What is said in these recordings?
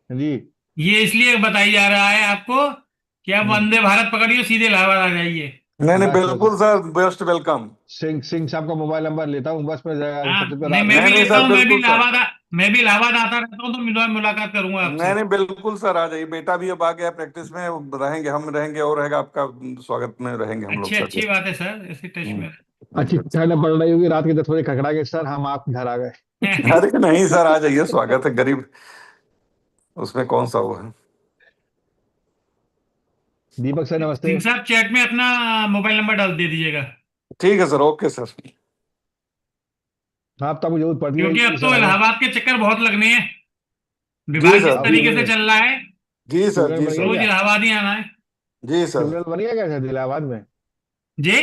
जी। ये इसलिए बताई जा रहा है आपको कि आप हम्म। वंदे भारत पकड़िए, सीधे इलाहाबाद आ जाइए। नहीं नहीं, बस बस। बिल्कुल sir, best welcome. Singh Singh साहब का मोबाइल नंबर लेता हूँ बस में हाँ, सबसे पहले नहीं, रात मैं में। भी नहीं नहीं लेता सर, हूँ, बिल्कुल सर। मैं भी इलाहाबाद आता रहता हूँ, तो मुलाकात करूंगा नहीं आपसे। नहीं, बिल्कुल सर, आ जाइए। बेटा भी अब आ गया प्रैक्टिस में, रहेंगे, हम रहेंगे और रहेगा आपका स्वागत में, रहेंगे हम लोग अच्छी सर। अच्छी बात है सर, इसी टच हम्म, में। अच्छी अच्छा अच्छा। ठंड पड़ रही होगी रात के 10 बजे, खकड़ा के सर हम आप घर आ गए। अरे नहीं सर, आ जाइए, स्वागत है, गरीब उसमें कौन सा वो है। दीपक सर नमस्ते। सिंह साहब, चैट में अपना मोबाइल नंबर डाल दे दीजिएगा। ठीक है सर, ओके सर। हाँ, अब तो आपको जरूरत पड़ती क्योंकि रहेगी अब सर तो हमें। इलाहाबाद के चक्कर बहुत लगने हैं। जी विभाग जिस सर, अब जी तरीके जी। से चल रहा है, जी सर, ट्रिब्यूनल जी बन गया सर। रोज क्या? इलाहाबाद ही आना है। जी सर। ट्रिब्यूनल बन गया क्या सर इलाहाबाद में? जी।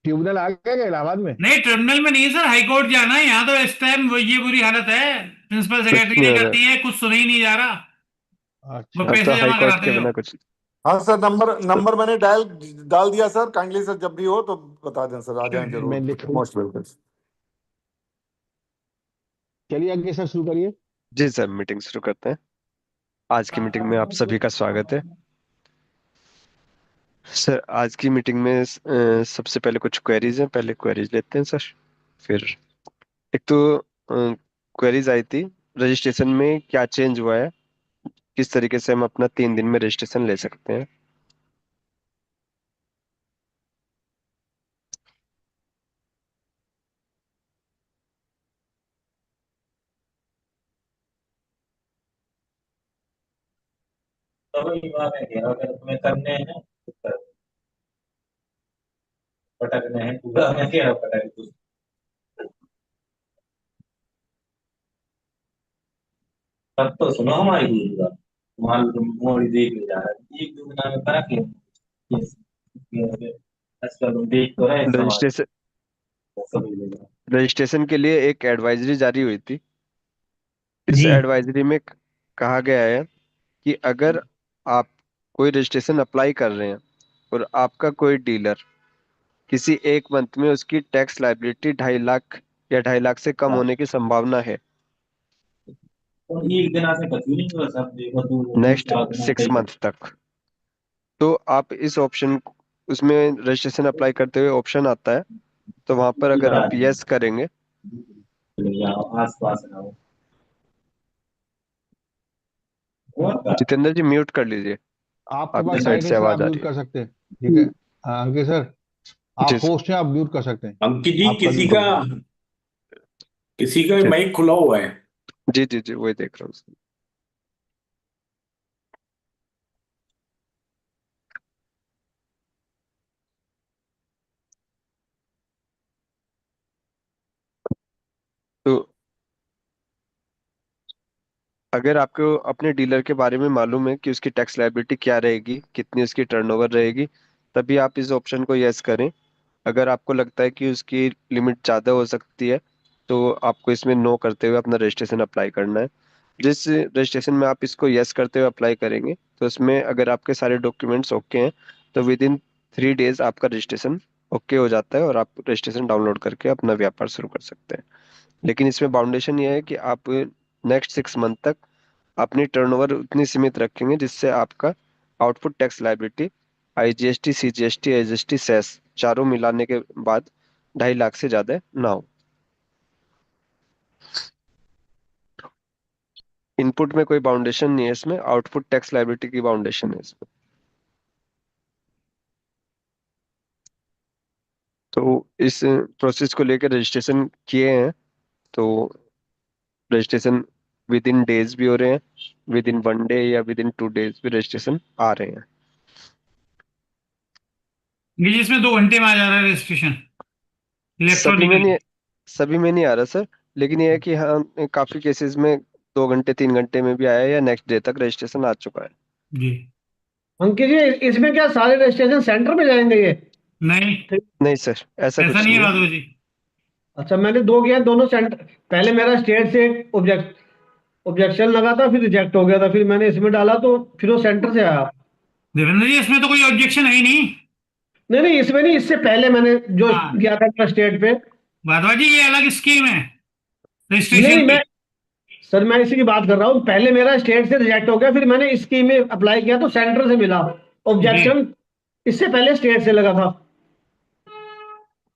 ट्रिब्यूनल आ गया क्या इलाहाबाद में? नहीं, ट्रिब्यूनल में नहीं सर, हाई कोर्ट जाना है। यहाँ तो इस टाइम ये बुरी हालत है, प्रिंसिपल कुछ सेक्रेटरी नहीं ने हो कर रहा। दी है, कुछ सुन ही नहीं जा रहा। वो अच्छा। अब तो पैसे हाई जमा कोर्ट कराते के हो। बिना कुछ। हाँ सर, नंबर तो नंबर मैंने डायल डाल दिया सर। काइंडली सर, जब भी हो तो बता दें सर, आ जाएं मैं जरूर। लिखूँ? Most welcome. चलिए आगे सर शुरू करिए। जी सर, मीटिंग शुरू करते हैं। आज की मीटिंग में आप सभी का स्वागत है। सर, आज की मीटिंग में सबसे पहले कुछ क्वेरीज हैं, पहले क्वेरीज लेते हैं सर। फिर एक तो क्वेरीज आई थी, रजिस्ट्रेशन में क्या चेंज हुआ है, किस तरीके से हम अपना 3 दिन में रजिस्ट्रेशन ले सकते हैं। तो वही बात है कि अगर तुम्हें करने हैं तो पटकने हैं पूरा में क्या पटक कुछ। तब तो सुनो हमारी पूरी बात। मान लो तुम मोड़ी देख ले जा रहा है, एक दो गुना में फर्क है। आजकल तुम देख तो रहे समाज रजिस्ट्रेशन में सभी लोग। रजिस्ट्रेशन के लिए एक एडवाइजरी जारी हुई थी। इस जी। एडवाइजरी में कहा गया है कि अगर आप कोई रजिस्ट्रेशन अप्लाई कर रहे हैं और आपका कोई डीलर किसी एक मंथ में उसकी टैक्स लायबिलिटी 2.5 लाख या 2.5 लाख से कम होने की संभावना है तो एक दिन से बची नहीं हुआ सब, देखो दो नेक्स्ट चार दिन सिक्स कई। मंथ तक, तो आप इस ऑप्शन उसमें रजिस्ट्रेशन अप्लाई करते हुए ऑप्शन आता है, तो वहां पर अगर बता आप यस करेंगे। दें आस पास ना हो। और क्या? जितेंद्र जी, म्यूट कर लीजिए, आपके आपकी पास साइड माइक है से सर, आवाज आप आ म्यूट रही कर सकते हैं। ठीक है। हाँ, अंकित सर, है। जी आप होस्ट हैं, आप म्यूट कर सकते हैं। अंकित जी, आप कर दीजिए। किसी का जी माइक खुला हुआ है। जी जी जी, वही देख रहा हूँ। तो अगर आपको अपने डीलर के बारे में मालूम है कि उसकी टैक्स लायबिलिटी क्या रहेगी, कितनी उसकी टर्नओवर रहेगी, तभी आप इस ऑप्शन को यस करें। अगर आपको लगता है कि उसकी लिमिट ज़्यादा हो सकती है, तो आपको इसमें नो करते हुए अपना रजिस्ट्रेशन अप्लाई करना है। जिस रजिस्ट्रेशन में आप इसको यस करते हुए अप्लाई करेंगे, तो उसमें अगर आपके सारे डॉक्यूमेंट्स ओके हैं, तो विद इन 3 डेज आपका रजिस्ट्रेशन ओके हो जाता है और आप रजिस्ट्रेशन डाउनलोड करके अपना व्यापार शुरू कर सकते हैं। लेकिन इसमें बाउंडेशन ये है कि आप नेक्स्ट 6 मंथ तक अपनी टर्नओवर उतनी सीमित रखेंगे जिससे आपका output tax liability IGST, CGST, SGST, cess चारों मिलाने के बाद 2.5 लाख से ज्यादा ना हो। इनपुट में कोई बाउंडेशन नहीं है, इसमें आउटपुट टैक्स लायबिलिटी की बाउंडेशन है इसमें। तो इस प्रोसेस को लेकर रजिस्ट्रेशन किए हैं, तो रजिस्ट्रेशन विद इन डेज भी हो रहे हैं, विद इन 1 डे या विद इन 2 डेज भी रजिस्ट्रेशन आ रहे हैं। ये जिसमें 2 घंटे में आ जा रहा है रजिस्ट्रेशन, सभी में इलेक्ट्रॉनिकली। नहीं सभी में नहीं आ रहा सर, लेकिन ये है कि हाँ, काफी केसेस में 2 घंटे 3 घंटे में भी आया है या नेक्स्ट डे तक रजिस्ट्रेशन आ चुका है। जी। अंकित जी, इसमें क्या सारे रजिस्ट्रेशन सेंटर में जाएंगे ये? नहीं, ठीक। नहीं सर, ऐसा ऐसा कुछ नहीं है नहीं है। माधव जी। अच्छा, मैंने दो किया, दोनों सेंटर। पहले मेरा स्टेट से ऑब्जेक्शन लगा था, फिर रिजेक्ट हो गया था, फिर मैंने इसमें डाला तो फिर वो सेंटर से आया। देवेंद्र जी, इसमें तो कोई ऑब्जेक्शन है ही नहीं। नहीं नहीं, इसमें नहीं, इससे पहले मैंने जो हाँ, किया था मेरा स्टेट पे। माधव जी, ये अलग स्कीम है रजिस्ट्रेशन नहीं, मैं की। सर मैं इसी की बात कर रहा हूँ, पहले मेरा स्टेट से रिजेक्ट हो गया, फिर मैंने इस स्कीम में अप्लाई किया तो सेंटर से मिला जी ऑब्जेक्शन, इससे पहले स्टेट से लगा था।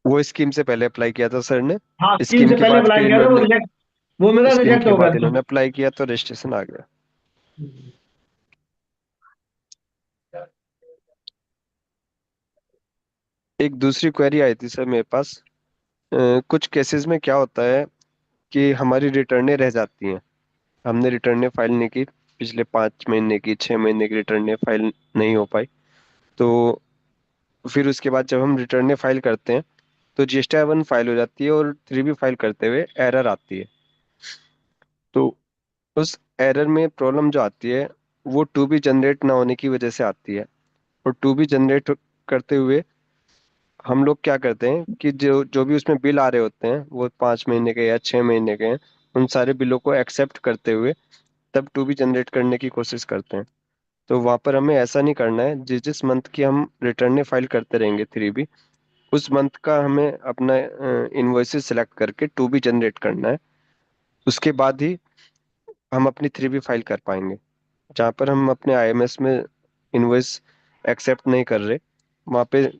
वो स्कीम से पहले अप्लाई किया था सर ने, हाँ, स्कीम स्कीम से के पहले बाद अप्लाई फिर किया था, वो इन्होंने, रिजेक्ट, वो मेरा स्कीम रिजेक्ट के हो गया बाद था। इन्होंने अप्लाई किया तो रजिस्ट्रेशन आ गया। एक दूसरी क्वेरी आई थी सर मेरे पास। कुछ केसेस में क्या होता है कि हमारी रिटर्नें रह जाती हैं, हमने रिटर्नें फाइल नहीं की, पिछले 5 महीने की 6 महीने की रिटर्नें फाइल नहीं हो पाई, तो फिर उसके बाद जब हम रिटर्नें फाइल करते हैं तो GST-I-1 फाइल हो जाती है और 3B फाइल करते हुए एरर आती है। तो उस एरर में प्रॉब्लम जो आती है वो 2B जनरेट ना होने की वजह से आती है। और 2B जनरेट करते हुए हम लोग क्या करते हैं कि जो जो भी उसमें बिल आ रहे होते हैं वो 5 महीने के या 6 महीने के हैं, उन सारे बिलों को एक्सेप्ट करते हुए तब 2B जनरेट करने की कोशिश करते हैं। तो वहां पर हमें ऐसा नहीं करना है, जिस जिस मंथ की हम रिटर्न फाइल करते रहेंगे 3B, उस मंथ का हमें अपना इनवॉइसेस सेलेक्ट करके 2B जनरेट करना है। उसके बाद ही हम अपनी 3B फाइल कर पाएंगे। जहाँ पर हम अपने IMS में इनवॉइस एक्सेप्ट नहीं कर रहे, वहाँ पे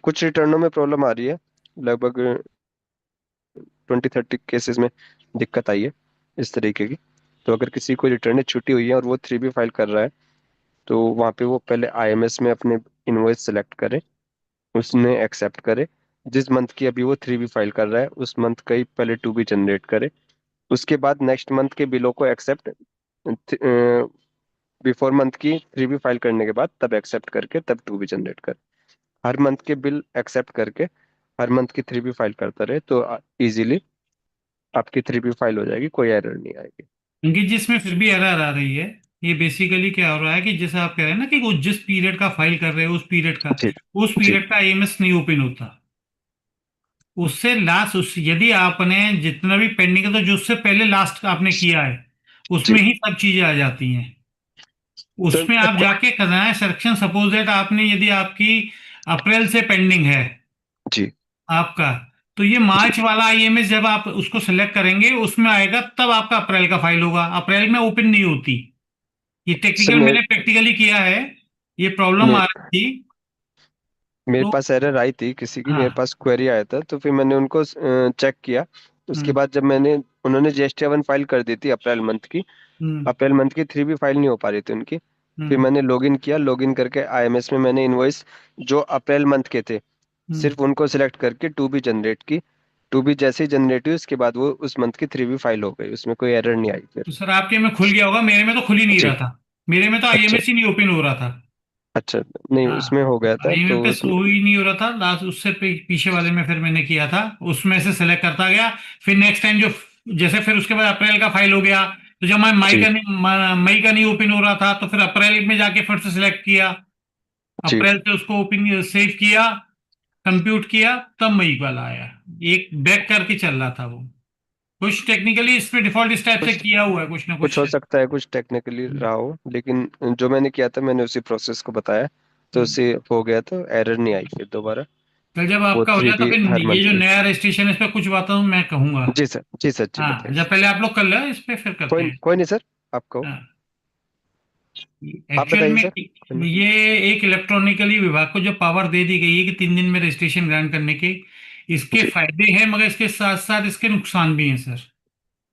कुछ रिटर्नों में प्रॉब्लम आ रही है, लगभग 20-30 केसेस में दिक्कत आई है इस तरीके की। तो अगर किसी को रिटर्न छुट्टी हुई है और वो 3B फाइल कर रहा है, तो वहाँ पे वो पहले IMS में अपने इनवॉइस सेलेक्ट करे, उसने एक्सेप्ट करे, जिस मंथ की अभी वो 3B फाइल कर रहा है उस मंथ का ही पहले 2B जनरेट करे। उसके बाद नेक्स्ट मंथ के बिलों को एक्सेप्ट बिफोर मंथ की 3B फाइल करने के बाद तब एक्सेप्ट करके तब 2B जनरेट करे। हर मंथ के बिल एक्सेप्ट करके हर मंथ की 3B फाइल करता रहे तो इजीली आपकी 3B फाइल हो जाएगी, कोई एरर नहीं आएगी। क्योंकि जिसमें फिर भी एरर आ रही है, ये बेसिकली क्या हो रहा है कि जैसे आप कह रहे हैं ना कि वो जिस पीरियड का फाइल कर रहे हो जी उस जी पीरियड का आईएमएस नहीं ओपन होता। उससे लास्ट उस यदि आपने जितना भी पेंडिंग है तो जो उससे पहले लास्ट आपने किया है जी। उसमें ही सब चीजें आ जाती हैं। तो उसमें आप जाके करना है सिलेक्शन, सपोज दैट आपने यदि आपकी अप्रैल से पेंडिंग है जी आपका, तो ये जी मार्च वाला आईएमएस जब आप उसको सिलेक्ट करेंगे उसमें आएगा, तब आपका अप्रैल का फाइल होगा। अप्रैल में ओपन नहीं होती। ये सर, टेक्निकल मैंने प्रैक्टिकली किया है, ये प्रॉब्लम आ मेरे रही थी। मेरे तो पास एरर आई थी किसी की, मेरे हाँ। पास क्वेरी आया था, तो फिर मैंने उनको चेक किया। उसके हम्म। बाद जब मैंने, उन्होंने GST-I-1 फाइल कर दी थी अप्रैल मंथ की, हम्म। अप्रैल मंथ की 3B फाइल नहीं हो पा रही थी उनकी। फिर हम्म। मैंने लॉगिन किया, लॉगिन करके IMS में मैंने इनवॉइस जो अप्रैल मंथ के थे हम्म। सिर्फ उनको सिलेक्ट करके 2B जनरेट की। 2B जैसे ही जनरेट हुई उसके बाद वो उस मंथ की 3B फाइल हो गई, उसमें कोई एरर नहीं आई तो फिर। सर आपके में खुल गया होगा, मेरे में तो खुल ही नहीं जी। रहा था। मेरे में तो अच्छा आईएमएस ही नहीं ओपन हो रहा था। अच्छा, नहीं हाँ, उसमें हो गया था तो आईएमएस उसमें। वो ही नहीं हो रहा था। लास्ट उससे पीछे वाले में फिर मैंने किया था, उसमें से सेलेक्ट करता गया। फिर नेक्स्ट टाइम जो जैसे फिर उसके बाद अप्रैल का फाइल हो गया, तो जब मैं जी मई का नहीं ओपन हो रहा था तो फिर अप्रैल में जाके फिर से सिलेक्ट किया, जी। अप्रैल से उसको ओपन सेव किया, कंप्यूट किया, तब मई वाला आया। एक बैक करके चल रहा था वो। कुछ टेक्निकली इसमें डिफॉल्ट इस टाइप से कुछ किया हुआ है, कुछ ना कुछ कुछ हो है। सकता है, कुछ टेक्निकली रहा हो, लेकिन जो मैंने किया था मैंने उसी प्रोसेस को बताया, तो हम्म। उससे हो गया, तो एरर नहीं आई फिर दोबारा। कल जब वो आपका हो थ्री जाए तो बी फिर हर ये मंथ जो की। नया रजिस्ट्रेशन है इस पर कुछ बात हूँ मैं कहूंगा। जी सर, जी सर, जी हाँ, बताइए। जब पहले आप लोग कर लो इस पे फिर करते कोई हैं। कोई नहीं सर, आप कहो। हाँ। आप एक्चुअल बताइए में सर, कोई नहीं। ये एक इलेक्ट्रॉनिकली विभाग को जो पावर दे दी गई है कि 3 दिन में रजिस्ट्रेशन ग्रांट करने के, इसके जी फायदे हैं मगर इसके साथ साथ इसके नुकसान भी हैं सर।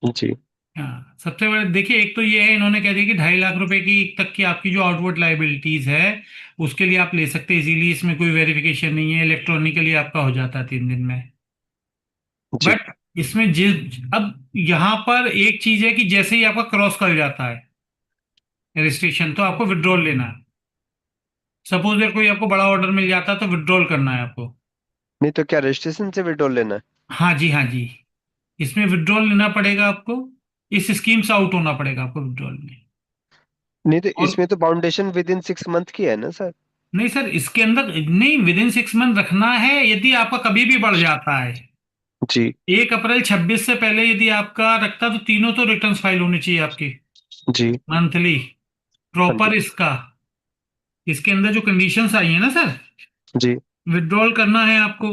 जी हाँ, सबसे बड़े देखिए, एक तो ये है इन्होंने कह दिया कि 2.5 लाख रुपए की तक की आपकी जो आउटवर्ड लाइबिलिटीज है उसके लिए आप ले सकते हैं इजीली, इसमें कोई वेरिफिकेशन नहीं है, इलेक्ट्रॉनिकली आपका हो जाता है 3 दिन में। जी। बट इसमें जिस अब यहाँ पर एक चीज है कि जैसे ही आपका क्रॉस कर जाता है रजिस्ट्रेशन तो आपको विड्रॉल लेना है। सपोज दैट कोई आपको बड़ा ऑर्डर मिल जाता है तो विड्रॉल करना है आपको। नहीं तो क्या रजिस्ट्रेशन से विड्रॉल लेना है? हाँ जी, हाँ जी, इसमें विड्रॉल लेना पड़ेगा आपको। इस स्कीम से आउट होना पड़ेगा आपको विड्रॉल में। नहीं तो और इसमें तो बाउंडेशन विद इन 6 मंथ की है ना सर? नहीं सर, इसके अंदर नहीं, विद इन 6 मंथ रखना है। यदि आपका कभी भी बढ़ जाता है जी 1 अप्रैल 26 से पहले यदि आपका रखता, तो तीनों तो रिटर्न्स फाइल होनी चाहिए आपकी जी। मंथली हाँ जी। प्रॉपर इसका। इसके अंदर जो कंडीशंस आई है ना सर, जी विड्रॉल करना है आपको,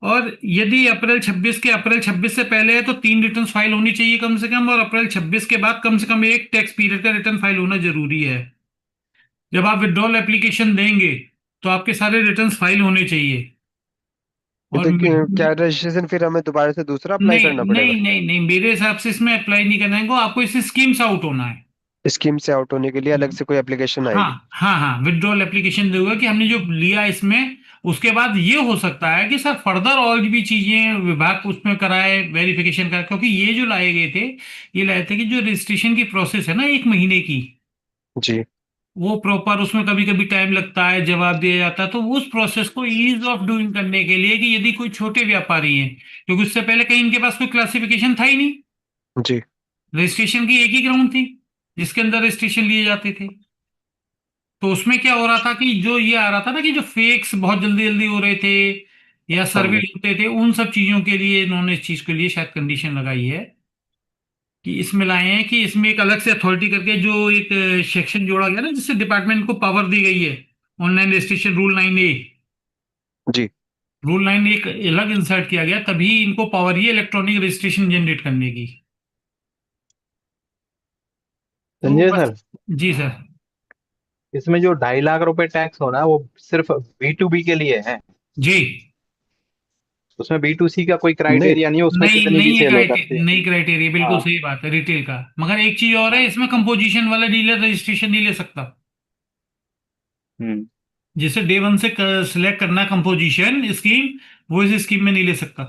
और यदि अप्रैल 26 से पहले है तो 3 रिटर्न फाइल होनी चाहिए कम से कम, और अप्रैल 26 के बाद कम से कम एक टैक्स पीरियड का रिटर्न फाइल होना जरूरी है। जब आप विड्रॉल एप्लीकेशन देंगे तो आपके सारे रिटर्न फाइल होने चाहिए। और तो क्या रजिस्ट्रेशन फिर हमें दोबारा से दूसरा अप्लाई नहीं करना नहीं पड़ेगा? नहीं नहीं, मेरे हिसाब से इसमें अप्लाई नहीं करना है, आपको इससे स्कीम से आउट होना है। स्कीम से आउट होने के लिए अलग से कोई एप्लीकेशन हाँ आएगी? हाँ हाँ, विड्रॉल एप्लीकेशन दोगे कि हमने जो लिया इसमें, उसके बाद ये हो सकता है कि सर फर्दर और भी चीजें विभाग उसमें कराए, वेरिफिकेशन कराए, क्योंकि ये जो लाए गए थे, ये लाए थे कि जो रजिस्ट्रेशन की प्रोसेस है ना 1 महीने की, जी वो प्रॉपर उसमें कभी कभी टाइम लगता है, जवाब दिया जाता है, तो उस प्रोसेस को ईज ऑफ डूइंग करने के लिए कि यदि कोई छोटे व्यापारी हैं, क्योंकि उससे पहले कहीं इनके पास कोई क्लासिफिकेशन था ही नहीं, जी। रजिस्ट्रेशन की एक ही ग्राउंड थी जिसके अंदर रजिस्ट्रेशन लिए जाते थे। तो उसमें क्या हो रहा था कि जो ये आ रहा था ना कि जो फेक्स बहुत जल्दी जल्दी हो रहे थे या सर्वे समझे। होते थे, उन सब चीजों के लिए इन्होंने इस चीज के लिए शायद कंडीशन लगाई है कि इसमें लाए हैं कि इसमें एक अलग से अथॉरिटी करके जो एक सेक्शन जोड़ा गया ना, जिससे डिपार्टमेंट को पावर दी गई है, ऑनलाइन रजिस्ट्रेशन रूल 9A। जी रूल 9 एक अलग इंसर्ट किया गया, तभी इनको पावर ही इलेक्ट्रॉनिक रजिस्ट्रेशन जनरेट करने की। तो संजय बस। सर, जी सर। इसमें जो 2.5 लाख रुपए टैक्स होना है वो सिर्फ B2B के लिए है। जी। उसमें B2C का कोई नहीं क्राइटेरिया नहीं है, उसमें नहीं कितनी भी नहीं है सेल हो सकती है। नहीं क्राइटेरिया, बिल्कुल हाँ सही बात है रिटेल का। मगर एक चीज और है, इसमें कंपोजिशन वाला डीलर रजिस्ट्रेशन नहीं ले सकता। हम्म। जिसे डे 1 से सिलेक्ट करना कंपोजिशन स्कीम, वो इस स्कीम में नहीं ले सकता।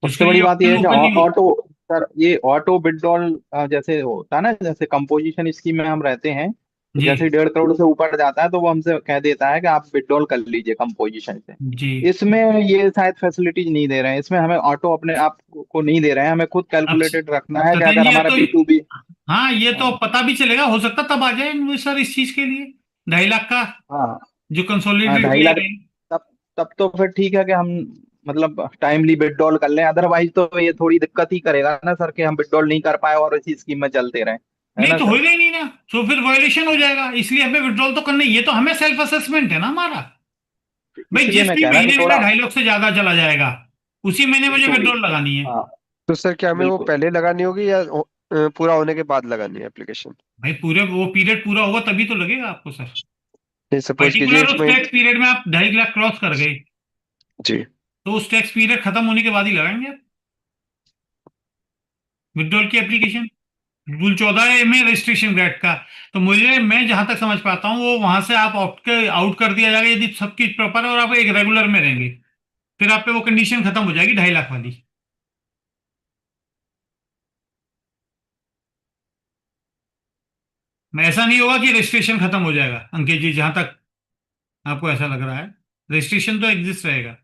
सबसे जिसके बड़ी लिए बात यह ऑप्शन है कि ओपन नहीं। ऑटो, सर ये ऑटो विड्रॉल जैसे होता है ना, जैसे कंपोजिशन स्कीम में हम रहते हैं, तो जी जैसे 1.5 करोड़ से ऊपर जाता है तो वो हमसे कह देता है कि आप विड्रॉल कर लीजिए कंपोजिशन से। जी। इसमें ये शायद फैसिलिटीज नहीं दे रहे हैं, इसमें हमें ऑटो अपने आप को नहीं दे रहे हैं, हमें खुद अब कैलकुलेटेड रखना है कि सत्यन अगर जी, अब हमारा तो B2B। हाँ, ये तो हाँ पता भी चलेगा, हो सकता तब आ जाए इन्वेस्टर इस चीज के लिए 2.5 लाख का हाँ जो हाँ, कंसोलिडेटेड ढाई ले लाख रहे हैं। तब तब तो फिर ठीक है कि हम मतलब टाइमली विड्रॉल कर लें, अदरवाइज तो ये थोड़ी दिक्कत ही करेगा ना सर कि हम विड्रॉल नहीं कर पाए और इसी स्कीम में चलते रहें, है नहीं ना तो सर। होगा ही नहीं ना, तो फिर वायलेशन हो जाएगा, इसलिए हमें विड्रॉल तो करना ही, ये तो हमें सेल्फ असेसमेंट है ना हमारा। भाई इसलिए जिस मैं भी कह रहा कि महीने मेरा थोड़ा। 2.5 लाख से ज्यादा चला जाएगा, उसी महीने मुझे तो विड्रॉल लगानी है। हाँ तो सर क्या हमें वो बिल्कुल। पहले लगानी होगी या पूरा होने के बाद लगानी है एप्लीकेशन? भाई पूरे वो पीरियड पूरा होगा तभी तो लगेगा आपको सर। नहीं सपोज कीजिए पर्टिकुलर उस इसमें। टैक्स पीरियड में आप 2.5 लाख क्रॉस कर गए, जी तो उस टैक्स पीरियड खत्म होने के बाद ही लगाएंगे आप विड्रॉल की एप्लीकेशन। रूल 14 में रजिस्ट्रेशन ग्रेड का, तो मैं जहां तक समझ पाता हूँ वो वहां से आप आउट कर दिया जाएगा यदि सब चीज प्रॉपर है और आप एक रेगुलर में रहेंगे, फिर आप पे वो कंडीशन खत्म हो जाएगी 2.5 लाख वाली। मैं ऐसा नहीं होगा कि रजिस्ट्रेशन खत्म हो जाएगा अंकित जी, जहां तक आपको ऐसा लग रहा है, रजिस्ट्रेशन तो एग्जिस्ट रहेगा।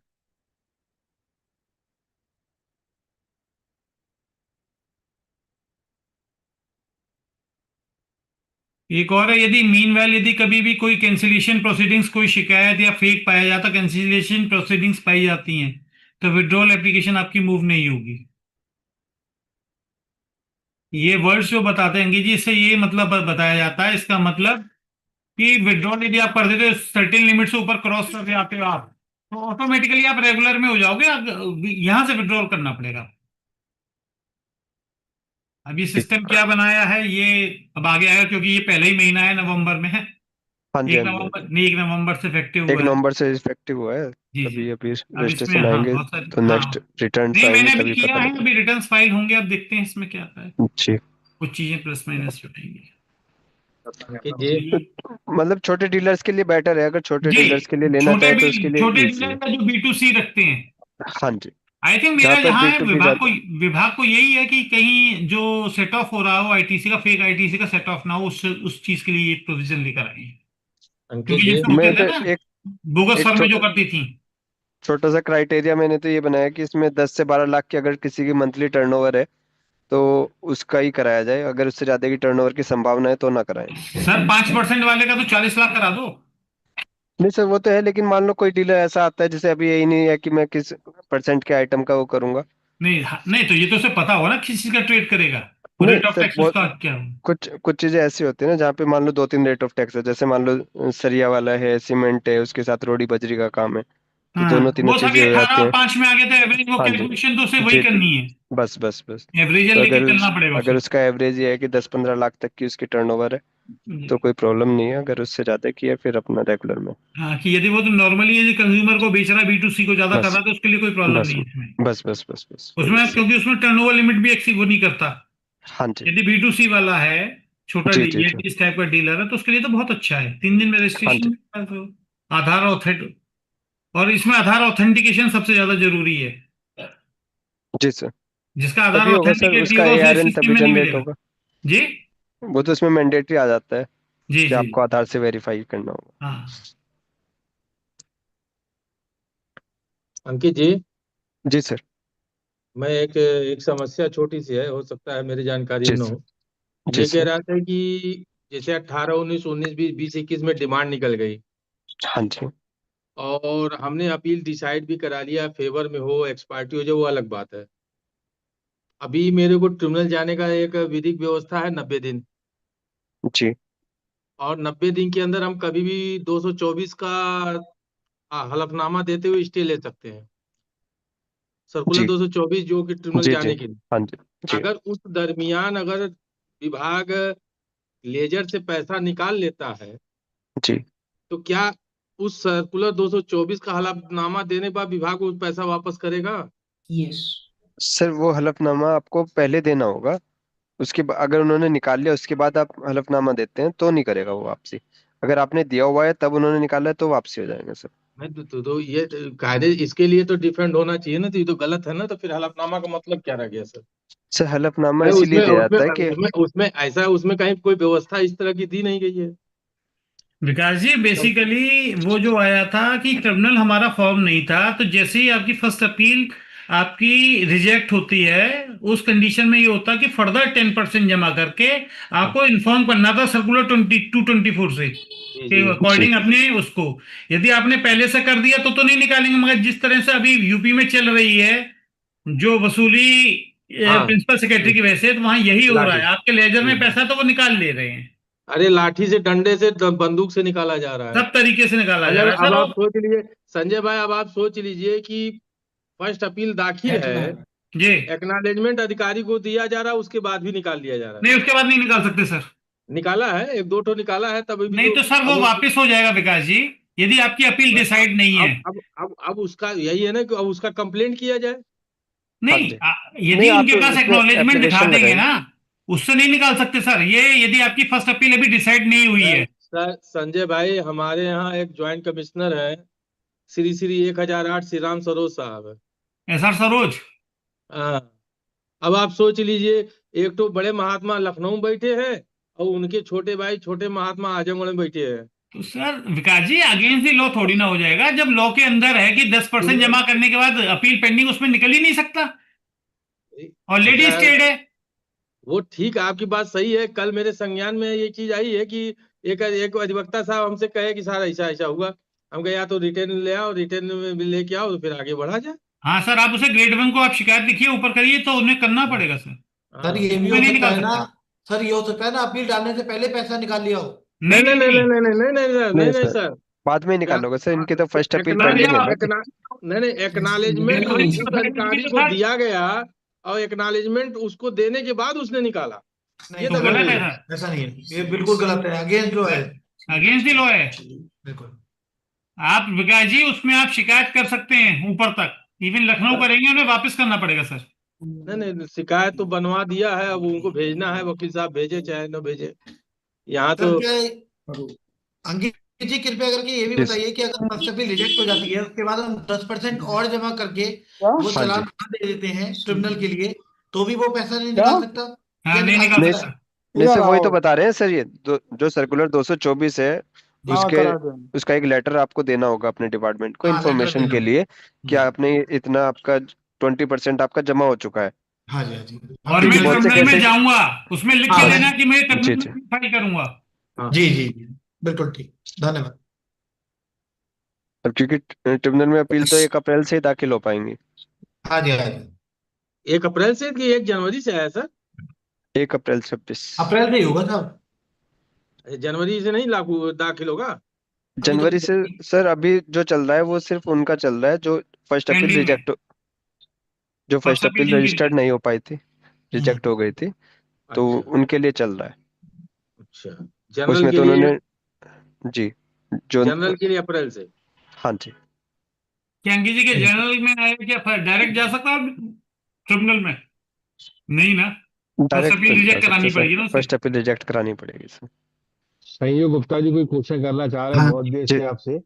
एक और है, यदि मीनवाइल यदि कभी भी कोई कैंसिलेशन प्रोसीडिंग्स, कोई शिकायत या फेक पाया जाता, कैंसिलेशन प्रोसीडिंग्स पाई जाती हैं, तो विड्रॉल एप्लीकेशन आपकी मूव नहीं होगी। ये वर्ड्स जो बताते हैं कि जी, इससे ये मतलब बताया जाता है, इसका मतलब कि विड्रॉल यदि आप कर देते हो सर्टेन लिमिट से ऊपर क्रॉस कर जाते हो आप, तो ऑटोमेटिकली आप रेगुलर में हो जाओगे, यहां से विड्रॉल करना पड़ेगा। अब ये ठीक। सिस्टम क्या बनाया है ये अब आगे आएगा, क्योंकि ये पहले ही महीना है, नवंबर में है। हाँ जी एक हाँ जी हाँ नवंबर जी। नहीं, 1 नवंबर से इफेक्टिव एक हुआ है। नवंबर से इफेक्टिव हुआ है। जी जी। तभी अभी अब इसमें रजिस्ट्रेशन हाँ आएंगे बहुत सारे, तो हाँ। नेक्स्ट रिटर्न्स नहीं आएंगे मैंने अभी तभी किया पता है, लगेगा। अभी रिटर्न्स फाइल होंगे, अब देखते हैं इसमें क्या आता है, जी। कुछ चीजें प्लस माइनस हो जाएंगी। कि जी मतलब छोटे डीलर्स के लिए बेटर है, अगर छोटे जी। डीलर्स के लिए लेना छोटे चाहे भी तो उसके लिए छोटे इजी डीलर है। का जो B2C रखते हैं, हाँ जी। आई थिंक जहाँ मेरा पे जहाँ बी है टू बी विभाग को, जाता है। यही है कि कहीं जो सेट ऑफ हो रहा हो आईटीसी का, फेक आईटीसी का सेट ऑफ ना हो, उस चीज के लिए ये प्रोविजन लेकर आए हैं। अंकित क्योंकि जी जैसे होते मैं थे तो ना एक बोगस एक फर्में जो करती थी। छोटा सा क्राइटेरिया मैंने तो ये बनाया कि इसमें 10 से 12 लाख की अगर किसी की मंथली टर्नओवर है तो उसका ही कराया जाए, अगर उससे ज्यादा की टर्नओवर की संभावना है तो ना कराएं। सर 5% वाले का तो 40 लाख करा दो। नहीं सर वो तो है, लेकिन मान लो कोई डीलर ऐसा आता है जिसे अभी यही नहीं है कि मैं किस परसेंट के आइटम का वो करूंगा। नहीं नहीं, तो ये तो उसे पता होगा ना किस चीज का ट्रेड करेगा, और नहीं रेट ऑफ सर टैक्स बहुत उसका क्या हो। कुछ कुछ चीजें ऐसी होती है ना जहाँ पे मान लो 2-3 रेट ऑफ टैक्स है, जैसे मान लो सरिया वाला है, सीमेंट है, उसके साथ रोड़ी बजरी का काम है, कि हाँ, दोनों तीनों वो सभी चीजें हो 18 जाती और हैं। 5 में आ गए तो एवरेज, वो हाँ जी, कैलकुलेशन तो उसे वही जी करनी है, बस बस बस। एवरेज तो लेके चलना पड़ेगा अगर उसे। उसका एवरेज ये है कि 10-15 लाख तक की उसकी टर्नओवर है तो कोई प्रॉब्लम नहीं है। अगर उससे ज्यादा की है फिर अपना रेगुलर में। हाँ, कि यदि वो तो नॉर्मली यदि कंज्यूमर को बेच रहा है, B2C को ज्यादा कर बस रहा है, तो उसके लिए कोई प्रॉब्लम बस नहीं है इसमें। बस बस बस बस वही उसमें है। क्योंकि उसमें टर्नओवर लिमिट भी एक्सीड वो नहीं करता। हाँ जी यदि B2C वाला है, छोटा जी जी जी। इस टाइप का डीलर है, तो उसके लिए तो बहुत अच्छा है, 3 दिन में हाँ जी रजिस्ट्रेशन। तो आधार ऑथेंट, और इसमें आधार ऑथेंटिकेशन सबसे ज्यादा जरूरी है। जी सर। जिसका आधार तभी होगा सर, ऑथेंटिकेट नहीं उसका होगा उसे ARN सिस्टम तभी में नहीं जनरेट मिलेगा। होगा। जी वो तो इसमें मैंडेटरी आ जाता है जी कि जी। आपको आधार से वेरीफाई करना होगा। हाँ अंकित जी, जी सर। मैं एक समस्या छोटी सी है, हो सकता है मेरी जानकारी जी में न सर। हो। जी ये कह सर। रहा था कि जैसे 18, 19, 19, 20, 20, 21 में डिमांड निकल गई हाँ जी और हमने अपील डिसाइड भी करा लिया, फेवर में हो एक्सपार्टी हो जाए वो अलग बात है। अभी मेरे को ट्रिब्यूनल जाने का एक विधिक व्यवस्था है 90 दिन, जी और 90 दिन के अंदर हम कभी भी 224 का हलफनामा देते हुए स्टे ले सकते हैं, सर्कुलर जी 224 जो कि ट्रिब्यूनल जी जी। जाने के लिए। हाँ जी जी अगर उस दरमियान अगर विभाग लेजर से पैसा निकाल लेता है जी। तो क्या उस सर्कुलर 224 का हलफनामा देने पर विभाग वो पैसा वापस करेगा? सर वो हलफनामा आपको पहले देना होगा। अगर उन्होंने निकाल लिया उसके बाद आप हलफनामा देते हैं तो नहीं करेगा वो वापसी। अगर आपने दिया हुआ है तब उन्होंने निकाला है तो वापसी हो जाएगा सर। नहीं तो ये कायदे इसके लिए तो डिफरेंट होना चाहिए ना, तो ये तो गलत है ना, तो फिर हलफनामा का मतलब क्या रह गया सर? सर हलफनामा भाई इसीलिए उसमें दिया उसमें जाता है कि उसमें उसमें ऐसा उसमें कहीं कोई व्यवस्था इस तरह की दी नहीं गई है। विकास जी, बेसिकली वो जो आया था कि ट्रिब्यूनल हमारा फॉर्म नहीं था, तो जैसे ही आपकी फर्स्ट अपील आपकी रिजेक्ट होती है, उस कंडीशन में ये होता है कि फर्दर 10% जमा करके आपको इन्फॉर्म करना था सर्कुलर 2224 से जी के जी जी अकॉर्डिंग अपने उसको। यदि आपने पहले से कर दिया तो नहीं निकालेंगे, मगर जिस तरह से अभी यूपी में चल रही है जो वसूली हाँ। प्रिंसिपल सेक्रेटरी की वजह से, तो वहां यही हो रहा लाठी। है, आपके लेजर में पैसा तो वो निकाल ले रहे हैं, अरे लाठी से, डंडे से, बंदूक से निकाला जा रहा है। सब तरीके से निकाला जा अगर रहा है अब सर। आप सोच लीजिए संजय भाई, अब आप सोच लीजिए कि फर्स्ट अपील दाखिल है, जी एक्नॉलेजमेंट अधिकारी को दिया जा रहा है, उसके बाद भी निकाल लिया जा रहा नहीं, उसके बाद नहीं निकाल सकते सर। है। निकाला है, एक दो ठो निकाला है, तभी भी नहीं तो तो सर वो अब वापस हो जाएगा विकास जी, यदि आपकी अपील डिसाइड नहीं है। अब उसका यही है ना कि अब उसका कंप्लेंट किया जाए। हाँ नहीं जी। यदि नहीं आप उनके पास उसमें एक्नॉलेजमेंट दिखा एप्लीकेशन देंगे लगाएंगे। ना, उससे नहीं निकाल सकते सर ये, यदि आपकी फर्स्ट अपील अभी डिसाइड नहीं हुई है। सर संजय भाई, हमारे यहाँ एक ज्वाइंट कमिश्नर है, श्री श्री 1008 श्री राम सरोज साहब है। SR सरोज। हाँ। अब आप सोच लीजिए, एक तो बड़े महात्मा लखनऊ में बैठे हैं और उनके छोटे भाई छोटे महात्मा आजमगढ़ में बैठे हैं। तो sir Vikas ji, against the law थोड़ी ना हो जाएगा, जब लॉ के अंदर है कि 10% जमा करने के बाद अपील पेंडिंग, उसमें निकल ही नहीं सकता, ऑलरेडी ऐसा है, स्टेड है। वो ठीक है, आपकी बात सही है। कल मेरे संज्ञान में ये चीज आई है कि एक एक अधिवक्ता साहब हमसे कहे कि सर ऐसा ऐसा हुआ। हम कहे या तो रिटर्न ले आओ, रिटर्न में लेके आओ तो फिर आगे बढ़ा जाए। हाँ सर, आप उसे ग्रेड 1 को आप शिकायत लिखिए, ऊपर करिए, तो उन्हें करना पड़ेगा सर, सर हाँ। ये भी उसमें हो नहीं सकता निकाल है ना, सकते। सर ये हो सकता है ना अपील डालने से पहले पैसा निकाल लिया हो। नहीं नहीं नहीं नहीं नहीं नहीं नहीं नहीं नहीं नहीं नहीं नहीं सर, सर। बाद में ही क्या निकालोगे सर, इनकी तो फर्स्ट अपील पेंडिंग है ना अभी। नहीं नहीं, एक्नॉलेजमेंट नहीं, उस अधिकारी को दिया गया और एक्नॉलेजमेंट उसको देने के बाद उसने निकाला, नहीं ये तो तो सर, गलत गड़बड़ी है है। सर, ऐसा नहीं है, ये बिल्कुल गलत है, अगेंस्ट जो है। अगेंस्ट दी लॉ है। बिल्कुल। आप विकास जी उसमें आप शिकायत कर सकते हैं ऊपर तक, इवन लखनऊ करेंगे उन्हें वापस करना पड़ेगा सर। नहीं नहीं, शिकायत तो बनवा दिया है, अब उनको भेजना है, वकील साहब भेजे चाहे न भेजे। यहाँ तो सर क्या अंकित जी कृपया करके ये भी जी बताइए कि अगर फर्स्ट अपील रिजेक्ट हो जाती है उसके बाद हम 10% और जमा करके वो हाँ चालान जी। बना दे देते हैं ट्रिब्यूनल के लिए, तो भी वो पैसा नहीं निकाल सकता? हाँ या नहीं निकाल निकाल नहीं सकता है? सकता। नहीं सर, वही तो बता रहे हैं सर, ये जो सर्कुलर 224 है उसके उसका एक लेटर आपको देना होगा अपने डिपार्टमेंट को हाँ लेटर इन्फॉर्मेशन देना के लिए कि जी। आपने इतना आपका 20% आपका जमा हो चुका है। हाँ जी हाँ जी, हम और क्योंकि मैं ट्रिब्यूनल बहुत से ट्रिब्यूनल कैसे में जाऊंगा, उसमें लिख के हाँ देना कि मैं जी ट्रिब्यूनल जी में फाइल करूंगा। हाँ। जी जी जी, बिल्कुल ठीक, धन्यवाद। अब क्योंकि ट्रिब्यूनल में अपील तो 1 अप्रैल से ही दाखिल हो पाएंगी। हाँ जी हाँ जी, 1 अप्रैल से कि 1 जनवरी से आया सर? 1 अप्रैल 26। अप्रैल से ही होगा साहब। जनवरी से नहीं लागू दाखिल होगा। जनवरी से सर अभी जो चल रहा है वो सिर्फ उनका चल रहा है जो फर्स्ट अपील पेंडिंग में रिजेक्ट, जो first first appeal appeal registered नहीं हो पाई थी, रिजेक्ट हो गई थी, तो अच्छा उनके लिए चल रहा है। अच्छा। जनरल उसमें के तो लिए, उन्होंने जी जो जनरल के लिए अप्रैल से। हाँ जी क्या अंकित जी के जनरल में आया क्या डायरेक्ट जा सकता है ट्रिब्यूनल में? नहीं ना, फर्स्ट डायरेक्ट तो अपील नहीं जा रिजेक्ट सकते करानी सर, पड़ेगी ना उसे। फर्स्ट अपील रिजेक्ट करानी पड़ेगी सर। संयोग गुप्ता जी कोई क्वेश्चन करना चाह रहे हैं हाँ बहुत देर जी से आपसे।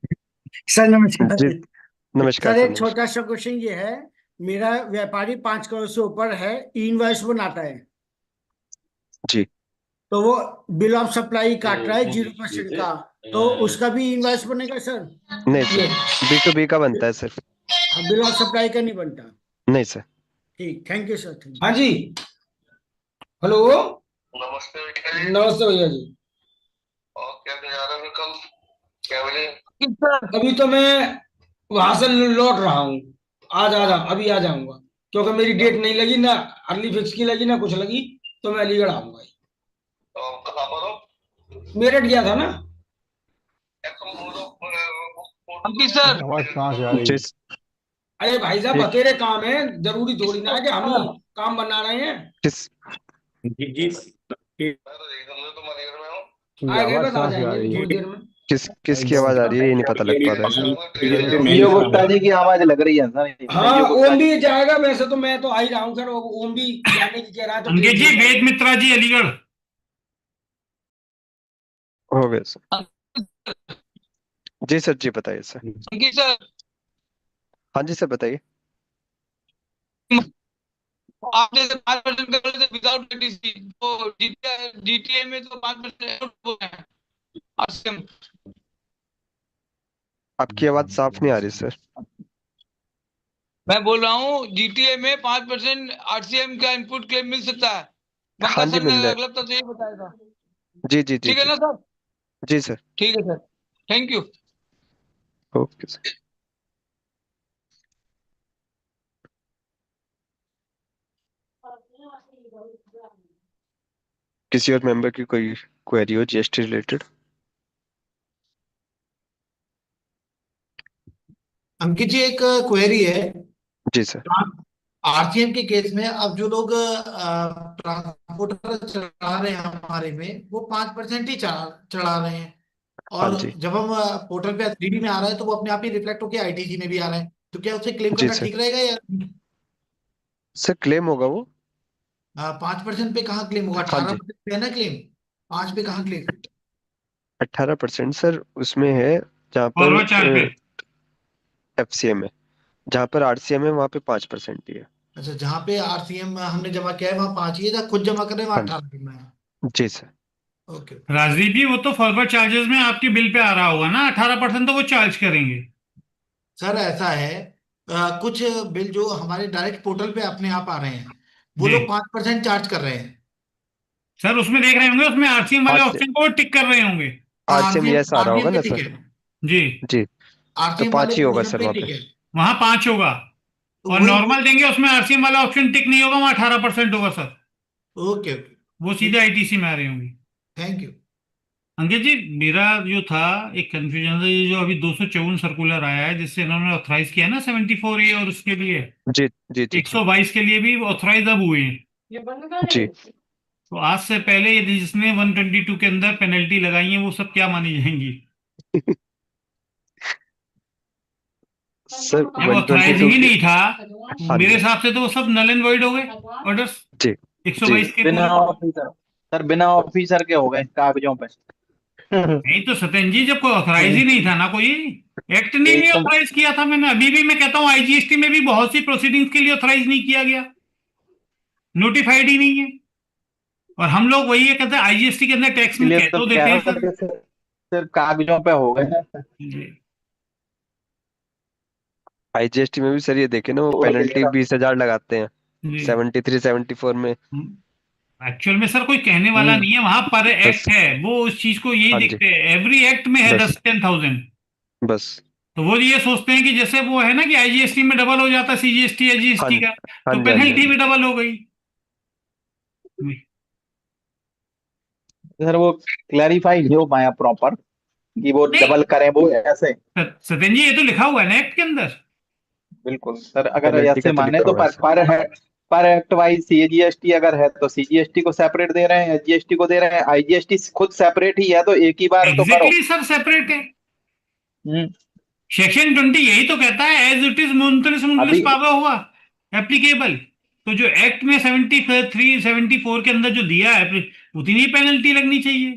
सर नमस्कार। जी नमस्कार सर सर, एक नमस्कार। छोटा सा क्वेश्चन ये है, मेरा व्यापारी 5 करोड़ से ऊपर है, ई इनवॉइस बनाता है, जी तो वो बिल ऑफ सप्लाई काट रहा है 0% का, तो उसका भी इनवॉइस बनेगा सर? नहीं ये सर, B2B का बनता है सिर्फ। हाँ, बिल ऑफ सप्लाई का नहीं बनता। नहीं सर। ठीक, थैंक यू सर, थैंक हाँ यू। जी, हेलो। नमस्ते भैया जी। अभी तो मैं वहां से लौट रहा हूँ, आज आ जा अभी आ जाऊंगा, क्योंकि मेरी डेट नहीं लगी ना, अर्ली फिक्स की लगी ना कुछ लगी, तो मैं अलीगढ़ आऊंगा। मेरठ गया था ना अंकित सर। आवाज कहाँ से आ रही जी है? अरे भाई साहब, एक बतेरे काम है, जरूरी थोड़ी ना है कि हम ही काम बना रहे हैं। किस ये आ गए, आवाज बस आ कहाँ से आ जाएंगे रही है? थोड़ी देर में। किसकी आवाज आ रही है ये नहीं पता लग पा रहा है सर। ये गुप्ता जी की आवाज लग रही है सर, हाँ, संजू गुप्ता ओम जी। भी जाएगा, वैसे तो मैं तो आ ही रहा हूँ सर, ओम भी जाने की कह रहा है तो अंकित जी, वेद मित्रा जी अलीगढ़। हो गया सर। जी सर, जी बताइए सर। अंकित सर, हाँ जी सर बताइए। आपने 5% कर रहे थे विदाउट एटीसी, तो जीटीए में तो 5% हो गए हैं RCM। आपकी आवाज साफ नहीं आ रही सर। मैं बोल रहा हूँ जीटीए में 5% RCM का इनपुट क्लेम मिल सकता है। हाँ बंका जी सर ने मिल जाए। अगला तो यही बताया था। जी जी जी ठीक है जी ना सर? जी सर। ठीक है sir, thank you. Okay sir. किसी और मेंबर की कोई क्वेरी हो जीएसटी रिलेटेड? अंकित जी, एक क्वेरी है। जी सर। आरसीएम के केस में अब जो लोग ट्रांसपोर्टर चढ़ा रहे हैं हमारे में, वो 5% ही चढ़ा रहे हैं, हाँ और जी जब हम पोर्टल पे 3D में आ रहा है तो वो अपने आप ही रिफ्लेक्ट होकर आईटीसी में भी आ रहा है, तो क्या उसे क्लेम जी करना सर। ठीक रहेगा या सर क्लेम होगा वो। 5% पे कहाँ क्लेम होगा? हाँ अठारह जी परसेंट पे है ना क्लेम, 5 पे कहाँ क्लेम? 18% सर उसमें है, जहाँ पर फॉरवर्ड चार्ज पे। FCM है, जहाँ पर RCM है वहाँ पे 5% ही है। अच्छा, जहाँ पे आरसीएम हमने जमा किया है वहाँ 5 ही है, जहाँ खुद जमा कर रहे हैं वहाँ हाँ 18 में है। जी सर। ओके। राजदीप जी, वो तो फॉरवर्ड चार्जेस में आपके बिल पे आ रहा होगा ना, 18% तो वो चार्ज करेंगे। सर ऐसा है, कुछ बिल जो हमारे डायरेक्ट पोर्टल पे अपने आप आ रहे हैं, वो जी लोग 5% चार्ज कर रहे हैं। सर, उसमें देख रहे होंगे, उसमें आरसीएम वाले RCM ऑप्शन को टिक कर रहे होंगे। RCM आरसीएम यस आ रहा होगा आरसीएम पे ना ठीक सर। है, जी, जी तो आरसीएम वाले 5 ही होगा पोर्शन सर पे वहाँ पे। ठीक है। वहां 5 होगा। तो और वही, नॉर्मल देंगे उसमें आरसीएम वाला ऑप्शन टिक नहीं होगा, वहां 18% होगा सर। ओके ओके, वो सीधे आईटीसी में आ रहे होंगे। Thank you. अंकित जी, मेरा जो था एक कंफ्यूजन था, ये जो अभी 254 सर्कुलर आया है जिससे इन्होंने ऑथराइज किया ना 74A, और उसके लिए जी जी जी जी 122 के लिए भी ऑथराइज अब हुए हैं। जी तो आज से पहले यदि जिसने 122 के अंदर पेनल्टी लगाई है वो सब क्या मानी जाएंगी? सर जब ऑथराइज 122 ही की। नहीं था, हाँ मेरे जी हिसाब से तो वो सब नल एंड वॉइड हो गए ऑर्डर्स, जी जी 122 के बिना पूरे। ऑफिसर, सर बिना ऑफिसर के हो गए कागजों पे। नहीं तो सत्यन जी, जब कोई ऑथराइज ही नहीं था ना, कोई एक्ट नहीं यही नहीं तो। ऑथराइज किया था मैंने, अभी भी मैं कहता हूँ आईजीएसटी में भी बहुत सी प्रोसीडिंग्स के लिए ऑथराइज नहीं किया गया, नोटिफाइड ही नहीं है। और हम लोग वही है कहते हैं आईजीएसटी के अंदर टैक्स में इसलिए कह तो तो कह देते रहा हैं हूँ सर सर। कि सिर्फ कागजों पे हो गए हैं। जी। IGST में भी सर ये देखे ना, वो और पेनल्टी 20,000 लगाते हैं जी 73 74 में। एक्चुअल में सर कोई कहने वाला नहीं है, वहां पर बस। एक्ट है, वो उस चीज को यही हाँ जी देखते हैं, एवरी एक्ट में है बस 10,000। बस। तो वो ये सोचते हैं कि जैसे वो है ना कि आईजीएसटी में डबल हो जाता है सीजीएसटी हाँ एजीएसटी का, हाँ तो जी हाँ जी हाँ पेनल्टी भी जी। डबल हो गई। सर वो क्लैरिफाई नहीं हो पाया प्रॉपर, कि वो नहीं डबल करें, वो ऐसे। सत्यन जी, ये तो लिखा हुआ है ना एक्ट के अंदर। बिल्कुल सर, अगर पेनल्टी ऐसे का तो माने लिखा तो हुआ है पर एक्ट वाइज सीजीएसटी अगर है तो सीजीएसटी को सेपरेट दे रहे हैं, एसजीएसटी को दे रहे हैं, आईजीएसटी खुद सेपरेट ही है, तो एक ही बार तो करो। एग्जैक्टली सर, सेपरेट है। हम्म। सेक्शन 20 यही तो कहता है, एज इट इज मुंतलिस अभी पावर हुआ एप्लीकेबल। तो जो एक्ट में 73-74 के अंदर जो दिया है, उतनी पेनल्टी लगनी चाहिए।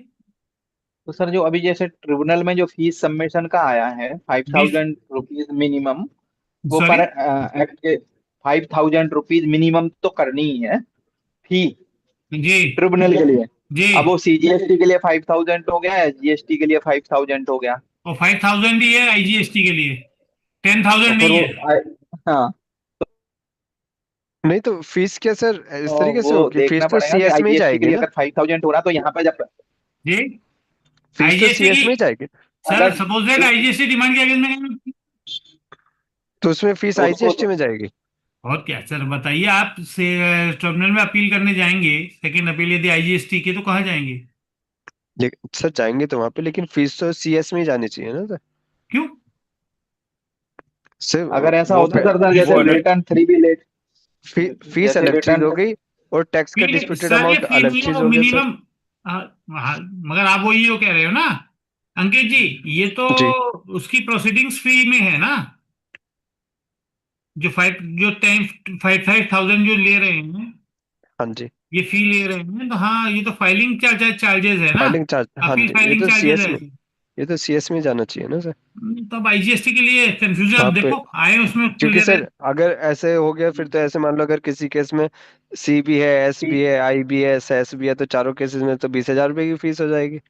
तो सर जो अभी जैसे ट्रिब्यूनल में जो फीस सबमिशन का आया है ₹5,000 मिनिमम, वो सॉरी पर एक्ट के ₹5,000 मिनिमम तो करनी ही है फी जी ट्रिब्यूनल के लिए। जी। अब वो सीजीएसटी के लिए 5,000 हो गया, एसजीएसटी के लिए 5,000 हो गया। और 5,000 ही है आईजीएसटी के लिए, तो 10,000 फिर नहीं वो है। हाँ, नहीं तो फीस क्या सर इस तो तरीके से वो होगी, फीस देखना तो पड़ेगा कि सीएस में ही आईजीएसटी के जाएगी लिए ना, अगर 5,000 हो रहा तो यहाँ पे जब जी। फीस तो आईजीएसटी सीएस की में ही जाएगी, सर, अगर सपोज दैट आईजीएसटी डिमांड किया गया, तो उसमें फीस तो उसको आईजीएसटी में जाएगी। और क्या सर बताइए आप, से ट्रिब्यूनल में अपील करने जाएंगे, सेकंड अपील यदि आईजीएसटी की, तो कहाँ जाएंगे? सर जाएंगे तो वहां पे, लेकिन फीस तो सीएस में ही जानी चाहिए ना सर। क्यों? सर अगर ऐसा वो होता सर, वो जैसे अलग, रिटर्न 3 भी लेट, फीस जैसे अलग चीज रिटर्न हो गई और टैक्स का फी डिस्प्यूटेड सर, ये अमाउंट फी अलग हुई है चीज वो हो गया सर। मिनिमम। मगर आप वो ये कह रहे हो ना अंकित जी, ये तो जी उसकी प्रोसीडिंग्स फी में है ना, जो 5,000 जो ले रहे हैं, हाँ जी, ये फी ले रहे हैं, तो हाँ, ये तो फाइलिंग चार्जेस है ना, फाइलिंग चार्ज, हाँ अपील जी, फाइलिंग चार्जेस है। ये तो सीएस में जाना चाहिए ना सर। तब आईजीएसटी के लिए कंफ्यूजन, वहाँ अब पे देखो आए उसमें क्योंकि क्लियर है। सर अगर ऐसे हो गया फिर तो ऐसे मान लो अगर किसी केस में सी भी है, एस भी है, आई भी है, एस भी है, तो चारों केसेस में तो 20,000 रुपए की फीस हो जाएगी।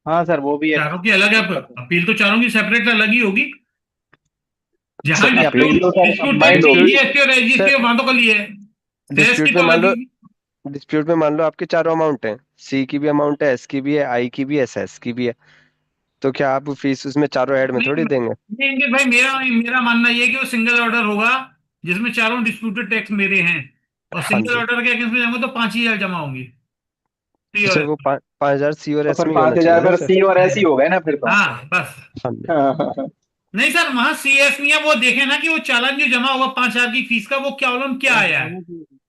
हाँ सर वो भी एक चारों की अलग है, दिक्कत है। अपील तो चारों की सेपरेट अलग ही होगी। जहां सर नहीं, अपील, अपील तो सर डिस्प्यूट है कंबाइंड होगी। जीएसटी और एजीएसटी, सर वहां तो कल ही है, सेस की डिस्प्यूट में तो मान अलग लो, ही। आपके चारों अमाउंट हैं, सी की भी अमाउंट है, एस की भी है, आई की भी है, एस की भी है, तो क्या आप फीस उसमें चारों ऐड में नहीं थोड़ी देंगे। नहीं, इंकित भाई, मेरा मेरा मानना ये है कि वो सिंगल ऑर्डर होगा जिसमें चारों डिस्प्यूटेड टैक्स मेरे हैं, और हाँ सिंगल जी, ऑर्डर के अगेंस्ट में जाऊंगा तो 5,000 जमा होंगी। तो सर वो 5,000 सी और तो एस फिर में ही होना 5,000 चाहिए ना फिर सर। सी और एस ही हो गए ना फिर तो। हाँ बस। हाँ जी, नहीं सर, वहां सीएस नहीं है, वो देखे ना कि वो चालान जो जमा हुआ 5,000 की फीस का, वो क्या कॉलम क्या आया है,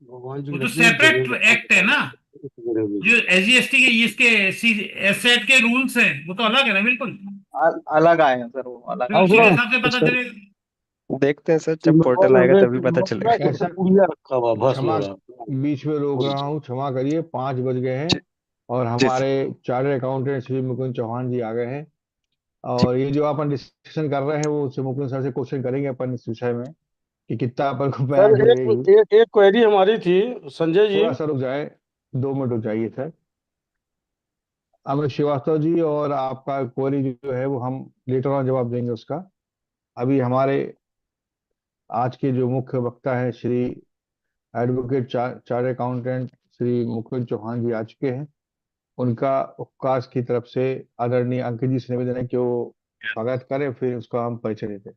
वो तो सेपरेट एक्ट है ना। जो एसजीएसटी के इसके एसेट के रूल्स हैं, वो तो अलग है ना बिल्कुल। अलग आए हैं सर, वो अलग फिर आए उसी के हैं। हिसाब से पता सर चलेगा। देखते हैं सर, जब पोर्टल आएगा तभी पता चलेगा। ऐसा क्षमा, बीच में रोक रहा हूँ, क्षमा करिए, 5 बज गए हैं जी और जी सर, हमारे चार्टर्ड अकाउंटेंट श्री मुकुंद चौहान जी आ गए हैं। जी और ये जो अपन डिस्कशन कर रहे हैं वो श्री मुकुंद सर से क्वेश्चन करेंगे अपन इस विषय में कि कितना अपन को सर पेनल्टी लगेगी। एक क्वेरी हमारी थी संजय जी। थोड़ा सा रुक जाए, 2 मिनट रुक जाइए सर। अमित श्रीवास्तव जी, और आपका क्वेरी जो है वो हम लेटर ऑन जवाब देंगे उसका। अभी हमारे आज के जो मुख्य वक्ता है Shri advocate chartered accountant Shri Mukund Chauhan ji आ चुके हैं। उनका उपकाश की तरफ से आदरणीय अंकित जी से निवेदन है कि वो स्वागत करें, फिर उसका हम परिचय देते हैं।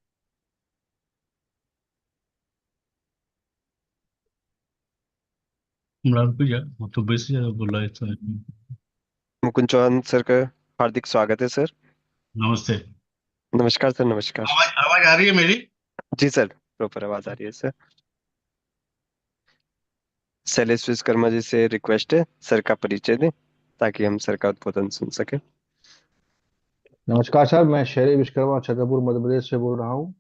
वो तो बेस ज्यादा बोला है सर। मुकुंद चौहान सर का हार्दिक स्वागत है सर। नमस्ते। नमस्कार सर, नमस्कार। आवाज आवाज आ रही है मेरी? जी सर, प्रॉपर आवाज आ रही है सर। शैलेश विश्वकर्मा जी से रिक्वेस्ट है सर का परिचय दें ताकि हम सर का उद्बोधन सुन सकें। नमस्कार सर, मैं शैलेश विश्वकर्मा छतरपुर मध्य प्रदेश से बोल रहा हूँ।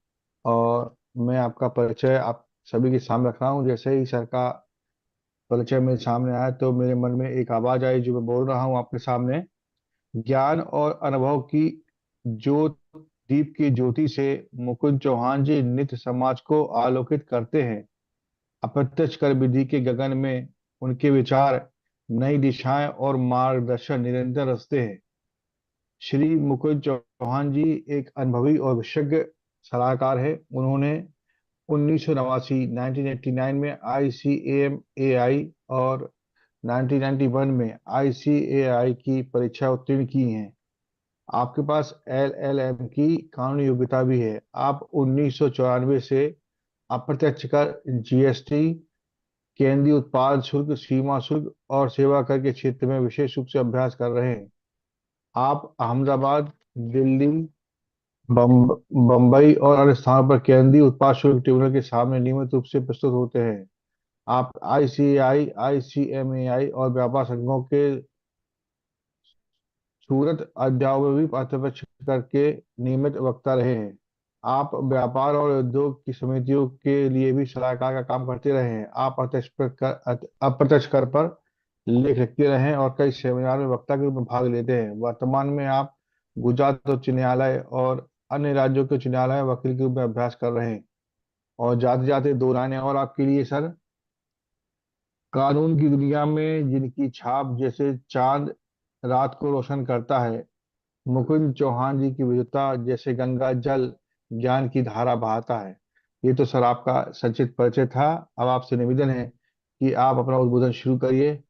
और मैं आपका परिचय आप सभी के सामने रख रहा हूँ। जैसे ही सर का परिचय मेरे सामने आया तो मेरे मन में एक आवाज आई जो मैं बोल रहा हूँ आपके सामने। ज्ञान और अनुभव की ज्योत, दीप की ज्योति से मुकुंद चौहान जी नित्य समाज को आलोकित करते हैं। अप्रत्यक्ष कर विधि के गगन में उनके विचार नई दिशाएं और मार्गदर्शन निरंतर रचते हैं। श्री मुकुंद चौहान जी एक अनुभवी और विशेषज्ञ सलाहकार है। उन्होंने 1989 1989 में ICAM-AI और 1991 में ICAI की परीक्षा उत्तीर्ण की हैं। आपके पास LLM की कानूनी योग्यता भी है। आप 1994 से अप्रत्यक्ष कर, जीएसटी, केंद्रीय उत्पाद शुल्क, सीमा शुल्क और सेवा कर के क्षेत्र में विशेष रूप से अभ्यास कर रहे हैं। आप अहमदाबाद, दिल्ली, बम्बई और अन्य स्थानों पर केंद्रीय उत्पाद शुल्क ट्रिब्यूनल के सामने नियमित रूप से प्रस्तुत होते हैं। आप आईसीएआई, आईसीएमएआई और व्यापार संघों के सूरत अध्यायों में भी प्रत्यक्ष करके नियमित वक्ता रहे हैं। आप व्यापार और उद्योग की समितियों के लिए भी सलाहकार का काम करते रहे हैं। आप अप्रत्यक्ष कर पर लेख लिखते रहे हैं और कई सेमिनार में वक्ता के रूप में भाग लेते हैं। वर्तमान में आप गुजरात उच्च न्यायालय और अन्य राज्यों के उच्च न्यायालय में वकील के रूप में अभ्यास कर रहे हैं। और जाते जाते दो लाइनें और आपके लिए सर। कानून की दुनिया में जिनकी छाप जैसे चांद रात को रोशन करता है, मुकुंद चौहान जी की विद्वता जैसे गंगा जल ज्ञान की धारा बहाता है। ये तो सर आपका संक्षिप्त परिचय था। अब आपसे निवेदन है कि आप अपना उद्बोधन शुरू करिए,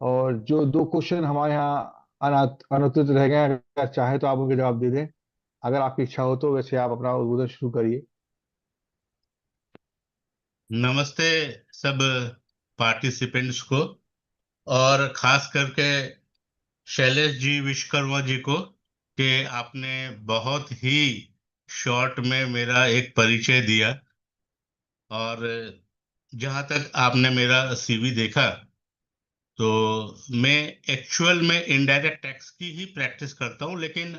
और जो दो क्वेश्चन हमारे यहाँ अनुत्तरित रह गए हैं, अगर चाहे तो आप उनके जवाब दे दें, अगर आपकी इच्छा हो तो। वैसे आप अपना उद्बोधन शुरू करिए। नमस्ते सब पार्टिसिपेंट्स को, और खास करके शैलेश जी, विश्वकर्मा जी को, कि आपने बहुत ही शॉर्ट में मेरा एक परिचय दिया। और जहाँ तक आपने मेरा सीवी देखा, तो मैं एक्चुअल में इनडायरेक्ट टैक्स की ही प्रैक्टिस करता हूँ, लेकिन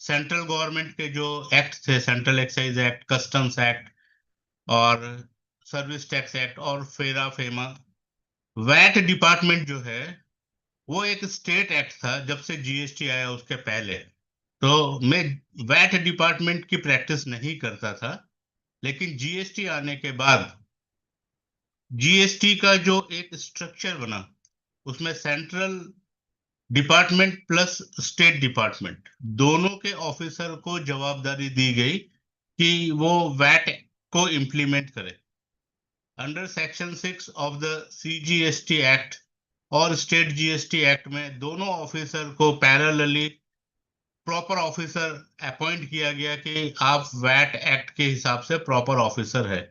सेंट्रल गवर्नमेंट के जो एक्ट थे, central excise act, customs act और सर्विस टैक्स एक्ट और फेरा फेमा, वैट डिपार्टमेंट जो है वो एक स्टेट एक्ट था जब से जीएसटी आया उसके पहले। तो मैं वैट डिपार्टमेंट की प्रैक्टिस नहीं करता था, लेकिन जीएसटी आने के बाद जीएसटी का जो एक स्ट्रक्चर बना, उसमें central department plus state department दोनों के ऑफिसर को जवाबदारी दी गई कि वो वैट को इम्प्लीमेंट करे। Under section 6 of the CGST act और स्टेट जीएसटी एक्ट में दोनों ऑफिसर को पैरेलली प्रॉपर ऑफिसर अपॉइंट किया गया कि आप वैट एक्ट के हिसाब से प्रॉपर ऑफिसर है।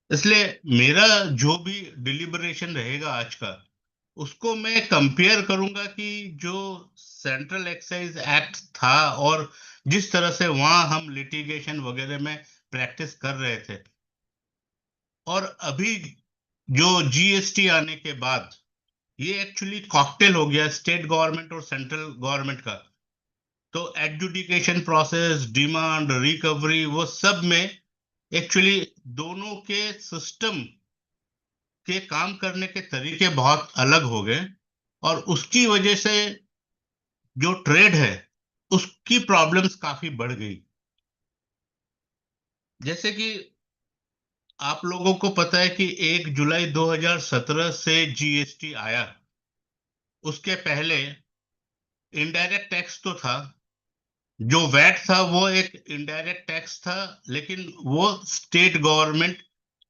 इसलिए मेरा जो भी डिलिबरेशन रहेगा आज का, उसको मैं कंपेयर करूंगा कि जो सेंट्रल एक्साइज एक्ट था और जिस तरह से वहां हम लिटिगेशन वगैरह में प्रैक्टिस कर रहे थे, और अभी जो जीएसटी आने के बाद ये एक्चुअली कॉकटेल हो गया स्टेट गवर्नमेंट और सेंट्रल गवर्नमेंट का। तो एडजुडिकेशन प्रोसेस, डिमांड, रिकवरी, वो सब में एक्चुअली दोनों के सिस्टम के काम करने के तरीके बहुत अलग हो गए, और उसकी वजह से जो ट्रेड है उसकी प्रॉब्लम्स काफी बढ़ गई। जैसे कि आप लोगों को पता है कि 1 जुलाई 2017 से जीएसटी आया। उसके पहले इनडायरेक्ट टैक्स तो था, जो वैट था वो एक इनडायरेक्ट टैक्स था, लेकिन वो स्टेट गवर्नमेंट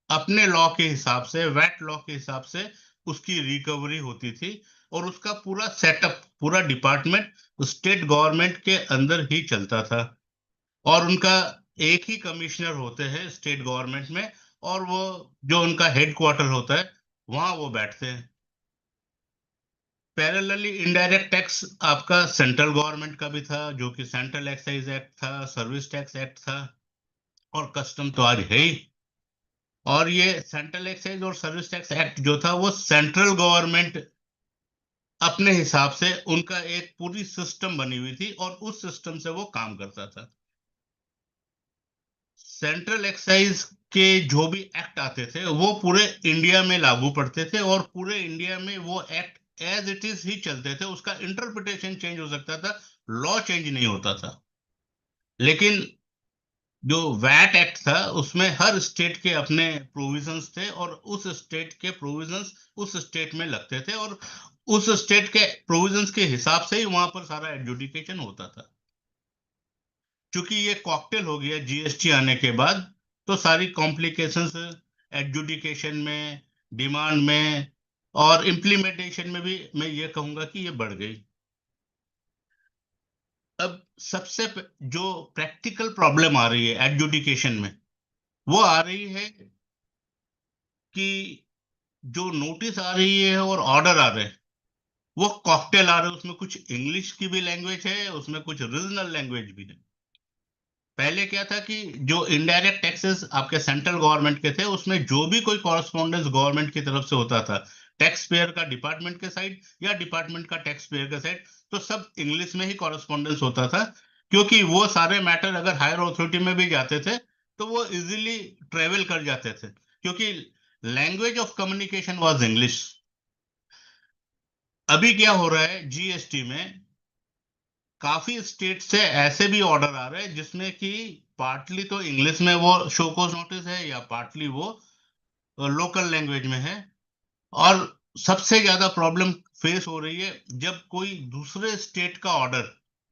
अपने लॉ के हिसाब से, वैट लॉ के हिसाब से उसकी रिकवरी होती थी, और उसका पूरा सेटअप, पूरा डिपार्टमेंट स्टेट गवर्नमेंट के अंदर ही चलता था। और उनका एक ही कमिश्नर होते हैं स्टेट गवर्नमेंट में, और वो जो उनका हेडक्वार्टर होता है वहां वो बैठते हैं। पैरेलली इनडायरेक्ट टैक्स आपका सेंट्रल गवर्नमेंट का भी था, जो कि सेंट्रल एक्साइज एक्ट था, सर्विस टैक्स एक्ट था, और कस्टम तो आज है ही। और ये सेंट्रल एक्साइज और सर्विस टैक्स एक्ट जो था वो सेंट्रल गवर्नमेंट अपने हिसाब से, उनका एक पूरी सिस्टम बनी हुई थी और उस सिस्टम से वो काम करता था। सेंट्रल एक्साइज के जो भी एक्ट आते थे वो पूरे इंडिया में लागू पड़ते थे, और पूरे इंडिया में वो एक्ट एज इट इज ही चलते थे। उसका इंटरप्रिटेशन चेंज हो सकता था, लॉ चेंज नहीं होता था। लेकिन जो वैट एक्ट था उसमें हर स्टेट के अपने प्रोविजंस थे, और उस स्टेट के प्रोविजंस उस स्टेट में लगते थे, और उस स्टेट के प्रोविजंस के हिसाब से ही वहां पर सारा एडजुडिकेशन होता था। क्योंकि ये कॉकटेल हो गया जीएसटी आने के बाद, तो सारी कॉम्प्लिकेशंस एडजुडिकेशन में, डिमांड में और इम्प्लीमेंटेशन में भी मैं ये कहूंगा कि ये बढ़ गई। अब सबसे जो प्रैक्टिकल प्रॉब्लम आ रही है एडजुडिकेशन में, वो आ रही है कि जो नोटिस आ रही है और ऑर्डर आ रहे हैं वो कॉकटेल आ रहा है, उसमें कुछ इंग्लिश की भी लैंग्वेज है, उसमें कुछ रीजनल लैंग्वेज भी है। पहले क्या था कि जो इनडायरेक्ट टैक्सेस आपके सेंट्रल गवर्नमेंट के थे, उसमें जो भी कोई कॉरस्पॉन्डेंस गवर्नमेंट की तरफ से होता था, टैक्स पेयर का डिपार्टमेंट के साइड या डिपार्टमेंट का टैक्स पेयर के साइड, तो सब इंग्लिश में ही कॉरस्पॉन्डेंस होता था, क्योंकि वो सारे मैटर अगर हायर अथॉरिटी में भी जाते थे तो वो इजीली ट्रेवल कर जाते थे, क्योंकि language of communication was English. अभी क्या हो रहा है, जीएसटी में काफी स्टेट से ऐसे भी ऑर्डर आ रहे हैं जिसमें कि पार्टली तो इंग्लिश में वो शो कॉज नोटिस है या पार्टली वो लोकल लैंग्वेज में है। और सबसे ज्यादा प्रॉब्लम फेस हो रही है जब कोई दूसरे स्टेट का ऑर्डर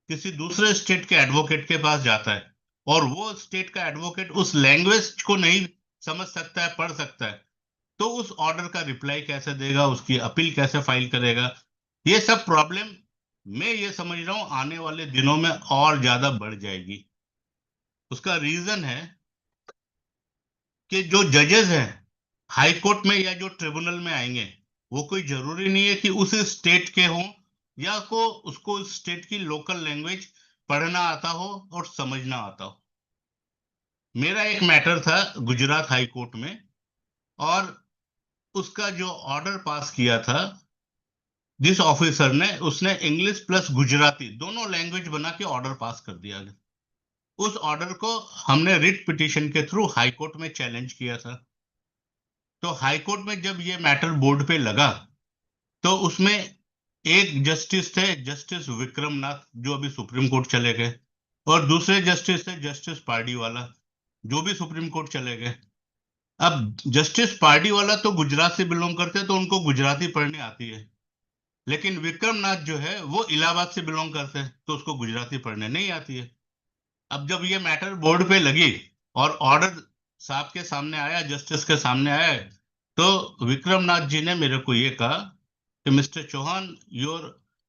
किसी दूसरे स्टेट के एडवोकेट के पास जाता है और वो स्टेट का एडवोकेट उस लैंग्वेज को नहीं समझ सकता है, पढ़ सकता है, तो उस ऑर्डर का रिप्लाई कैसे देगा, उसकी अपील कैसे फाइल करेगा। ये सब प्रॉब्लम मैं ये समझ रहा हूं आने वाले दिनों में और ज्यादा बढ़ जाएगी। उसका रीजन है कि जो जजेस हैं हाई कोर्ट में या जो ट्रिब्यूनल में आएंगे, वो कोई जरूरी नहीं है कि उस स्टेट के हों या को उसको उस स्टेट की लोकल लैंग्वेज पढ़ना आता हो और समझना आता हो। मेरा एक मैटर था गुजरात हाई कोर्ट में, और उसका जो ऑर्डर पास किया था जिस ऑफिसर ने, उसने इंग्लिश प्लस गुजराती दोनों लैंग्वेज बना के ऑर्डर पास कर दिया। उस ऑर्डर को हमने रिट पिटीशन के थ्रू हाई कोर्ट में चैलेंज किया था। तो हाई कोर्ट में जब ये मैटर बोर्ड पे लगा तो उसमें एक जस्टिस थे, जस्टिस विक्रम नाथ, जो अभी सुप्रीम कोर्ट चले गए, और दूसरे जस्टिस थे जस्टिस पार्डीवाला, जो भी सुप्रीम कोर्ट चले गए। अब जस्टिस पार्डीवाला तो गुजरात से बिलोंग करते हैं तो उनको गुजराती पढ़ने आती है, लेकिन विक्रम नाथ जो है वो इलाहाबाद से बिलोंग करते हैं तो उसको गुजराती पढ़ने नहीं आती है। अब जब ये मैटर बोर्ड पे लगी और ऑर्डर साहब के सामने आया, जस्टिस के सामने आया, तो विक्रम नाथ जी ने मेरे को ये कहा कि mister Chauhan, your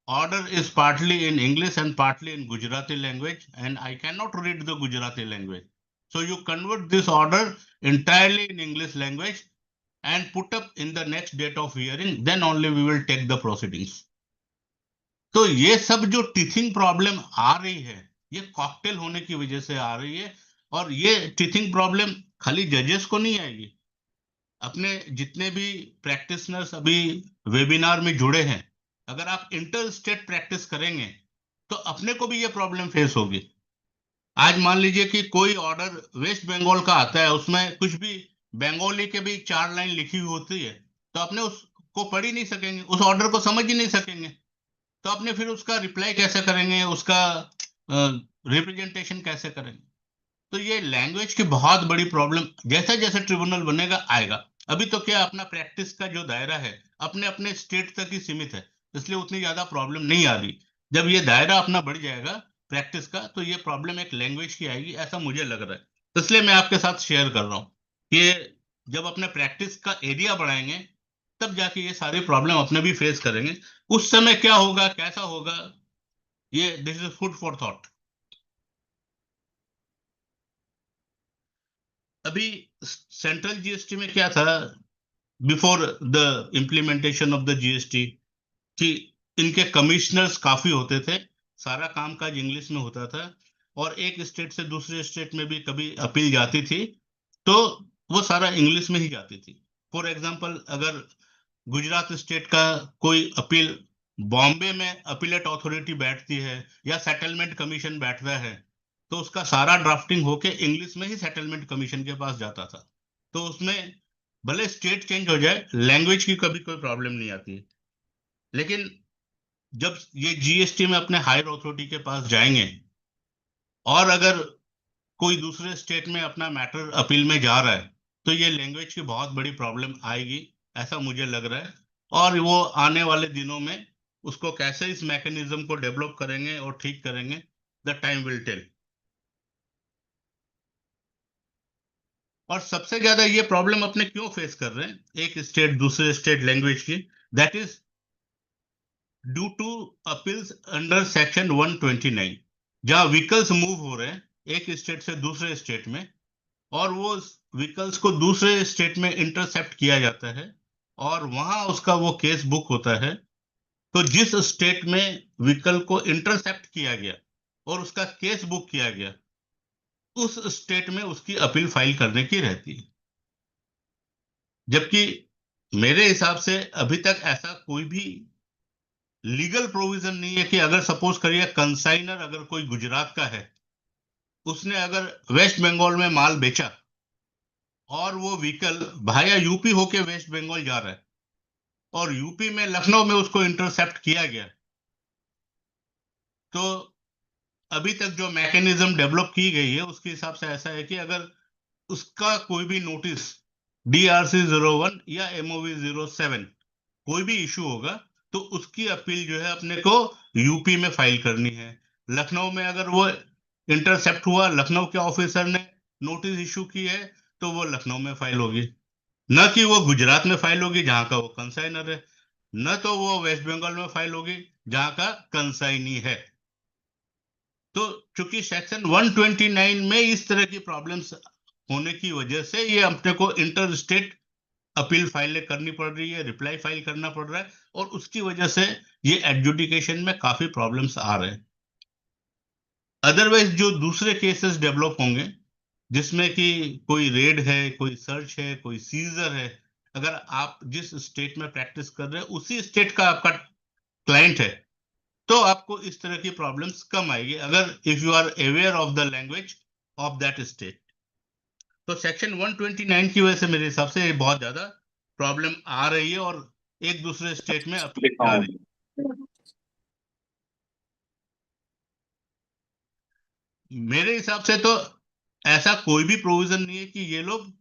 order is partly in English and partly in Gujarati language and I can not read the Gujarati language, so you convert this order entirely in English language and put up in the next date of hearing, then only we will take the proceedings. तो ये सब जो teething problem आ रही है, ये cocktail होने की वजह से आ रही है, और ये टीथिंग प्रॉब्लम खाली जजेस को नहीं आएगी। अपने जितने भी प्रैक्टिशनर्स अभी वेबिनार में जुड़े हैं, अगर आप इंटर स्टेट प्रैक्टिस करेंगे तो अपने को भी ये प्रॉब्लम फेस होगी। आज मान लीजिए कि कोई ऑर्डर वेस्ट बंगाल का आता है, उसमें कुछ भी बंगाली के भी 4 लाइन लिखी हुई होती है, तो अपने उसको पढ़ ही नहीं सकेंगे, उस ऑर्डर को समझ ही नहीं सकेंगे, तो अपने फिर उसका रिप्लाई कैसे करेंगे, उसका रिप्रेजेंटेशन कैसे करेंगे। तो ये लैंग्वेज की बहुत बड़ी प्रॉब्लम जैसे जैसे ट्रिब्यूनल बनेगा आएगा। अभी तो क्या अपना प्रैक्टिस का जो दायरा है अपने अपने स्टेट तक ही सीमित है, इसलिए उतनी ज्यादा प्रॉब्लम नहीं आ रही। जब ये दायरा अपना बढ़ जाएगा प्रैक्टिस का, तो ये प्रॉब्लम एक लैंग्वेज की आएगी, ऐसा मुझे लग रहा है। तो इसलिए मैं आपके साथ शेयर कर रहा हूँ कि जब अपने प्रैक्टिस का एरिया बढ़ाएंगे तब जाके ये सारी प्रॉब्लम अपने भी फेस करेंगे। उस समय क्या होगा, कैसा होगा, ये this is food for thought. अभी सेंट्रल जीएसटी में क्या था, before the implementation of the GST, कि इनके कमिश्नर्स काफी होते थे, सारा कामकाज इंग्लिश में होता था, और एक स्टेट से दूसरे स्टेट में भी कभी अपील जाती थी तो वो सारा इंग्लिश में ही जाती थी। फॉर एग्जांपल, अगर गुजरात स्टेट का कोई अपील बॉम्बे में अपीलेट अथॉरिटी बैठती है या सेटलमेंट कमीशन बैठता है, तो उसका सारा ड्राफ्टिंग होके इंग्लिश में ही सेटलमेंट कमीशन के पास जाता था। तो उसमें भले स्टेट चेंज हो जाए, लैंग्वेज की कभी कोई प्रॉब्लम नहीं आती है। लेकिन जब ये जीएसटी में अपने हायर अथॉरिटी के पास जाएंगे और अगर कोई दूसरे स्टेट में अपना मैटर अपील में जा रहा है, तो ये लैंग्वेज की बहुत बड़ी प्रॉब्लम आएगी, ऐसा मुझे लग रहा है। और वो आने वाले दिनों में उसको कैसे इस मैकेनिज्म को डेवलप करेंगे और ठीक करेंगे, द टाइम विल टेल। और सबसे ज्यादा ये प्रॉब्लम अपने क्यों फेस कर रहे हैं एक स्टेट दूसरे स्टेट लैंग्वेज की, that is due to appeals under section 129, जहां व्हीकल्स मूव हो रहे हैं एक स्टेट से दूसरे स्टेट में, और वो व्हीकल्स को दूसरे स्टेट में इंटरसेप्ट किया जाता है और वहां उसका वो केस बुक होता है, तो जिस स्टेट में व्हीकल को इंटरसेप्ट किया गया और उसका केस बुक किया गया, उस स्टेट में उसकी अपील फाइल करने की रहती है। जबकि मेरे हिसाब से अभी तक ऐसा कोई भी लीगल प्रोविजन नहीं है कि अगर सपोज करिए कंसाइनर अगर कोई गुजरात का है, उसने अगर वेस्ट बंगाल में माल बेचा और वो व्हीकल भाया यूपी होके वेस्ट बंगाल जा रहा है और यूपी में लखनऊ में उसको इंटरसेप्ट किया गया, तो अभी तक जो मैकेनिज्म डेवलप की गई है उसके हिसाब से ऐसा है कि अगर उसका कोई भी नोटिस DRC 01 या MOV 07 कोई भी इशू होगा तो उसकी अपील जो है अपने को यूपी में फाइल करनी है। लखनऊ में अगर वो इंटरसेप्ट हुआ, लखनऊ के ऑफिसर ने नोटिस इशू की है, तो वो लखनऊ में फाइल होगी, न कि वो गुजरात में फाइल होगी जहां का वो कंसाइनर है, न तो वो वेस्ट बंगाल में फाइल होगी जहां का कंसाइनी है। तो चूंकि सेक्शन 129 में इस तरह की प्रॉब्लम्स होने की वजह से ये अपने को इंटर स्टेट अपील फाइल करनी पड़ रही है, रिप्लाई फाइल करना पड़ रहा है, और उसकी वजह से ये एडजुडिकेशन में काफी प्रॉब्लम्स आ रहे हैं। अदरवाइज जो दूसरे केसेस डेवलप होंगे जिसमें कि कोई रेड है, कोई सर्च है, कोई सीजर है, अगर आप जिस स्टेट में प्रैक्टिस कर रहे हैं उसी स्टेट का आपका क्लाइंट है, तो आपको इस तरह की प्रॉब्लम्स कम आएगी अगर if you are aware of the language of that state. तो सेक्शन 129 की वजह से मेरे हिसाब से ये बहुत ज्यादा प्रॉब्लम आ रही है और एक दूसरे स्टेट में अपील जा रही है। मेरे हिसाब से तो ऐसा कोई भी प्रोविजन नहीं है कि ये लोग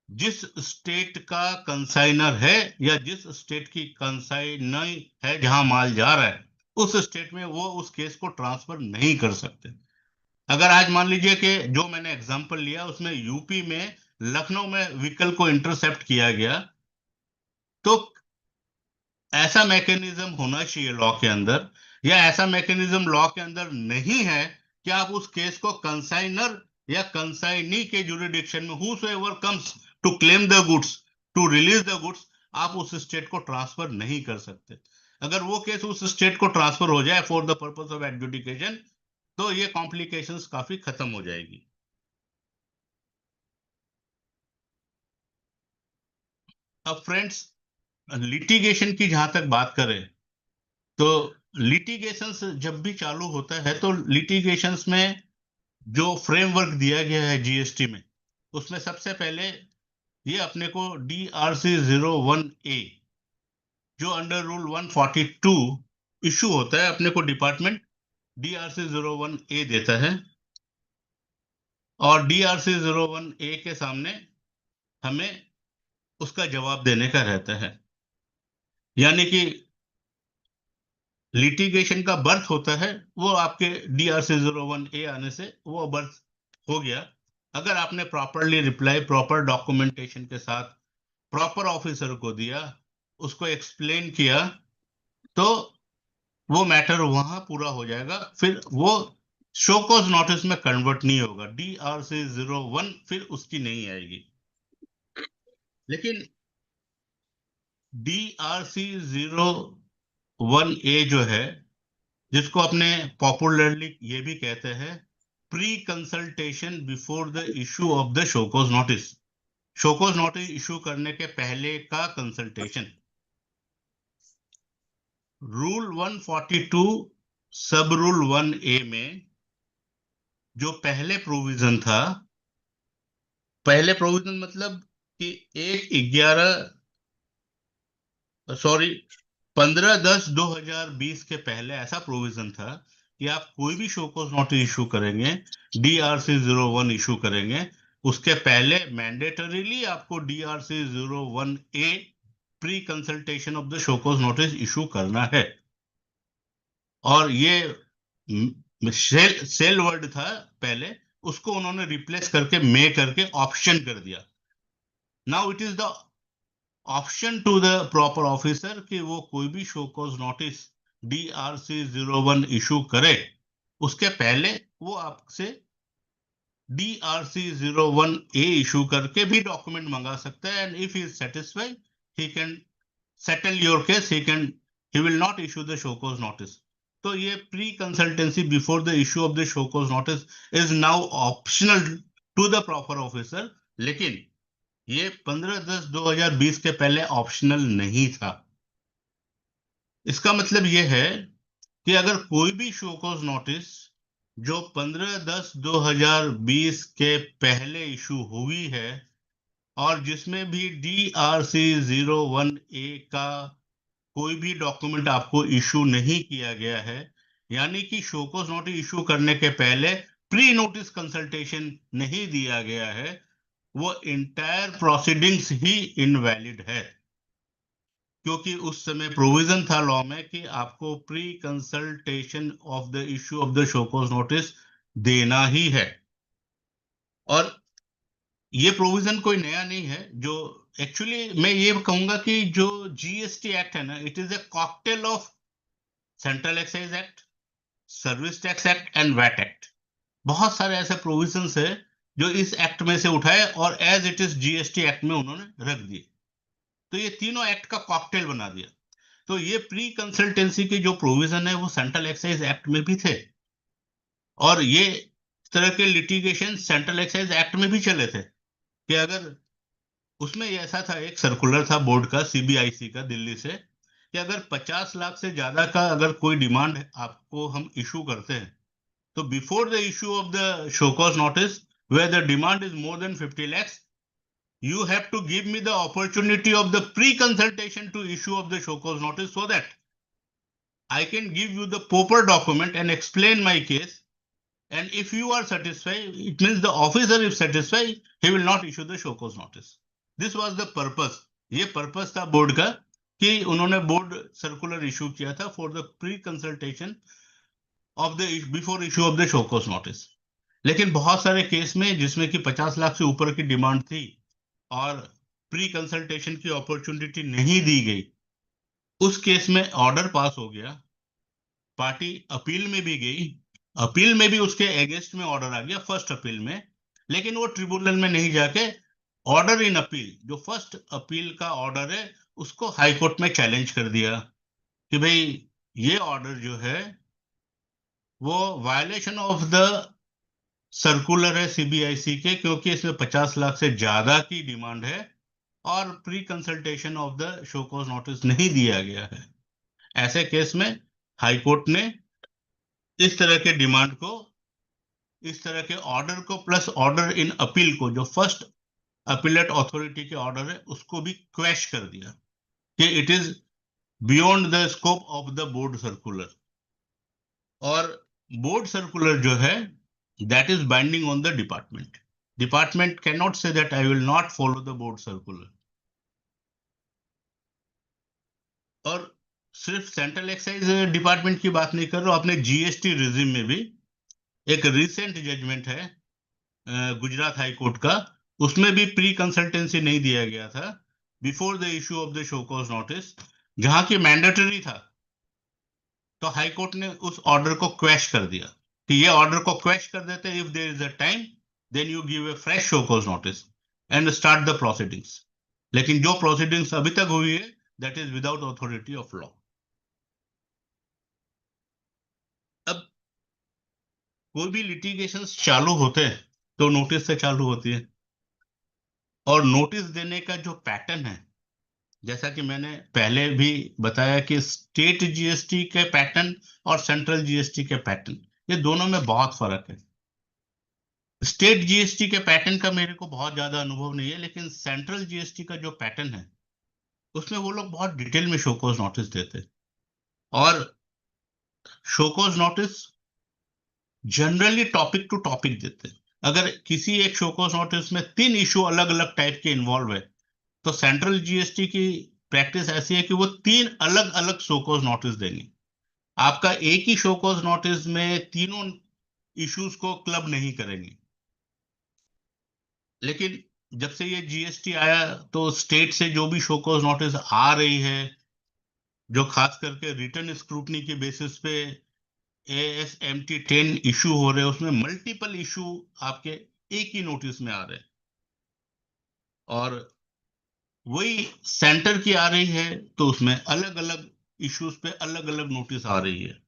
जिस स्टेट का कंसाइनर है या जिस स्टेट की कंसाइनर है जहां माल जा रहा है उस स्टेट में वो उस केस को ट्रांसफर नहीं कर सकते। अगर आज मान लीजिए कि जो मैंने एग्जांपल लिया उसमें यूपी में लखनऊ में व्हीकल को इंटरसेप्ट किया गया, तो ऐसा मैकेनिज्म होना चाहिए लॉ के अंदर, या ऐसा मैकेनिज्म लॉ के अंदर नहीं है कि आप उस केस को कंसाइनर या कंसाइनी के जुरिडिक्शन में whosoever comes to claim the goods to release the goods, आप उस स्टेट को ट्रांसफर नहीं कर सकते। अगर वो केस उस स्टेट को ट्रांसफर हो जाए for the purpose of adjudication, तो ये कॉम्प्लिकेशंस काफी खत्म हो जाएगी। अब फ्रेंड्स, लिटिगेशन की जहां तक बात करें तो लिटिगेशंस जब भी चालू होता है तो लिटिगेशंस में जो फ्रेमवर्क दिया गया है जीएसटी में, उसमें सबसे पहले ये अपने को DRC 01A जो अंडर रूल 142 इशू होता है अपने को डिपार्टमेंट DRC 01A देता है, और DRC 01A के सामने हमें उसका जवाब देने का रहता है। यानी कि लिटिगेशन का बर्थ होता है वो आपके DRC 01A आने से वो बर्थ हो गया। अगर आपने प्रॉपरली रिप्लाई प्रॉपर डॉक्यूमेंटेशन के साथ प्रॉपर ऑफिसर को दिया, उसको एक्सप्लेन किया, तो वो मैटर वहां पूरा हो जाएगा, फिर वो शो कॉज नोटिस में कन्वर्ट नहीं होगा, DRC 01 फिर उसकी नहीं आएगी। लेकिन DRC 01A जो है, जिसको अपने पॉपुलरली ये भी कहते हैं pre consultation before the issue of the show cause notice, show cause notice issue करने के पहले का कंसल्टेशन। रूल 142 सब रूल 1A में जो पहले प्रोविजन था, पहले प्रोविजन मतलब कि 15/10/2020 के पहले ऐसा प्रोविजन था कि आप कोई भी शोकॉज नोटिस इशू करेंगे, DRC 01 इशू करेंगे, उसके पहले मैंडेटरीली आपको DRC 01A pre consultation of the show cause notice issue करना है। और ये सेल वर्ड था पहले, उसको उन्होंने रिप्लेस करके मे करके ऑप्शन कर दिया। Now it is the option to the proper officer कि वो कोई भी show cause notice DRC 01 issue करे, उसके पहले वो आपसे DRC 01A इशू करके भी डॉक्यूमेंट मंगा सकता है, and if he is satisfied he can settle your case, he can he will not issue the show cause notice. तो ये pre consultancy before the issue of the show cause notice is now optional to the proper officer, लेकिन ये 15/10/2020 के पहले optional नहीं था। इसका मतलब ये है कि अगर कोई भी शो कॉज नोटिस जो 15/10/2020 के पहले इशू हुई है और जिसमें भी DRC 01A का कोई भी डॉक्यूमेंट आपको इशू नहीं किया गया है, यानी कि शो कॉज नोटिस इशू करने के पहले प्री नोटिस कंसल्टेशन नहीं दिया गया है, वो इंटायर प्रोसीडिंग्स ही इनवैलिड है, क्योंकि उस समय प्रोविजन था लॉ में कि आपको pre consultation of the issue of the show cause notice देना ही है। और ये प्रोविजन कोई नया नहीं है, जो एक्चुअली मैं ये कहूंगा कि जो GST एक्ट है ना, it is a cocktail of central excise act, service tax act and VAT act. बहुत सारे ऐसे प्रोविजंस है जो इस एक्ट में से उठाए और as it is GST act में उन्होंने रख दिए, तो ये तीनों एक्ट का कॉकटेल बना दिया। तो ये प्री कंसल्टेंसी के जो प्रोविजन है वो सेंट्रल एक्साइज एक्ट में भी थे, और ये इस तरह के लिटिगेशन सेंट्रल एक्साइज एक्ट में भी चले थे कि अगर उसमें ऐसा था, एक सर्कुलर था बोर्ड का, CBIC का दिल्ली से, कि अगर 50 लाख से ज्यादा का अगर कोई डिमांड आपको हम इशू करते हैं, तो before the issue of the show cause notice where the demand is more than 50 lakhs, you have to give me the opportunity of the pre-consultation to issue of the show cause notice so that I can give you the proper document and explain my case. And if you are satisfied, it means the officer is satisfied, he will not issue the show cause notice. This was the purpose. ये purpose था board का कि उन्होंने board circular issue किया था for the pre-consultation of the before issue of the show cause notice. लेकिन बहुत सारे केस में जिसमें कि 50 लाख से ऊपर की डिमांड थी और प्री कंसल्टेशन की अपॉर्चुनिटी नहीं दी गई, उस केस में ऑर्डर पास हो गया, पार्टी अपील में भी गई, अपील में भी उसके अगेंस्ट में ऑर्डर आ गया फर्स्ट अपील में, लेकिन वो ट्रिब्यूनल में नहीं जाके ऑर्डर इन अपील, जो फर्स्ट अपील का ऑर्डर है, उसको हाई कोर्ट में चैलेंज कर दिया कि भाई ये ऑर्डर जो है वो वायलेशन ऑफ द सर्कुलर है CBIC के, क्योंकि इसमें 50 लाख से ज्यादा की डिमांड है और pre consultation of the show cause notice नहीं दिया गया है। ऐसे केस में हाई कोर्ट ने इस तरह के डिमांड को, इस तरह के ऑर्डर को प्लस ऑर्डर इन अपील को, जो फर्स्ट अपीलेट अथॉरिटी के ऑर्डर है, उसको भी क्वैश कर दिया कि it is beyond the scope of the board circular. और बोर्ड सर्कुलर जो है that is binding on the department. Department cannot say that I will not follow the board circular. और सिर्फ सेंट्रल एक्साइज डिपार्टमेंट की बात नहीं कर रहा हूं, अपने GST रिजिम में भी एक रिसेंट जजमेंट है गुजरात हाई कोर्ट का, उसमें भी प्री कंसल्टेंसी नहीं दिया गया था before the issue of the show cause notice, जहां की मैंडेटरी था। तो हाई कोर्ट ने उस ऑर्डर को क्वैश कर दिया कि ये ऑर्डर को क्वैश कर देते, if there is a time then you give a fresh show cause notice and start the proceedings. लेकिन जो प्रोसीडिंग्स अभी तक हुई है that is without authority of law. अब कोई भी लिटिगेशंस चालू होते हैं तो नोटिस से चालू होती है, और नोटिस देने का जो पैटर्न है, जैसा कि मैंने पहले भी बताया कि स्टेट GST के पैटर्न और सेंट्रल GST के पैटर्न, ये दोनों में बहुत फर्क है। स्टेट GST के पैटर्न का मेरे को बहुत ज्यादा अनुभव नहीं है, लेकिन सेंट्रल GST का जो पैटर्न है उसमें वो लोग बहुत डिटेल में शो कॉज नोटिस देते हैं, और show cause notice generally topic to topic देते हैं। अगर किसी एक शो कॉज नोटिस में 3 इशू अलग अलग टाइप के इन्वॉल्व है, तो सेंट्रल GST की प्रैक्टिस ऐसी है कि वो 3 अलग अलग शो कॉज नोटिस देंगे। आपका एक ही शो कॉज नोटिस में तीनों इश्यूज को क्लब नहीं करेंगे। लेकिन जब से ये GST आया तो स्टेट से जो भी शो कॉज नोटिस आ रही है, जो खास करके रिटर्न स्क्रूटनी के बेसिस पे ASMT 10 इशू हो रहे हैं, उसमें मल्टीपल इशू आपके एक ही नोटिस में आ रहे हैं, और वही सेंटर की आ रही है तो उसमें अलग अलग इश्यूज पे अलग अलग नोटिस आ रही है।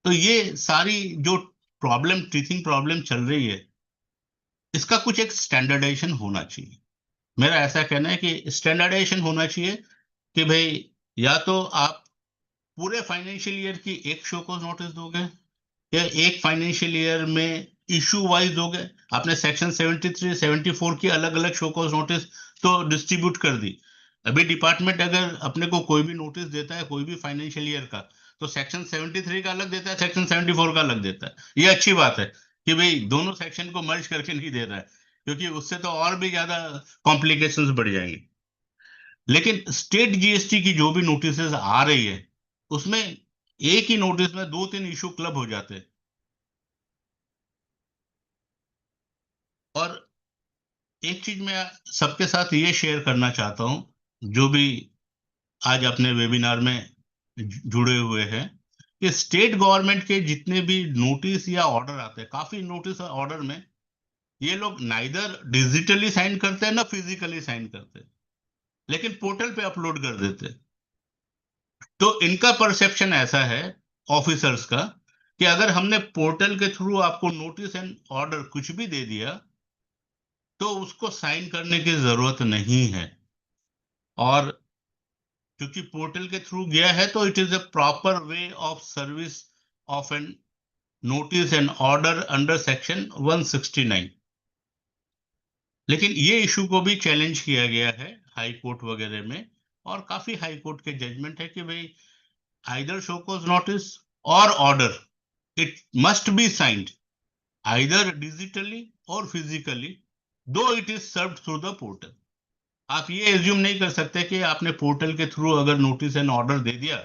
तो ये सारी जो प्रॉब्लम, टीचिंग प्रॉब्लम चल रही है, इसका कुछ एक स्टैंडर्डाइजेशन होना चाहिए। मेरा ऐसा कहना है कि स्टैंडर्डाइजेशन होना चाहिए कि भाई या तो आप पूरे फाइनेंशियल ईयर की एक शो कोज नोटिस दोगे, या एक फाइनेंशियल ईयर में इशू वाइज दोगे। आपने सेक्शन 73, 74 की अलग अलग शो कोज नोटिस तो डिस्ट्रीब्यूट कर दी। अभी डिपार्टमेंट अगर अपने को कोई भी नोटिस देता है कोई भी फाइनेंशियल ईयर का, तो सेक्शन 73 का अलग देता है, सेक्शन 74 का अलग देता है। ये अच्छी बात है कि भाई दोनों सेक्शन को मर्ज करके नहीं दे रहा है, क्योंकि उससे तो और भी ज्यादा कॉम्प्लिकेशंस बढ़ जाएंगे। लेकिन स्टेट जीएसटी की जो भी नोटिस आ रही है, उसमें एक ही नोटिस में 2-3 इशू क्लब हो जाते हैं। और एक चीज मैं सबके साथ ये शेयर करना चाहता हूं, जो भी आज अपने वेबिनार में जुड़े हुए हैं, कि स्टेट गवर्नमेंट के जितने भी नोटिस या ऑर्डर आते हैं, काफी नोटिस और ऑर्डर में ये लोग नाइदर डिजिटली साइन करते हैं ना फिजिकली साइन करते हैं, लेकिन पोर्टल पे अपलोड कर देते हैं। तो इनका परसेप्शन ऐसा है ऑफिसर्स का कि अगर हमने पोर्टल के थ्रू आपको नोटिस एंड ऑर्डर कुछ भी दे दिया तो उसको साइन करने की जरूरत नहीं है। और क्योंकि पोर्टल के थ्रू गया है तो it is a proper way of service of an notice and order under section 169। लेकिन ये इशू को भी चैलेंज किया गया है हाई कोर्ट वगैरह में, और काफी हाई कोर्ट के जजमेंट है कि भाई either show cause notice or order, it must be signed either digitally or physically, though it is served through the portal। आप ये एज्यूम नहीं कर सकते कि आपने पोर्टल के थ्रू अगर नोटिस एंड ऑर्डर दे दिया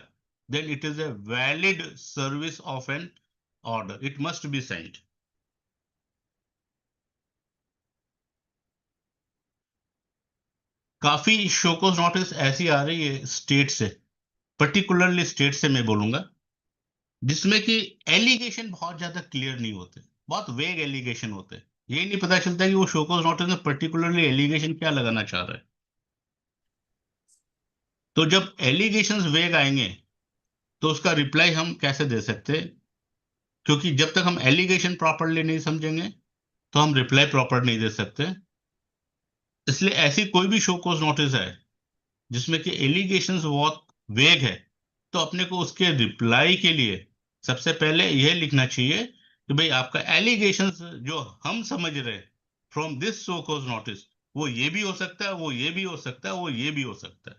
then it is a valid service of an order, it must be signed. काफी शो कॉज नोटिस ऐसी आ रही है स्टेट से, पर्टिकुलरली स्टेट से मैं बोलूंगा, जिसमें कि एलिगेशन बहुत ज्यादा क्लियर नहीं होते, बहुत वेग एलिगेशन होते हैं। ये नहीं पता चलता कि वो शो कॉज नोटिस में पर्टिकुलरली एलिगेशन क्या लगाना चाह रहा है। तो जब एलिगेशंस वेग आएंगे तो उसका रिप्लाई हम कैसे दे सकते हैं, क्योंकि जब तक हम एलिगेशन प्रॉपरली नहीं समझेंगे तो हम रिप्लाई प्रॉपर नहीं दे सकते। इसलिए ऐसी कोई भी शो कॉज नोटिस है जिसमें कि एलिगेशंस बहुत वेग है, तो अपने को उसके रिप्लाई के लिए सबसे पहले यह लिखना चाहिए कि भाई आपका एलिगेशंस जो हम समझ रहे from this show cause notice, वो ये भी हो सकता है, वो ये भी हो सकता है, वो ये भी हो सकता है।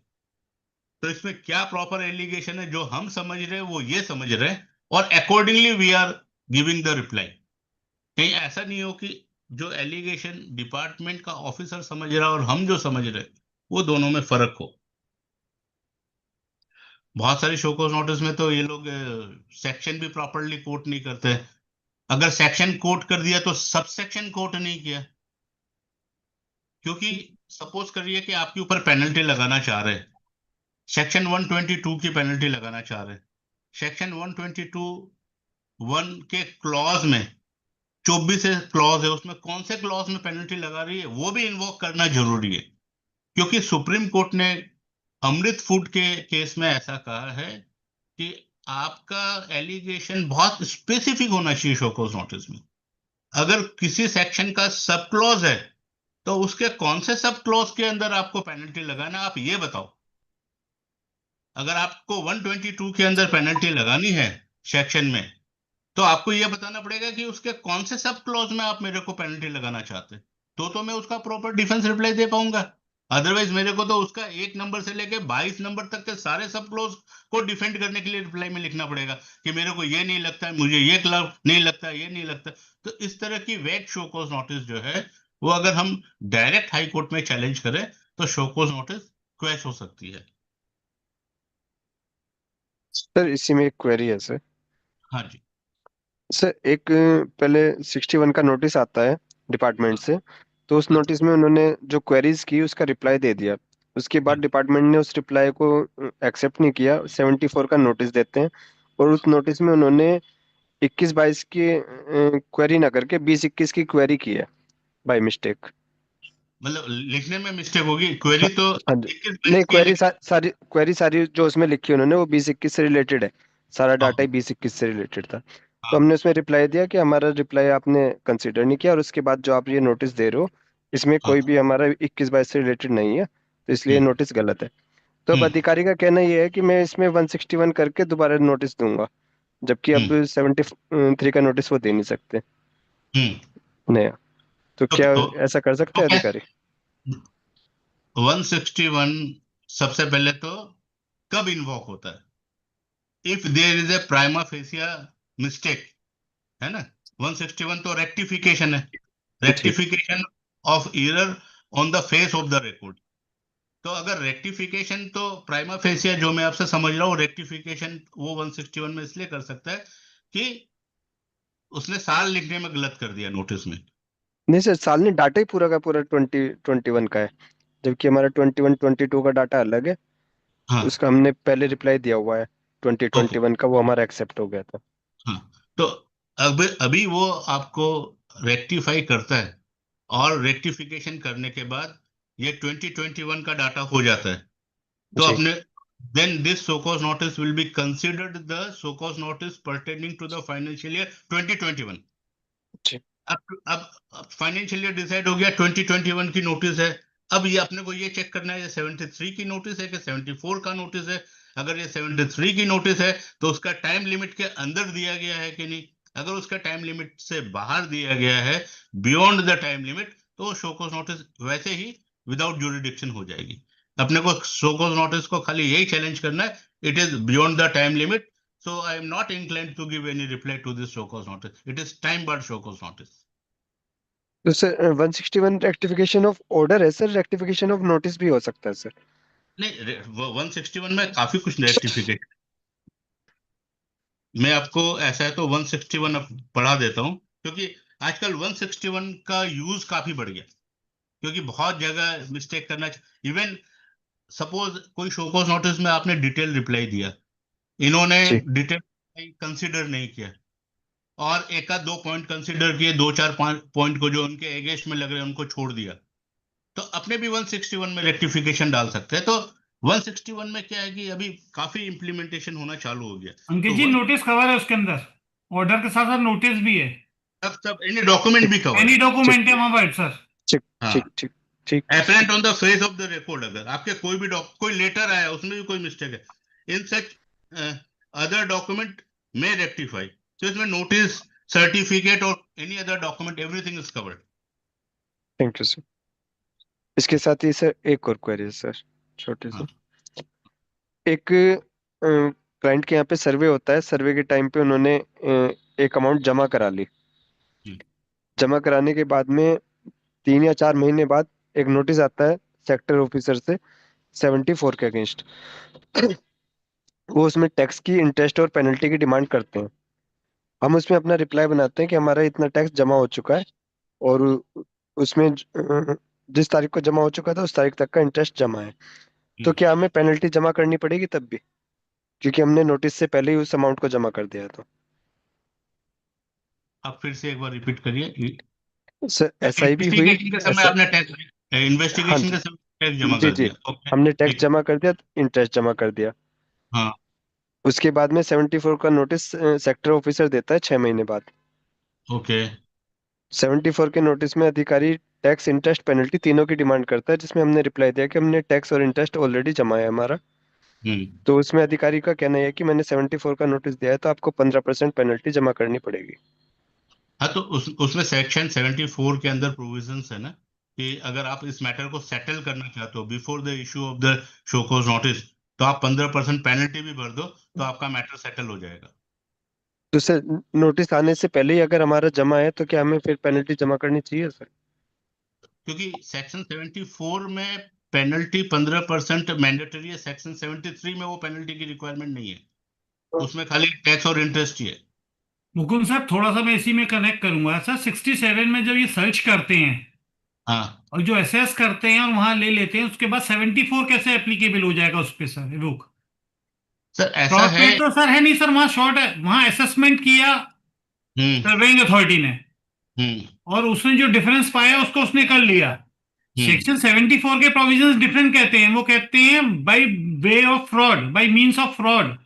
तो इसमें क्या प्रॉपर एलिगेशन है जो हम समझ रहे हैं वो ये समझ रहे हैं, और accordingly we are giving the reply. कहीं ऐसा नहीं हो कि जो एलिगेशन डिपार्टमेंट का ऑफिसर समझ रहा है और हम जो समझ रहे हैं वो दोनों में फर्क हो। बहुत सारे शो कॉज नोटिस में तो ये लोग सेक्शन भी प्रॉपरली कोट नहीं करते। अगर सेक्शन कोट कर दिया तो सब सेक्शन कोट नहीं किया, क्योंकि सपोज करिए कि आपके ऊपर पेनल्टी लगाना चाह रहे, सेक्शन 122 की पेनल्टी लगाना चाह रहे, सेक्शन 122(1) के क्लॉज में 24 क्लॉज है, उसमें कौन से क्लॉज में पेनल्टी लगा रही है वो भी इन्वोक करना जरूरी है। क्योंकि सुप्रीम कोर्ट ने अमृत फूड के केस में ऐसा कहा है कि आपका एलिगेशन बहुत स्पेसिफिक होना चाहिए शो कॉज नोटिस में। अगर किसी सेक्शन का सब क्लॉज है तो उसके कौन से सब क्लॉज के अंदर आपको पेनल्टी लगाना, आप ये बताओ। अगर आपको 122 के अंदर पेनल्टी लगानी है सेक्शन में, तो आपको यह बताना पड़ेगा कि उसके कौन से सब क्लॉज में आप मेरे को पेनल्टी लगाना चाहते, तो मैं उसका प्रॉपर डिफेंस रिप्लाई दे पाऊंगा। अदरवाइज मेरे को तो उसका 1 नंबर से लेके 22 नंबर तक के सारे सब क्लॉज को डिफेंड करने के लिए रिप्लाई में लिखना पड़ेगा कि मेरे को ये नहीं लगता, मुझे ये क्लब नहीं लगता, ये नहीं लगता। तो इस तरह की वेग शो कॉज नोटिस जो है वो अगर हम डायरेक्ट हाई कोर्ट में चैलेंज करें तो शो कॉज नोटिस क्वैश हो सकती है। सर इसी में एक क्वेरी है सर। हाँ जी सर एक पहले 61 का नोटिस आता है डिपार्टमेंट से, तो उस नोटिस में उन्होंने जो क्वेरीज की उसका रिप्लाई दे दिया, उसके बाद डिपार्टमेंट ने उस रिप्लाई को एक्सेप्ट नहीं किया, 74 का नोटिस देते हैं, और उस नोटिस में उन्होंने 21-22 की क्वेरी ना करके 20-21 की क्वेरी की है बाय मिस्टेक। मतलब लिखने में मिस्टेक होगी। क्वेरी तो हाँ जी। 21 नहीं, 22 की है, क्वेरी सारी जो उसमें लिखी है उन्होंने वो 2021 से रिलेटेड है। सारा डाटा ही हाँ 2021 से रिलेटेड था। तो हाँ हमने उसमें रिप्लाई दिया कि हमारा रिप्लाई आपने कंसीडर नहीं किया, और उसके बाद जो आप ये नोटिस दे रहे हो इसमें हाँ। कोई भी हमारा 21-22 से रिलेटेड नहीं है, तो इसलिए हम्म नोटिस गलत है। तो अब हम्म अधिकारी का कहना ये है कि मैं इसमें 161 करके दोबारा नोटिस दूंगा, जबकि हम्म अब 73 का नोटिस वो दे नहीं सकते नया। तो क्या तो ऐसा कर सकते हैं अधिकारी? 161 सबसे पहले तो कब इन्वॉक होता है? If there is a prima facie mistake, है ना। 161 तो रेक्टिफिकेशन है, जी rectification of error on the face of the record. तो अगर रेक्टिफिकेशन तो प्राइमा फेसिया जो मैं आपसे समझ रहा हूँ, रेक्टिफिकेशन वो 161 में इसलिए कर सकता है कि उसने साल लिखने में गलत कर दिया नोटिस में। नहीं सर, साल नहीं, डाटा ही पूरा का पूरा 2021 का है, जबकि हमारा 21-22 का डाटा अलग है। हाँ उसका हमने पहले रिप्लाई दिया हुआ है, ओके 2021 का वो हमारा एक्सेप्ट हो गया था। हाँ। तो अब अभी वो आपको रेक्टिफाई करता है, और रेक्टिफिकेशन करने के बाद ये 2021 का डाटा हो जाता है। तो जी अपने then this so-called notice will be considered the so-called notice pertaining to the financial year 2021। जी अब फाइनेंशियल ईयर डिसाइड हो गया, 2021 की नोटिस है। अब ये अपने को ये चेक करना है ये 73 की नोटिस है कि 74 का नोटिस है। अगर ये 73 की नोटिस है तो उसका टाइम लिमिट के अंदर दिया गया है कि नहीं। अगर उसका टाइम लिमिट से बाहर दिया गया है, बियॉन्ड द टाइम लिमिट, तो शोकॉज नोटिस वैसे ही विदाउट ज्यूरिडिक्शन हो जाएगी। अपने को शोकॉज नोटिस को खाली यही चैलेंज करना है, it is beyond the time limit, so I am not inclined to give any reply to this show cause notice. It is time barred show cause notice. तो सर 161 रेक्टिफिकेशन ऑफ ऑर्डर है sir, rectification of notice भी हो सकता है sir? नहीं, 161 में काफी कुछ रेक्टिफिकेशन। मैं आपको ऐसा है तो 161 अब पढ़ा देता हूँ, क्योंकि आजकल 161 का यूज काफी बढ़ गया, क्योंकि बहुत जगह मिस्टेक करना। इवन सपोज कोई शो कॉज नोटिस में आपने डिटेल रिप्लाई दिया, इन्होंने जी डिटेल कंसिडर नहीं किया, और एक आध दो पॉइंट कंसिडर किए, दो चार पांच पॉइंट को जो उनके एगेंस्ट में लग रहे हैं उनको छोड़ दिया, तो अपने भी 161 में रेक्टिफिकेशन डाल सकते हैं। तो 161 में क्या है कि अभी काफी इम्प्लीमेंटेशन होना चालू हो गया। अंकित तो जी नोटिस कवर है उसके अंदर, ऑर्डर के साथ साथ नोटिस भी है, सब एनी डॉक्यूमेंट भी कवर एनी है। डॉक्यूमेंट है वहां सर। ठीक हाँ, ठीक ठीक ठीक। Apparent on the face of the record, अगर आपके कोई भी कोई लेटर आया उसमें भी कोई मिस्टेक है, इन सच अदर डॉक्यूमेंट में रेक्टिफाई। तो इसमें नोटिस, सर्टिफिकेट और any other document, everything is covered. Thank you sir. इसके साथ ही सर एक और क्वेरी है सर, छोटी सी। हाँ एक क्लाइंट के यहाँ पे सर्वे होता है, सर्वे के टाइम पे उन्होंने एक अमाउंट जमा करा ली। जी जमा कराने के बाद में 3 या 4 महीने बाद एक नोटिस आता है सेक्टर ऑफिसर से 74 के अगेंस्ट। वो उसमें टैक्स की, इंटरेस्ट और पेनल्टी की डिमांड करते हैं। हम उसमें अपना रिप्लाई बनाते हैं कि हमारा इतना टैक्स जमा हो चुका है, और उसमें जिस तारीख को जमा हो चुका था उस तारीख तक का इंटरेस्ट जमा है। तो क्या हमें पेनल्टी जमा करनी पड़ेगी तब भी, क्योंकि हमने नोटिस से पहले ही उस अमाउंट को जमा कर दिया है? तो आप फिर से एक बार रिपीट करिए। सर SIB हुई इन्वेस्टिगेशन के समय ऐसा? आपने टैक्स, हाँ इन्वेस्टिगेशन जी के समय टैक्स जमा जी कर जी, दिया, ओके हमने टैक्स ठीक है। जमा कर दिया, इंटरेस्ट जमा कर दिया। हाँ उसके बाद में 74 का नोटिस सेक्टर ऑफिसर देता है 6 महीने बाद। ओके 74 के नोटिस में अधिकारी टैक्स, इंटरेस्ट, पेनल्टी तीनों की डिमांड करता है, जिसमें हमने रिप्लाई दिया कि हमने टैक्स और इंटरेस्ट ऑलरेडी जमा है हमारा। हम्म। तो उसमें अधिकारी का कहना है कि मैंने 74 का नोटिस दिया है तो आपको 15% पेनल्टी जमा करनी पड़ेगी। हाँ, तो उसमें सेक्शन 74 के अंदर प्रोविजंस है ना, कि अगर आप इस मैटर को सेटल करना चाहते हो before the issue of the show cause notice, तो आप 15% पेनल्टी भी भर दो तो आपका मैटर सेटल हो जाएगा। तो सर नोटिस आने से पहले ही अगर हमारा जमा है तो क्या हमें फिर पेनल्टी जमा करनी चाहिए सर? क्योंकि सेक्शन 74 में पेनल्टी 15% मैंडेटरी है, सेक्शन 73 में वो पेनल्टी की रिक्वायरमेंट नहीं है, उसमें खाली टैक्स और इंटरेस्ट ही है। मुकुंद साहब थोड़ा सा मैं इसी में कनेक्ट करूंगा सर, 67 में जब ये सर्च करते हैं हाँ और जो एसेस करते हैं और वहां ले लेते हैं, उसके बाद 74 कैसे एप्लीकेबल हो जाएगा उस पे सर? रिवोक सर ऐसा शॉर्ट है। पे तो सर है नहीं सर, वहां शॉर्ट है, वहां असेसमेंट किया हम्म सर्वेइंग अथॉरिटी ने, हम्म और उसने जो डिफरेंस पाया उसको उसने कर लिया, सेक्शन 74 के प्रोविजंस डिफरेंट कहते हैं, वो कहते हैं by way of fraud, by means of fraud.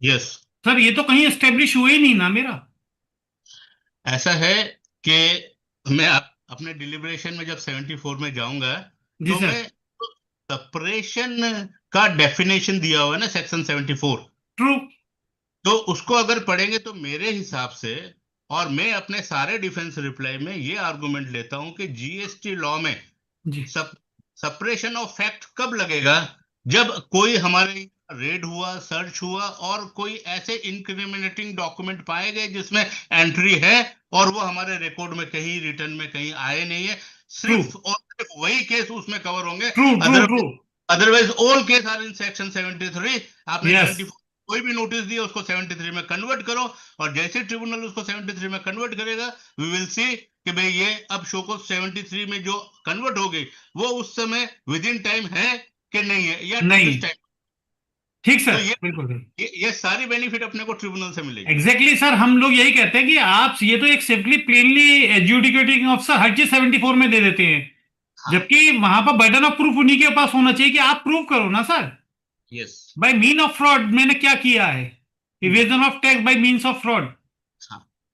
Yes sir ये तो कहीं एस्टेब्लिश हुआ ही नहीं ना मेरा। ऐसा है कि मैं अपने डिलिब्रेशन में जब 74 में जाऊंगा जी तो सर। मैं सेपरेशन का डेफिनेशन दिया हुआ है ना सेक्शन 74, ट्रू। तो उसको अगर पढ़ेंगे तो मेरे हिसाब से, और मैं अपने सारे डिफेंस रिप्लाई में ये आर्गुमेंट लेता हूं कि जीएसटी लॉ में जी सेपरेशन ऑफ फैक्ट कब लगेगा, जब कोई हमारे रेड हुआ, सर्च हुआ और कोई ऐसे इंक्रिमिनेटिंग डॉक्यूमेंट पाए गए जिसमें एंट्री है और वो हमारे रिकॉर्ड में कहीं रिटर्न में कहीं आए नहीं है, सिर्फ और सिर्फ वही केस उसमें कवर होंगे। True true true. Otherwise all case are in section 73। आपने Yes. 74 कोई भी नोटिस दिया उसको 73 में कन्वर्ट करो, और जैसे ट्रिब्यूनल उसको 73 में कन्वर्ट करेगा वी विल सी कि भाई ये अब शो को 73 में जो कन्वर्ट हो गई वो उस समय विद इन टाइम है कि नहीं है, या नहीं। टाइम। ठीक तो सर, बिल्कुल। ये सारी बेनिफिट अपने को ट्रिब्यूनल से मिलेगी। एग्जैक्टली सर, हम लोग यही कहते हैं कि आप ये तो एक सिंपली प्लेनली एडजुडिकेटिंग ऑफिसर हर चीज 74 में दे देते हैं, जबकि वहां पर बर्डन ऑफ प्रूफ उन्हीं के पास होना चाहिए कि आप प्रूव करो ना sir. Yes. By mean of fraud मैंने क्या किया है, evasion of tax by means of fraud.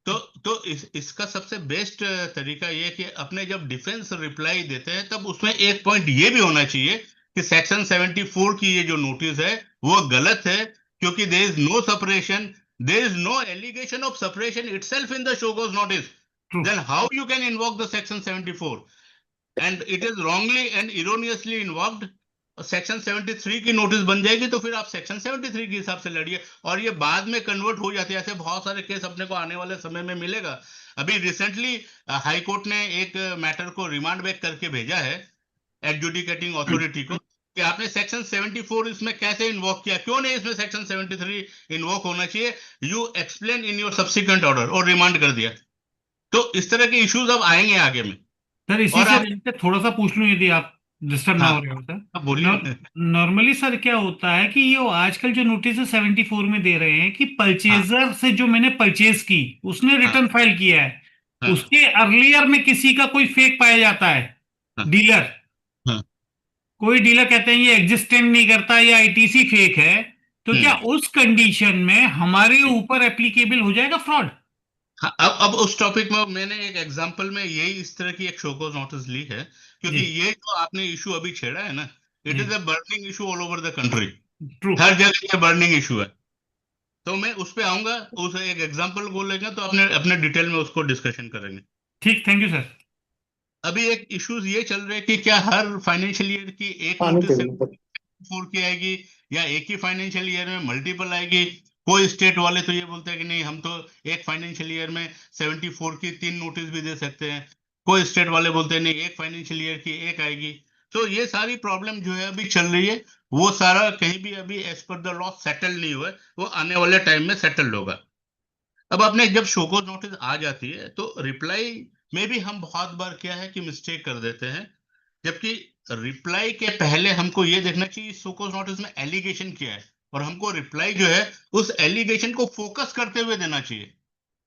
तो इसका सबसे बेस्ट तरीका ये कि अपने जब डिफेंस रिप्लाई देते हैं तब उसमें एक पॉइंट ये भी होना चाहिए कि सेक्शन 74 की ये जो नोटिस है वो गलत है, क्योंकि there is no separation, there is no allegation of separation itself in the show cause notice, then how you can invoke the section 74, and it is wrongly and erroneously invoked. Section 73 की notice बन जाएगी तो फिर आप section 73 के हिसाब से लड़िए, और ये बाद में कन्वर्ट हो जाती है। ऐसे बहुत सारे केस अपने को आने वाले समय में मिलेगा। अभी रिसेंटली हाई कोर्ट ने एक मैटर को रिमांड बैक करके भेजा है एडजुडिकेटिंग अथॉरिटी को कि आपने सेक्शन 74 इसमें कैसे इन्वोक किया, क्यों नहीं इसमें सेक्शन 73 इन्वोक होना चाहिए, you explain in your subsequent order, और रिमांड कर दिया। तो इस तरह के इश्यूज अब आएंगे आगे में। सर इसी और से आप related थोड़ा सा पूछ लूं यदि आप डिस्टर्ब ना हो रहे हो सर। बोलिए। नॉर्मली सर क्या होता है कि ये आजकल जो नोटिस 74 में दे रहे हैं कि परचेजर से जो मैंने परचेज की उसने रिटर्न फाइल किया है, उसके अर्लियर में किसी का कोई फेक पाया जाता है, डीलर, कोई डीलर कहते हैं ये एग्जिस्टेंट नहीं करता या आईटीसी फेक है, तो क्या उस कंडीशन में हमारे ऊपर एप्लीकेबल हो जाएगा फ्रॉड? हाँ, अब उस टॉपिक में मैंने एक एग्जांपल में यही इस तरह की एक शोकॉज नोटिस ली है, क्योंकि ये जो आपने इशू अभी छेड़ा है ना, it is a burning issue all over the country, हर जगह ये बर्निंग इशू है। तो मैं उस पे आऊंगा, उस एक एग्जांपल को लेकर तो अपने डिटेल में उसको डिस्कशन करेंगे। ठीक, थैंक यू सर। अभी एक इश्यूज ये चल रहे हैं कि क्या हर फाइनेंशियल ईयर की एक नोटिस 74 की आएगी या एक ही फाइनेंशियल ईयर में मल्टीपल आएगी। कोई स्टेट वाले तो ये बोलते हैं कि नहीं हम तो एक फाइनेंशियल ईयर में 74 की 3 नोटिस भी दे सकते हैं, कोई स्टेट वाले बोलते हैं नहीं एक फाइनेंशियल ईयर की एक आएगी। तो ये सारी प्रॉब्लम जो है अभी चल रही है, वो सारा कहीं भी अभी as per the law settle नहीं हुआ है, वो आने वाले टाइम में सेटल्ड होगा। अब आपने जब शोकॉज नोटिस आ जाती है तो रिप्लाई में भी हम बहुत बार क्या है कि मिस्टेक कर देते हैं, जबकि रिप्लाई के पहले हमको ये देखना चाहिए शोकॉज नोटिस में एलिगेशन क्या है, और हमको रिप्लाई जो है उस एलिगेशन को फोकस करते हुए देना चाहिए,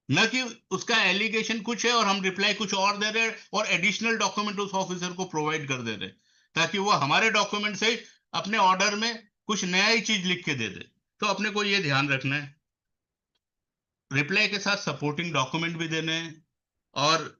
न कि उसका एलिगेशन कुछ है और हम रिप्लाई कुछ और दे रहे हैं और एडिशनल डॉक्यूमेंट उस ऑफिसर को प्रोवाइड कर दे रहे हैं ताकि वो हमारे डॉक्यूमेंट से अपने ऑर्डर में कुछ नया ही चीज लिख के दे दे। तो अपने को ये ध्यान रखना है, रिप्लाई के साथ सपोर्टिंग डॉक्यूमेंट भी देने हैं, और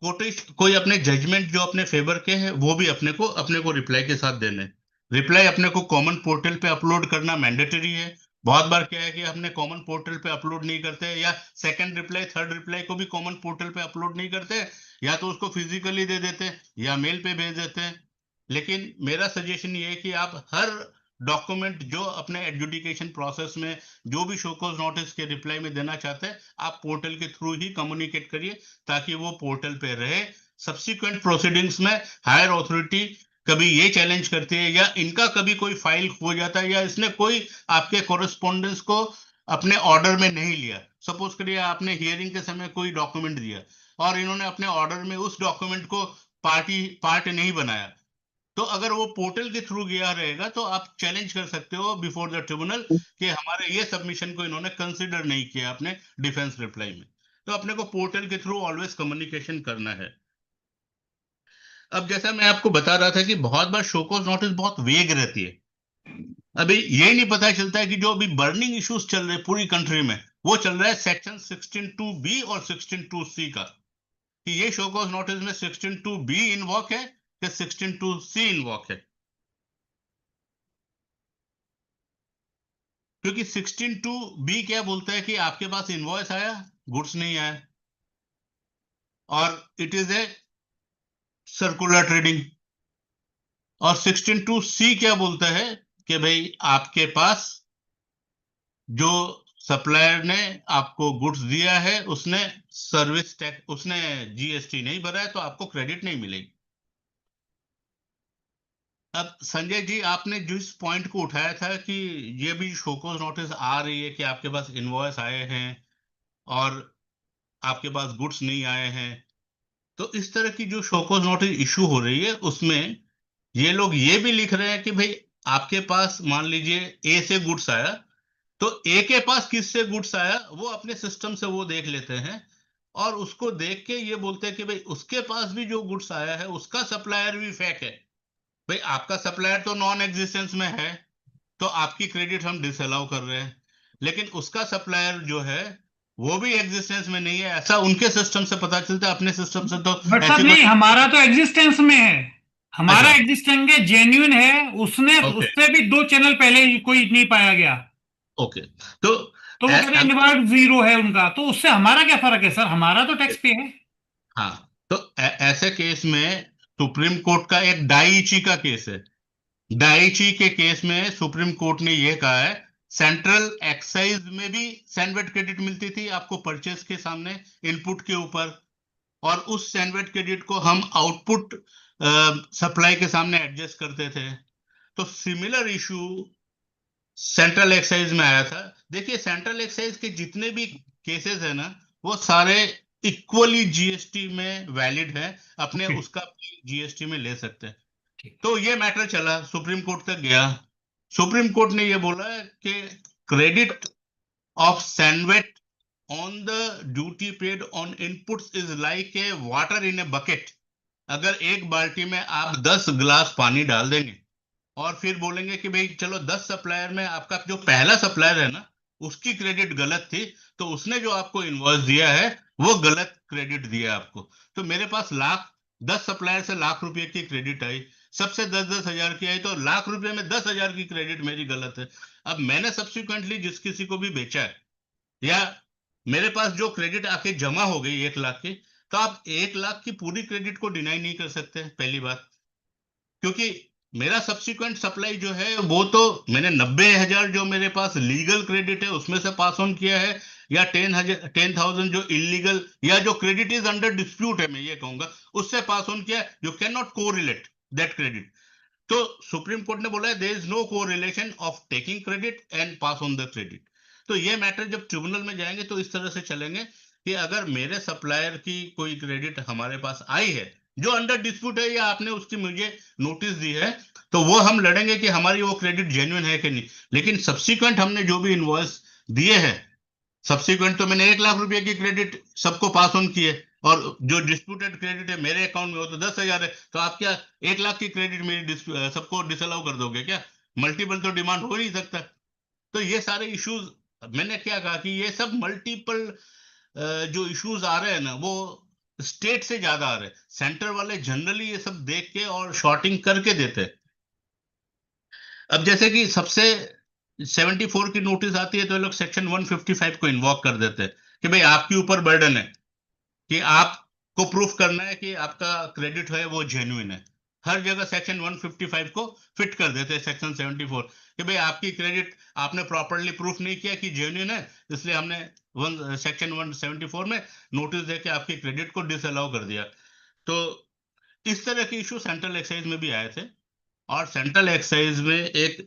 कोई अपने जजमेंट जो अपने फेवर के हैं वो भी अपने को रिप्लाई के साथ देने। रिप्लाई अपने को कॉमन पोर्टल पे अपलोड करना मैंडेटरी है। बहुत बार क्या है कि हमने कॉमन पोर्टल पे अपलोड नहीं करते, या सेकंड रिप्लाई थर्ड रिप्लाई को भी कॉमन पोर्टल पे अपलोड नहीं करते, या तो उसको फिजिकली दे देते या मेल पे भेज देते हैं। लेकिन मेरा सजेशन ये है कि आप हर डॉक्यूमेंट जो अपने एडजुडिकेशन प्रोसेस में जो भी शोकॉज नोटिस के रिप्लाई में देना चाहते हैं आप पोर्टल के थ्रू ही कम्युनिकेट करिए ताकि वो पोर्टल पे रहे। सब्सिक्वेंट प्रोसीडिंग्स में हायर अथॉरिटी कभी ये चैलेंज करती है या इनका कभी कोई फाइल खो जाता है या इसने कोई आपके कोरेस्पोंडेंस को अपने ऑर्डर में नहीं लिया, सपोज करिए आपने हियरिंग के समय कोई डॉक्यूमेंट दिया और इन्होंने अपने ऑर्डर में उस डॉक्यूमेंट को पार्ट नहीं बनाया, तो अगर वो पोर्टल के थ्रू गया रहेगा तो आप चैलेंज कर सकते हो बिफोर द ट्रिब्यूनल कि हमारे ये सबमिशन को इन्होंने कंसीडर नहीं किया अपने डिफेंस रिप्लाई में। तो अपने को पोर्टल के थ्रू ऑलवेज कम्युनिकेशन करना है। अब जैसा मैं आपको बता रहा था कि बहुत बार शो कॉज नोटिस बहुत वेग रहती है। अभी ये नहीं पता चलता है कि जो अभी बर्निंग इश्यूज चल रहे हैं पूरी कंट्री में, वो चल रहा है सेक्शन 16(2)(b) और 16(2)(c) का, कि ये शो कॉज नोटिस में 16(2)(b) इन्वॉक है या 16(2)(c) इन्वॉक है। क्योंकि 16(2)(b) क्या बोलता है कि आपके पास इनवॉइस आया, गुड्स नहीं आया, और it is a circular trading. और 16(2)(c) क्या बोलता है कि भाई आपके पास जो सप्लायर ने आपको गुड्स दिया है उसने सर्विस टैक्स, उसने जीएसटी नहीं भरा है, तो आपको क्रेडिट नहीं मिलेगी। अब संजय जी, आपने जिस पॉइंट को उठाया था कि ये भी शोकॉज नोटिस आ रही है कि आपके पास इनवॉइस आए हैं और आपके पास गुड्स नहीं आए हैं, तो इस तरह की जो शोकॉज नोटिस इशू हो रही है उसमें ये लोग ये भी लिख रहे हैं कि भाई आपके पास मान लीजिए ए से गुड्स आया, तो ए के पास किससे गुड्स आया वो अपने सिस्टम से वो देख लेते हैं, और उसको देख के ये बोलते हैं कि भाई उसके पास भी जो गुड्स आया है उसका सप्लायर भी फेक है। भाई आपका सप्लायर तो नॉन एग्जिस्टेंस में है, तो आपकी क्रेडिट हम डिसअलाउ कर रहे हैं, लेकिन उसका सप्लायर जो है वो भी एग्जिस्टेंस में नहीं है, ऐसा उनके सिस्टम से पता चलता है, अपने सिस्टम से तो बट ऐसी साहब नहीं, हमारा तो एग्जिस्टेंस में है, हमारा अच्छा, एग्जिस्टेंस जेन्युइन है, उसने ओके उससे भी 2 चैनल पहले ही कोई नहीं पाया गया, ओके। तो तो वो कहते हैं इनवर्ड 0 है उनका, तो उससे हमारा क्या फर्क है सर, हमारा तो टैक्स पे है। हाँ, तो ऐसे केस में सुप्रीम कोर्ट का एक डाइची का केस है। डाइची के केस में सुप्रीम कोर्ट ने यह कहा है सेंट्रल एक्साइज में भी सैंडविच क्रेडिट मिलती थी आपको परचेस के सामने इनपुट के ऊपर, और उस सैंडविच क्रेडिट को हम आउटपुट सप्लाई के सामने एडजस्ट करते थे। तो सिमिलर इशू सेंट्रल एक्साइज में आया था। देखिए सेंट्रल एक्साइज के जितने भी केसेस है ना, वो सारे इक्वली जीएसटी में वैलिड है, अपने उसका जीएसटी में ले सकते हैं। तो ये मैटर चला, सुप्रीम कोर्ट तक गया। सुप्रीम कोर्ट ने ये बोला कि credit of sandwich on the duty paid on inputs is like a water in a bucket. अगर एक बाल्टी में आप 10 गिलास पानी डाल देंगे और फिर बोलेंगे कि भाई चलो 10 सप्लायर में आपका जो पहला सप्लायर है ना उसकी क्रेडिट गलत थी, तो उसने जो आपको इनवॉइस दिया है वो गलत क्रेडिट दिया आपको, तो मेरे पास 10 सप्लायर से ₹1,00,000 की क्रेडिट आई, सबसे 10-10 हजार की आई, तो ₹1,00,000 में 10,000 की क्रेडिट मेरी गलत है। अब मैंने सब्सिक्वेंटली जिस किसी को भी बेचा है या मेरे पास जो क्रेडिट आके जमा हो गई 1,00,000 की, तो आप 1,00,000 की पूरी क्रेडिट को डिनाई नहीं कर सकते पहली बात, क्योंकि मेरा सब्सिक्वेंट सप्लाई जो है वो तो मैंने 90,000 जो मेरे पास लीगल क्रेडिट है उसमें से पास ऑन किया है, या 10,000 जो इलीगल या जो क्रेडिट इज अंडर डिस्प्यूट है मैं ये कहूंगा उससे पास ऑन किया। You can not correlate that credit. तो सुप्रीम कोर्ट ने बोला है there is no correlation of taking credit and pass on the credit. तो ये मैटर जब ट्रिब्यूनल में जाएंगे तो इस तरह से चलेंगे कि अगर मेरे सप्लायर की कोई क्रेडिट हमारे पास आई है जो अंडर डिस्प्यूट है या आपने उसकी मुझे नोटिस दी है, तो वो हम लड़ेंगे कि हमारी वो क्रेडिट जेन्युइन है कि नहीं। लेकिन सब्सिक्वेंट हमने जो भी इनवॉइस दिए हैं, सब्सिक्वेंट तो मैंने ₹1,00,000 की क्रेडिट सबको पास ऑन की है, और जो डिस्प्यूटेड क्रेडिट है मेरे अकाउंट में वो तो 10,000 है, तो आप क्या 1,00,000 की क्रेडिट मेरी सबको डिसअलाउ कर दोगे क्या? मल्टीपल तो डिमांड हो नहीं सकता। तो ये सारे इश्यूज, मैंने क्या कहा कि ये सब मल्टीपल जो इश्यूज आ रहे हैं ना वो स्टेट से ज्यादा आ रहे हैं, सेंटर वाले जनरली ये सब देख के और शॉर्टिंग करके देते हैं। अब जैसे कि सबसे 74 की नोटिस आती है तो ये लोग सेक्शन 155 को इन्वॉक कर देते हैं कि भाई आपके ऊपर बर्डन है कि आपको प्रूफ करना है कि आपका क्रेडिट है वो जेन्युइन है। हर जगह सेक्शन 155 को फिट कर देते हैं सेक्शन 74 कि भाई आपकी क्रेडिट आपने प्रॉपरली प्रूफ नहीं किया कि जेन्युइन है, इसलिए हमने सेक्शन 174 में नोटिस दे के आपकी क्रेडिट को डिसअलाउ कर दिया। तो इस तरह के इशू सेंट्रल एक्साइज में भी आए थे, और सेंट्रल एक्साइज में एक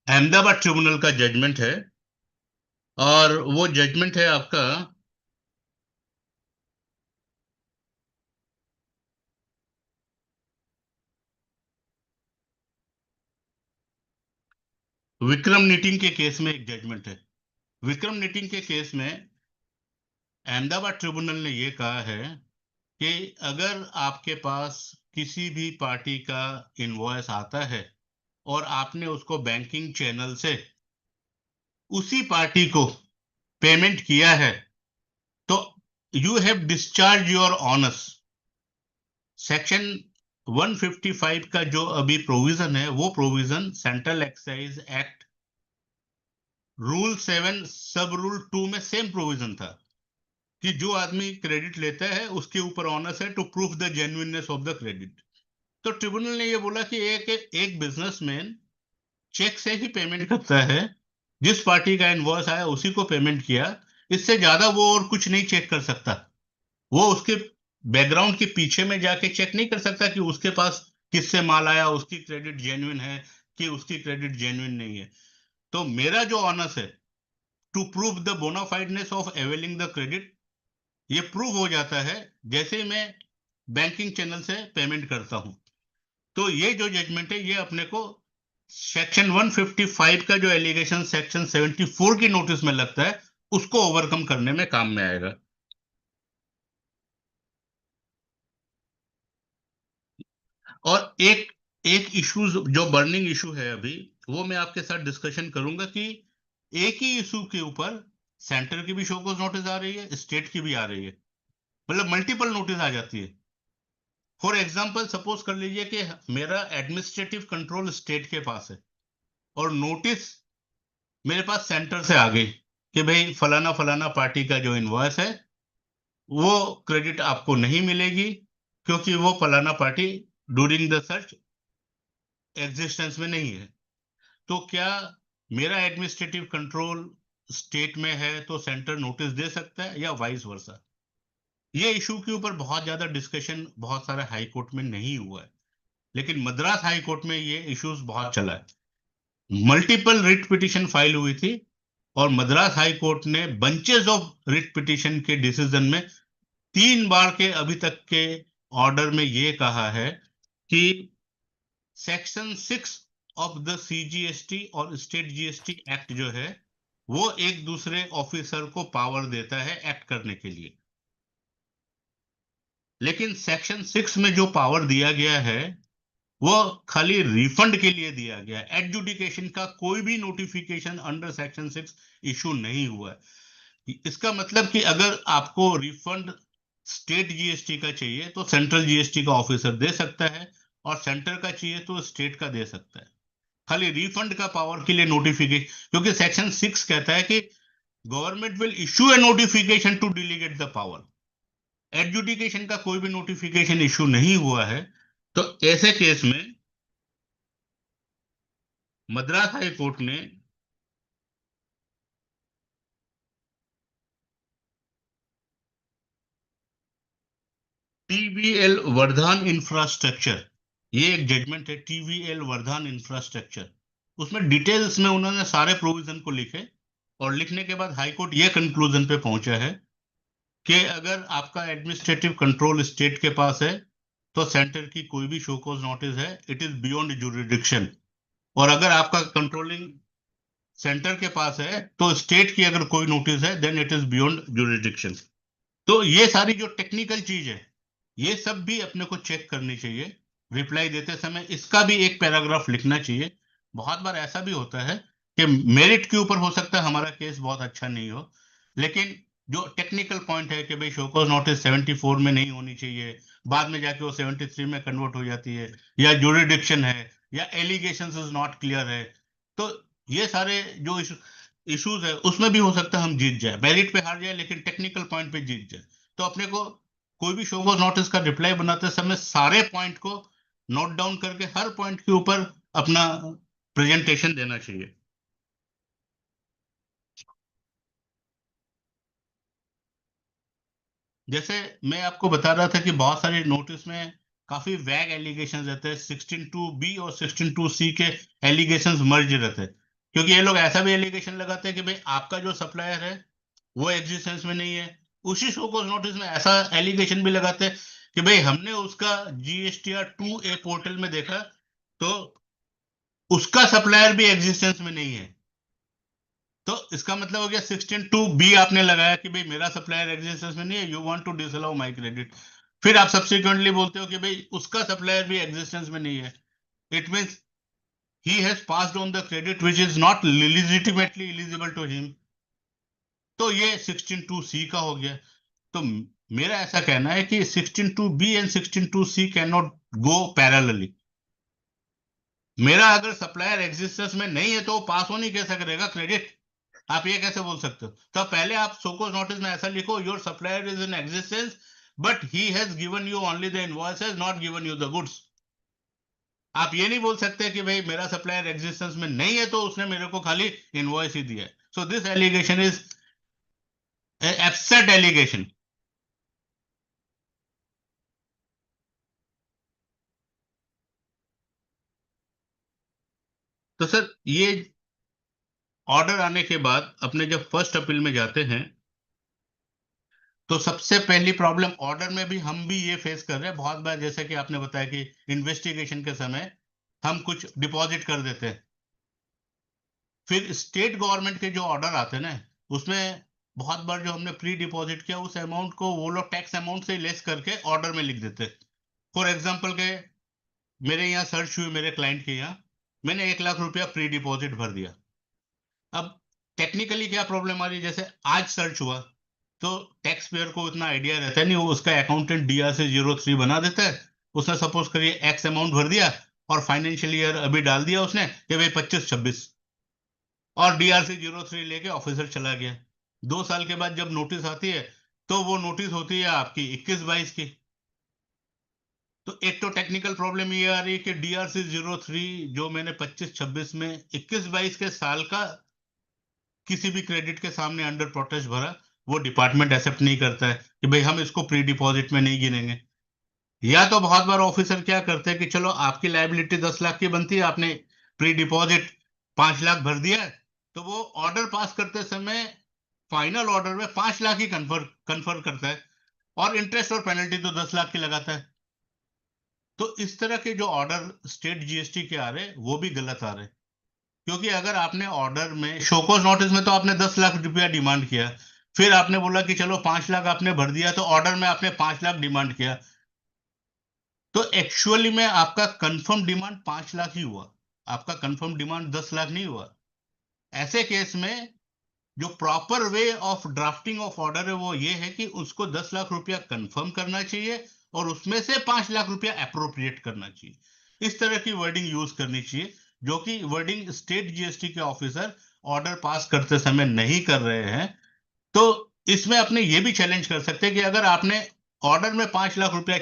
अहमदाबाद ट्रिब्यूनल का जजमेंट है, और वो जजमेंट है आपका विक्रम निटिंग के केस में एक जजमेंट है। विक्रम निटिंग के केस में अहमदाबाद ट्रिब्यूनल ने यह कहा है कि अगर आपके पास किसी भी पार्टी का इनवॉइस आता है और आपने उसको बैंकिंग चैनल से उसी पार्टी को पेमेंट किया है, तो you have discharge your honours. Section 155 का जो अभी प्रोविजन है, वो provision central excise act rule 7 सब रूल 2 में सेम प्रोविजन था कि जो आदमी क्रेडिट लेता है उसके ऊपर ऑनर्स है to prove the genuineness of the credit. तो ट्रिब्यूनल ने ये बोला कि एक बिजनेसमैन चेक से ही पेमेंट करता है, जिस पार्टी का इनवॉइस आया उसी को पेमेंट किया, इससे ज्यादा वो और कुछ नहीं चेक कर सकता। वो उसके बैकग्राउंड के पीछे में जाके चेक नहीं कर सकता कि उसके पास किससे माल आया, उसकी क्रेडिट जेन्युइन है कि उसकी क्रेडिट जेन्युइन नहीं है। तो मेरा जो ऑनर्स है to prove the bonafideness of availing the credit, ये प्रूव हो जाता है जैसे ही मैं बैंकिंग चैनल से पेमेंट करता हूं। तो ये जो जजमेंट है, ये अपने को सेक्शन 155 का जो एलिगेशन सेक्शन 74 की नोटिस में लगता है, उसको ओवरकम करने में काम में आएगा। और एक एक इशू जो बर्निंग इशू है अभी, वो मैं आपके साथ डिस्कशन करूंगा कि एक ही इशू के ऊपर सेंटर की भी शोकॉज नोटिस आ रही है, स्टेट की भी आ रही है, मतलब मल्टीपल नोटिस आ जाती है। फॉर एग्जाम्पल सपोज कर लीजिए कि मेरा एडमिनिस्ट्रेटिव कंट्रोल स्टेट के पास है और नोटिस मेरे पास सेंटर से आ गई कि भाई फलाना फलाना पार्टी का जो इनवॉइस है वो क्रेडिट आपको नहीं मिलेगी क्योंकि वो फलाना party during the search existence में नहीं है। तो क्या मेरा एडमिनिस्ट्रेटिव कंट्रोल स्टेट में है तो सेंटर नोटिस दे सकता है या वाइस वर्सा? ये इशू के ऊपर बहुत ज्यादा डिस्कशन बहुत सारे हाई कोर्ट में नहीं हुआ है, लेकिन मद्रास हाई कोर्ट में ये इश्यूज बहुत चला है। मल्टीपल रिट पिटीशन फाइल हुई थी और मद्रास हाई कोर्ट ने बंचेस ऑफ रिट पिटीशन के डिसीजन में 3 बार के अभी तक के ऑर्डर में ये कहा है कि सेक्शन 6 ऑफ द सीजीएसटी और स्टेट जीएसटी एक्ट जो है वो एक दूसरे ऑफिसर को पावर देता है एक्ट करने के लिए, लेकिन सेक्शन 6 में जो पावर दिया गया है वो खाली रिफंड के लिए दिया गया है। एडजुडिकेशन का कोई भी नोटिफिकेशन अंडर सेक्शन 6 इशू नहीं हुआ है। इसका मतलब कि अगर आपको रिफंड स्टेट जीएसटी का चाहिए तो सेंट्रल जीएसटी का ऑफिसर दे सकता है और सेंटर का चाहिए तो स्टेट का दे सकता है। खाली रिफंड का पावर के लिए नोटिफिकेशन, क्योंकि सेक्शन 6 कहता है कि government will issue a notification to delegate the power. Adjudication का कोई भी नोटिफिकेशन इशू नहीं हुआ है, तो ऐसे केस में मद्रास हाई कोर्ट ने टीवीएल वर्धान इंफ्रास्ट्रक्चर, ये एक जजमेंट है टीवीएल वर्धान इंफ्रास्ट्रक्चर, उसमें डिटेल्स में उन्होंने सारे प्रोविजन को लिखे और लिखने के बाद हाई कोर्ट ये कंक्लूजन पे पहुंचा है कि अगर आपका एडमिनिस्ट्रेटिव कंट्रोल स्टेट के पास है तो सेंटर की कोई भी शो कॉज नोटिस है, इट इज बियॉन्ड जुरिडिक्शन। और अगर आपका कंट्रोलिंग सेंटर के पास है तो स्टेट की अगर कोई नोटिस है then it is beyond jurisdiction. तो ये सारी जो टेक्निकल चीज है ये सब भी अपने को चेक करनी चाहिए रिप्लाई देते समय। इसका भी एक पैराग्राफ लिखना चाहिए। बहुत बार ऐसा भी होता है कि मेरिट के ऊपर हो सकता है हमारा केस बहुत अच्छा नहीं हो, लेकिन जो टेक्निकल पॉइंट है कि भाई शोकॉज नोटिस 74 में नहीं होनी चाहिए, बाद में जाके वो 73 में कन्वर्ट हो जाती है, या जुरिडिक्शन है, या एलिगेशंस इज नॉट क्लियर है, तो ये सारे जो इश्यूज है उसमें भी हो सकता है हम जीत जाए, मेरिट पे हार जाए लेकिन टेक्निकल पॉइंट पे जीत जाए। तो अपने को कोई भी शोकॉज नोटिस का रिप्लाई बनाते समय सारे पॉइंट को नोट डाउन करके हर पॉइंट के ऊपर अपना प्रेजेंटेशन देना चाहिए। जैसे मैं आपको बता रहा था कि बहुत सारे नोटिस में काफी वैग एलिगेशंस रहते हैं, 16(2)B और 16(2)C के एलिगेशंस मर्ज रहते हैं, क्योंकि ये लोग ऐसा भी एलिगेशन लगाते हैं कि भाई आपका जो सप्लायर है वो एग्जिस्टेंस में नहीं है। उसी शोकॉज नोटिस में ऐसा एलिगेशन भी लगाते हैं कि भाई हमने उसका GSTR 2A पोर्टल में देखा तो उसका सप्लायर भी एग्जिस्टेंस में नहीं है। तो इसका मतलब हो गया 16(2)B आपने लगाया कि भाई मेरा सप्लायर एग्जिस्टेंस में नहीं है, you want to disallow my credit. फिर आप सब्सिक्वेंटली बोलते हो कि भाई उसका सप्लायर भी एग्जिस्टेंस में नहीं है, it means he has passed on the credit which is not legitimately eligible to him। तो ये 16(2)(c का हो गया। तो मेरा ऐसा कहना है कि 16(2)(b and 16(2)(c can not go parallelly. मेरा अगर सप्लायर एग्जिस्टेंस में नहीं है तो वो पास ऑन ही कैसे करेगा क्रेडिट? आप ये कैसे बोल सकते हो? तो पहले आप शोकॉज नोटिस में ऐसा लिखो, your supplier is in existence but he has given you only the invoices, not given you the goods. आप ये नहीं बोल सकते कि भाई मेरा सप्लायर एग्जिस्टेंस में नहीं है तो उसने मेरे को खाली इनवॉइस ही दिया है। So this allegation is absurd allegation. तो सर ये ऑर्डर आने के बाद अपने जब फर्स्ट अपील में जाते हैं तो सबसे पहली प्रॉब्लम ऑर्डर में भी हम भी ये फेस कर रहे हैं बहुत बार, जैसे कि आपने बताया कि इन्वेस्टिगेशन के समय हम कुछ डिपॉजिट कर देते हैं, फिर स्टेट गवर्नमेंट के जो ऑर्डर आते हैं ना उसमें बहुत बार जो हमने प्री डिपॉजिट किया उस अमाउंट को वो लोग टैक्स अमाउंट से लेस करके ऑर्डर में लिख देते। फॉर एग्जांपल के मेरे यहाँ सर्च हुई, मेरे क्लाइंट के यहाँ मैंने 1 लाख रुपया प्री डिपॉजिट भर दिया। अब टेक्निकली क्या प्रॉब्लम आ रही है, जैसे आज सर्च हुआ तो टैक्स पेयर को इतना आइडिया रहता है नहीं, वो उसका अकाउंटेंट DRC 03 बना देता है। उसने सपोज करिए एक्स अमाउंट भर दिया और फाइनेंशियल ईयर अभी डाल दिया उसने कि भाई 25-26 और DRC 03 लेके ऑफिसर चला गया। 2 साल के बाद जब नोटिस आती है तो वो नोटिस होती है आपकी 21-22 की। तो एक तो टेक्निकल प्रॉब्लम ये आ रही है कि DRC 03 जो मैंने 25-26 में 21-22 के साल का किसी भी क्रेडिट के सामने अंडर प्रोटेस्ट भरा, वो डिपार्टमेंट एक्सेप्ट नहीं करता है कि भाई हम इसको प्री डिपॉजिट में नहीं गिनेंगे। या तो बहुत बार ऑफिसर क्या करते हैं कि चलो आपकी लायबिलिटी 10 लाख की बनती है, आपने प्री डिपॉजिट 5 लाख भर दिया है, तो वो ऑर्डर पास करते समय फाइनल ऑर्डर में 5 लाख ही कन्फर्म करता है और इंटरेस्ट और पेनल्टी तो 10 लाख की लगाता है। तो इस तरह के जो ऑर्डर स्टेट GST के आ रहे हैं वो भी गलत आ रहे हैं, क्योंकि अगर आपने ऑर्डर में शोकॉज नोटिस में तो आपने 10 लाख रुपया डिमांड किया, फिर आपने बोला कि चलो 5 लाख आपने भर दिया, तो ऑर्डर में आपने 5 लाख डिमांड किया, तो एक्चुअली में आपका कंफर्म डिमांड 5 लाख ही हुआ, आपका कंफर्म डिमांड 10 लाख नहीं हुआ। ऐसे केस में जो proper way of drafting of order है वो ये है कि उसको 10 लाख रुपया कंफर्म करना चाहिए और उसमें से 5 लाख रुपया अप्रोप्रिएट करना चाहिए। इस तरह की वर्डिंग यूज करनी चाहिए, जो कि वर्डिंग स्टेट GST के ऑफिसर ऑर्डर पास करते समय नहीं कर रहे हैं। तो इसमें अपने ये भी चैलेंज कर सकते हैं कि अगर आपने ऑर्डर में 5 लाख रुपया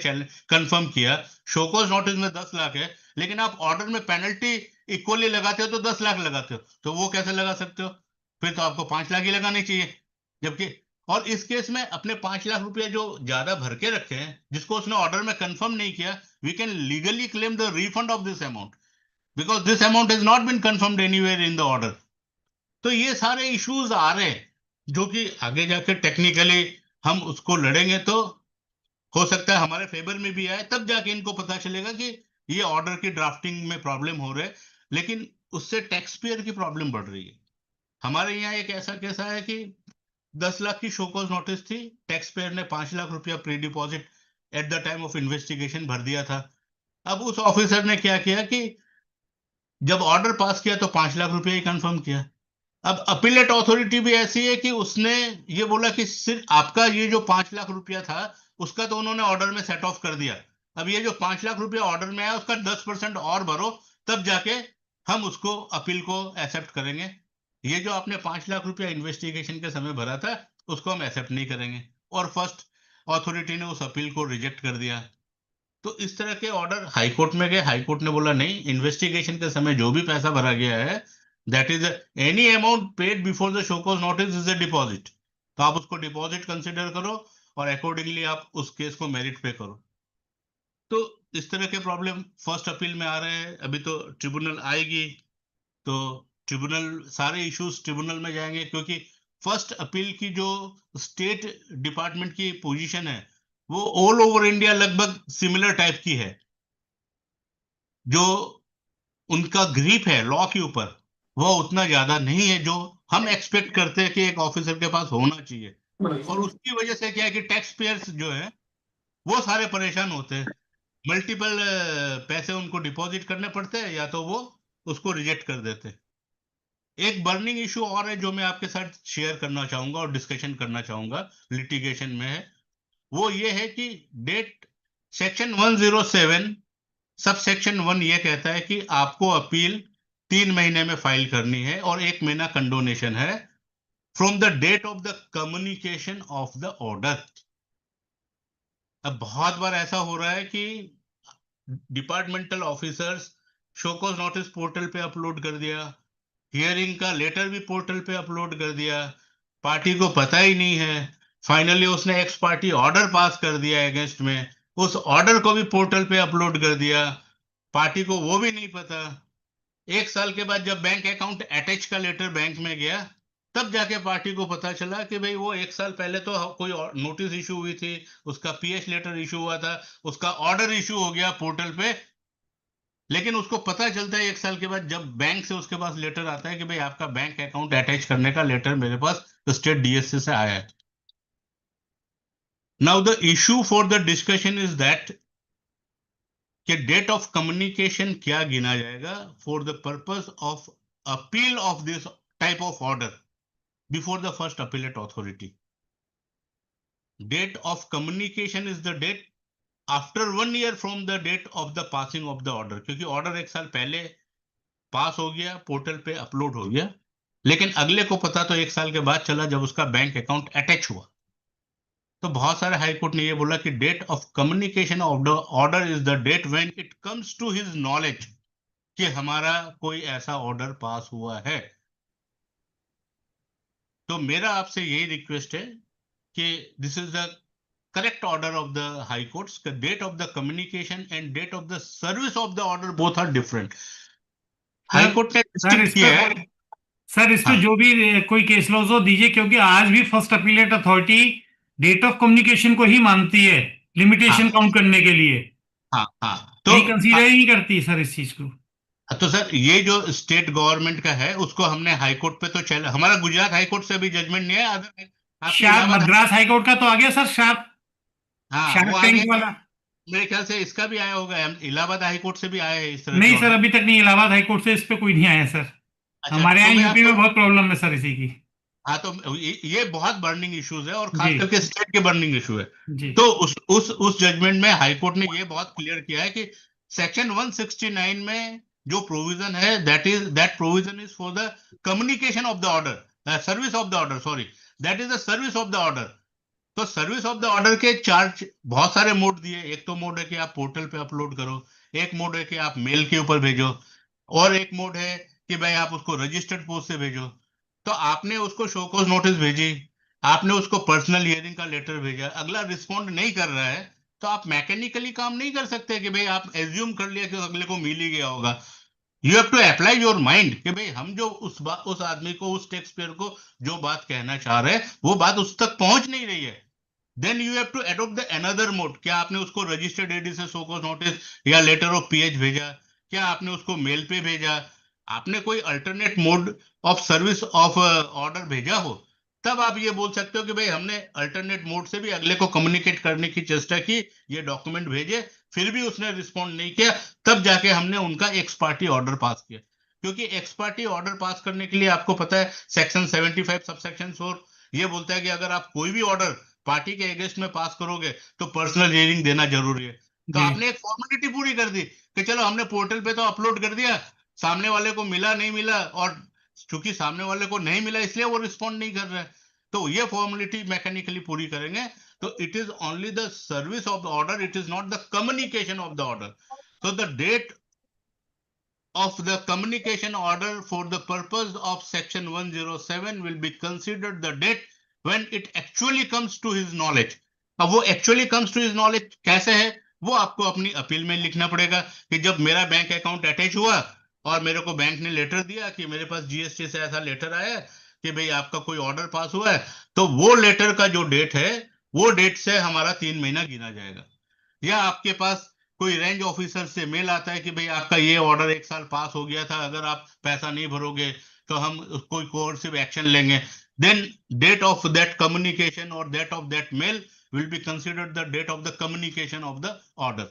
कंफर्म किया, शोकॉज नोटिस में 10 लाख है, लेकिन आप ऑर्डर में पेनल्टी इक्वली लगाते हो तो 10 लाख लगाते हो, तो वो कैसे लगा सकते हो? फिर तो आपको 5 लाख ही लगानी चाहिए। जबकि और इस केस में अपने 5 लाख रुपया जो ज्यादा भर के रखे हैं, जिसको उसने ऑर्डर में कंफर्म नहीं किया, we can legally claim the refund of this amount because this amount has not been confirmed anywhere in the order. तो ये सारे इश्यूज आ रहे हैं जो कि आगे जाकर टेक्निकली हम उसको लड़ेंगे तो हो सकता है हमारे फेवर में भी आए, तब जाके इनको पता चलेगा कि ये ऑर्डर की ड्राफ्टिंग में प्रॉब्लम हो रहा है, लेकिन उससे टैक्स पेयर की प्रॉब्लम बढ़ रही है। हमारे यहाँ एक ऐसा केस आया कि 10 लाख की शोकॉज नोटिस थी, टैक्स पेयर ने 5 लाख रुपया pre deposit at the time of investigation भर दिया था। अब उस ऑफिसर ने क्या किया कि जब ऑर्डर पास किया तो 5 लाख रुपया ही कंफर्म किया। अब अपीलेट अथॉरिटी भी ऐसी है कि उसने ये बोला कि सिर्फ आपका ये जो 5 लाख रुपया था उसका तो उन्होंने ऑर्डर में सेट ऑफ कर दिया, अब ये जो 5 लाख रुपया ऑर्डर में आया उसका 10% और भरो, तब जाके हम उसको अपील को एक्सेप्ट करेंगे। ये जो आपने 5 लाख रुपया इन्वेस्टिगेशन के समय भरा था उसको हम एक्सेप्ट नहीं करेंगे, और फर्स्ट अथॉरिटी ने उस अपील को रिजेक्ट कर दिया। तो इस तरह के ऑर्डर हाईकोर्ट में गए, हाईकोर्ट ने बोला नहीं, इन्वेस्टिगेशन के समय जो भी पैसा भरा गया है that is any amount paid before the show cause notice is a deposit, तो आप उसको डिपॉजिट कंसिडर करो और अकॉर्डिंगली आप उस केस को मेरिट पे करो। तो इस तरह के प्रॉब्लम फर्स्ट अपील में आ रहे हैं। अभी तो ट्रिब्यूनल आएगी तो ट्रिब्यूनल सारे इश्यूज ट्रिब्यूनल में जाएंगे, क्योंकि फर्स्ट अपील की जो स्टेट डिपार्टमेंट की पोजीशन है वो ऑल ओवर इंडिया लगभग सिमिलर टाइप की है। जो उनका ग्रिप है लॉ के ऊपर वो उतना ज्यादा नहीं है जो हम एक्सपेक्ट करते हैं कि एक ऑफिसर के पास होना चाहिए, और उसकी वजह से क्या है कि टैक्स पेयर्स जो है वो सारे परेशान होते हैं। मल्टीपल पैसे उनको डिपॉजिट करने पड़ते हैं, या तो वो उसको रिजेक्ट कर देते हैं। एक बर्निंग इशू और है जो मैं आपके साथ शेयर करना चाहूंगा और डिस्कशन करना चाहूंगा, लिटिगेशन में है। वो ये है कि डेट सेक्शन 107 सब सेक्शन 1 ये कहता है कि आपको अपील 3 महीने में फाइल करनी है, और 1 महीना कंडोनेशन है from the date of the communication of the order. अब बहुत बार ऐसा हो रहा है कि departmental officers show cause notice portal पे अपलोड कर दिया, हियरिंग का लेटर भी पोर्टल पे अपलोड कर दिया, पार्टी को पता ही नहीं है, फाइनली उसने एक्स पार्टी ऑर्डर पास कर दिया अगेंस्ट में, उस ऑर्डर को भी पोर्टल पे अपलोड कर दिया, पार्टी को वो भी नहीं पता। 1 साल के बाद जब बैंक अकाउंट अटैच का लेटर बैंक में गया, तब जाके पार्टी को पता चला कि भाई वो 1 साल पहले तो कोई नोटिस इशू हुई थी, उसका पीएच लेटर इशू हुआ था, उसका ऑर्डर इशू हो गया पोर्टल पे, लेकिन उसको पता चलता है 1 साल के बाद जब बैंक से उसके पास लेटर आता है कि भाई आपका बैंक अकाउंट अटैच करने का लेटर मेरे पास स्टेट डीएससी से आया है। Now the issue for the discussion is that कि डेट ऑफ कम्युनिकेशन क्या गिना जाएगा for the purpose of appeal of this type of order before the first appellate authority. Date of communication is the date after 1 year from the date of the passing of the order, क्योंकि order 1 साल पहले पास हो गया, portal पे upload हो गया, लेकिन अगले को पता तो 1 साल के बाद चला जब उसका बैंक अकाउंट अटैच हुआ। तो बहुत सारे हाईकोर्ट ने ये बोला कि date of communication of the order is the date when it comes to his knowledge कि हमारा कोई ऐसा ऑर्डर पास हुआ है। तो मेरा आपसे यही रिक्वेस्ट है कि this is the correct order of the high courts, the date of the communication and date of the service of the order both are different. High court ने डिस्टिंक्ट किया है। सर इस पे जो भी कोई केस लॉज हो दीजिए, क्योंकि आज भी first appellate authority date of communication को ही मानती है लिमिटेशन काउंट करने के लिए। तो कंसीडर ही नहीं करती सर इस चीज को। तो सर ये जो स्टेट गवर्नमेंट का है उसको हमने हाई कोर्ट पे तो चला, हमारा गुजरात हाई कोर्ट से भी जजमेंट नहीं है, शार्प मद्रास हाई कोर्ट का तो आ गया सर, शार्प वो टैंक वाला मेरे ख्याल से इसका भी आया होगा, इलाहाबाद हाई कोर्ट से भी आया है इस तरह। नहीं सर अभी तक नहीं, इलाहाबाद हाई कोर्ट से इस पे कोई नहीं आया सर। हमारे यहाँ यूपी में बहुत प्रॉब्लम है सर इसी की। हाँ तो ये बहुत बर्निंग इश्यूज है और खास करके स्टेट के बर्निंग इशू है। तो उस जजमेंट में हाई कोर्ट ने ये बहुत क्लियर किया है कि सेक्शन 169 में जो प्रोविजन है that provision is for the communication of the order, service of the order, sorry, that is the service of the order. तो सर्विस ऑफ द ऑर्डर के चार्ज बहुत सारे मोड दिए। एक तो मोड है कि आप पोर्टल पे अपलोड करो, एक मोड है कि आप मेल के ऊपर भेजो, और एक मोड है कि भाई आप उसको रजिस्टर्ड पोस्ट से भेजो। तो आपने उसको शोकॉज नोटिस भेजी, आपने उसको पर्सनल हियरिंग का लेटर भेजा, अगला रिस्पॉन्ड नहीं कर रहा है, तो आप मैकेनिकली काम नहीं कर सकते कि भाई आप एज्यूम कर लिया कि अगले को मिल ही गया होगा। You have to apply your mind कि भाई हम जो उस आदमी को, उस टैक्स पेयर को जो बात कहना चाह रहे हैं वो बात उस तक पहुंच नहीं रही है। Then you have to adopt the another mode. क्या आपने उसको रजिस्टर्ड एडी से शोकॉज नोटिस या लेटर ऑफ पीएच भेजा, क्या आपने उसको मेल पे भेजा, आपने कोई alternate mode of service of order भेजा हो, तब आप ये बोल सकते हो कि भाई हमने अल्टरनेट मोड से भी अगले को कम्युनिकेट करने की चेष्टा की, ये डॉक्यूमेंट भेजे, फिर भी उसने रिस्पॉन्ड नहीं किया, तब जाके हमने उनका एक्स पार्टी ऑर्डर पास किया। क्योंकि एक्स पार्टी ऑर्डर पास करने के लिए आपको पता है सेक्शन 75 सबसेक्शन 4 ये बोलता है कि अगर आप कोई भी ऑर्डर पार्टी के अगेंस्ट में पास करोगे तो पर्सनल हियरिंग देना जरूरी है। तो आपने एक फॉर्मेलिटी पूरी कर दी कि चलो हमने पोर्टल पे तो अपलोड कर दिया, सामने वाले को मिला नहीं मिला, और चूंकि सामने वाले को नहीं मिला इसलिए वो रिस्पॉन्ड नहीं कर रहा है, तो ये फॉर्मेलिटी मैकेनिकली पूरी करेंगे। तो it is only the service of the order, it is not the communication of the order. So the date of the communication order for the purpose of section 107 will be considered the date when it actually comes to his knowledge. अब वो actually comes to his knowledge कैसे है, वो आपको अपनी appeal में लिखना पड़ेगा कि जब मेरा बैंक अकाउंट अटैच हुआ और मेरे को बैंक ने लेटर दिया कि मेरे पास जीएसटी से ऐसा लेटर आया है कि भाई आपका कोई ऑर्डर पास हुआ है, तो वो लेटर का जो डेट है वो डेट से हमारा 3 महीना गिना जाएगा। या आपके पास कोई रेंज ऑफिसर से मेल आता है कि भाई आपका ये ऑर्डर 1 साल पास हो गया था, अगर आप पैसा नहीं भरोगे तो हम कोई कोर्सिव एक्शन लेंगे, then date of that communication और date of that mail will be considered the date of the communication of the order.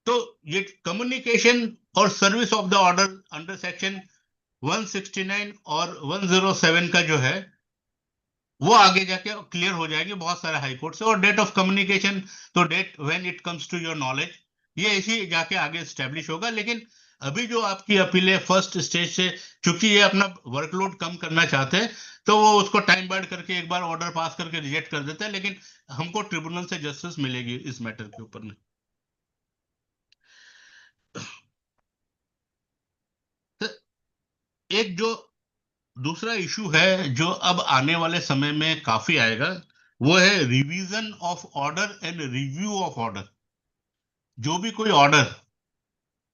तो ये communication और service of the order under section 169 और 107 का जो है वो आगे जाके क्लियर हो जाएगी बहुत सारे हाई कोर्ट से। और डेट ऑफ कम्युनिकेशन तो date when it comes to your knowledge, ये इसी जाके आगे स्टैब्लिश होगा। लेकिन अभी जो आपकी अपील है फर्स्ट स्टेज से, चूंकि ये अपना वर्कलोड कम करना चाहते हैं तो वो उसको टाइम बाउंड करके एक बार ऑर्डर पास करके रिजेक्ट कर देते हैं, लेकिन हमको ट्रिब्यूनल से जस्टिस मिलेगी इस मैटर के ऊपर में। तो एक जो दूसरा इशू है जो अब आने वाले समय में काफी आएगा, वो है revision of order and review of order. जो भी कोई ऑर्डर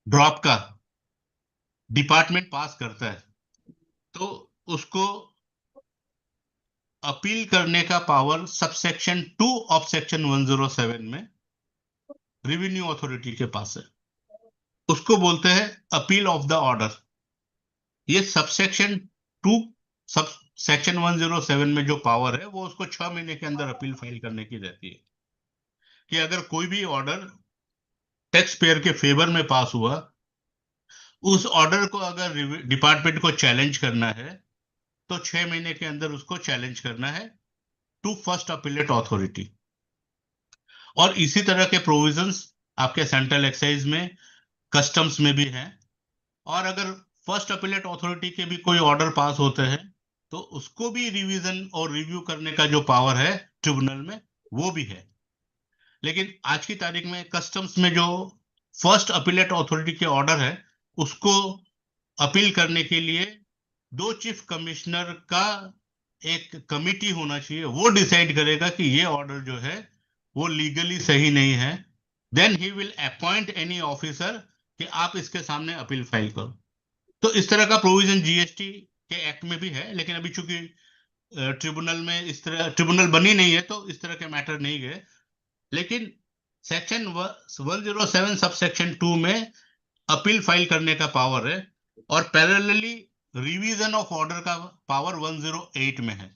ड्रॉप का डिपार्टमेंट पास करता है तो उसको अपील करने का पावर सबसेक्शन 2 ऑफ सेक्शन 107 में रेवेन्यू अथॉरिटी के पास है। उसको बोलते हैं अपील ऑफ द ऑर्डर। ये सबसेक्शन 2 सब सेक्शन 107 में जो पावर है वो उसको 6 महीने के अंदर अपील फाइल करने की रहती है कि अगर कोई भी ऑर्डर टैक्स पेयर के फेवर में पास हुआ, उस ऑर्डर को अगर डिपार्टमेंट को चैलेंज करना है तो 6 महीने के अंदर उसको चैलेंज करना है टू फर्स्ट अपीलेट अथॉरिटी। और इसी तरह के प्रोविजंस आपके सेंट्रल एक्साइज में, कस्टम्स में भी हैं। और अगर फर्स्ट अपीलेट अथॉरिटी के भी कोई ऑर्डर पास होते हैं तो उसको भी रिवीजन और रिव्यू करने का जो पावर है ट्रिब्यूनल में वो भी है। लेकिन आज की तारीख में कस्टम्स में जो फर्स्ट अपीलेट अथॉरिटी के ऑर्डर है उसको अपील करने के लिए 2 चीफ कमिश्नर का एक कमिटी होना चाहिए। वो डिसाइड करेगा कि ये ऑर्डर जो है वो लीगली सही नहीं है, then he will appoint any officer कि आप इसके सामने अपील फाइल करो। तो इस तरह का प्रोविजन जीएसटी के एक्ट में भी है, लेकिन अभी चूंकि ट्रिब्यूनल में इस तरह ट्रिब्यूनल बनी नहीं है तो इस तरह के मैटर नहीं गए। लेकिन सेक्शन 107 सब सेक्शन 2 में अपील फाइल करने का पावर है और पैरेलली रिवीजन ऑफ ऑर्डर का पावर 108 में है।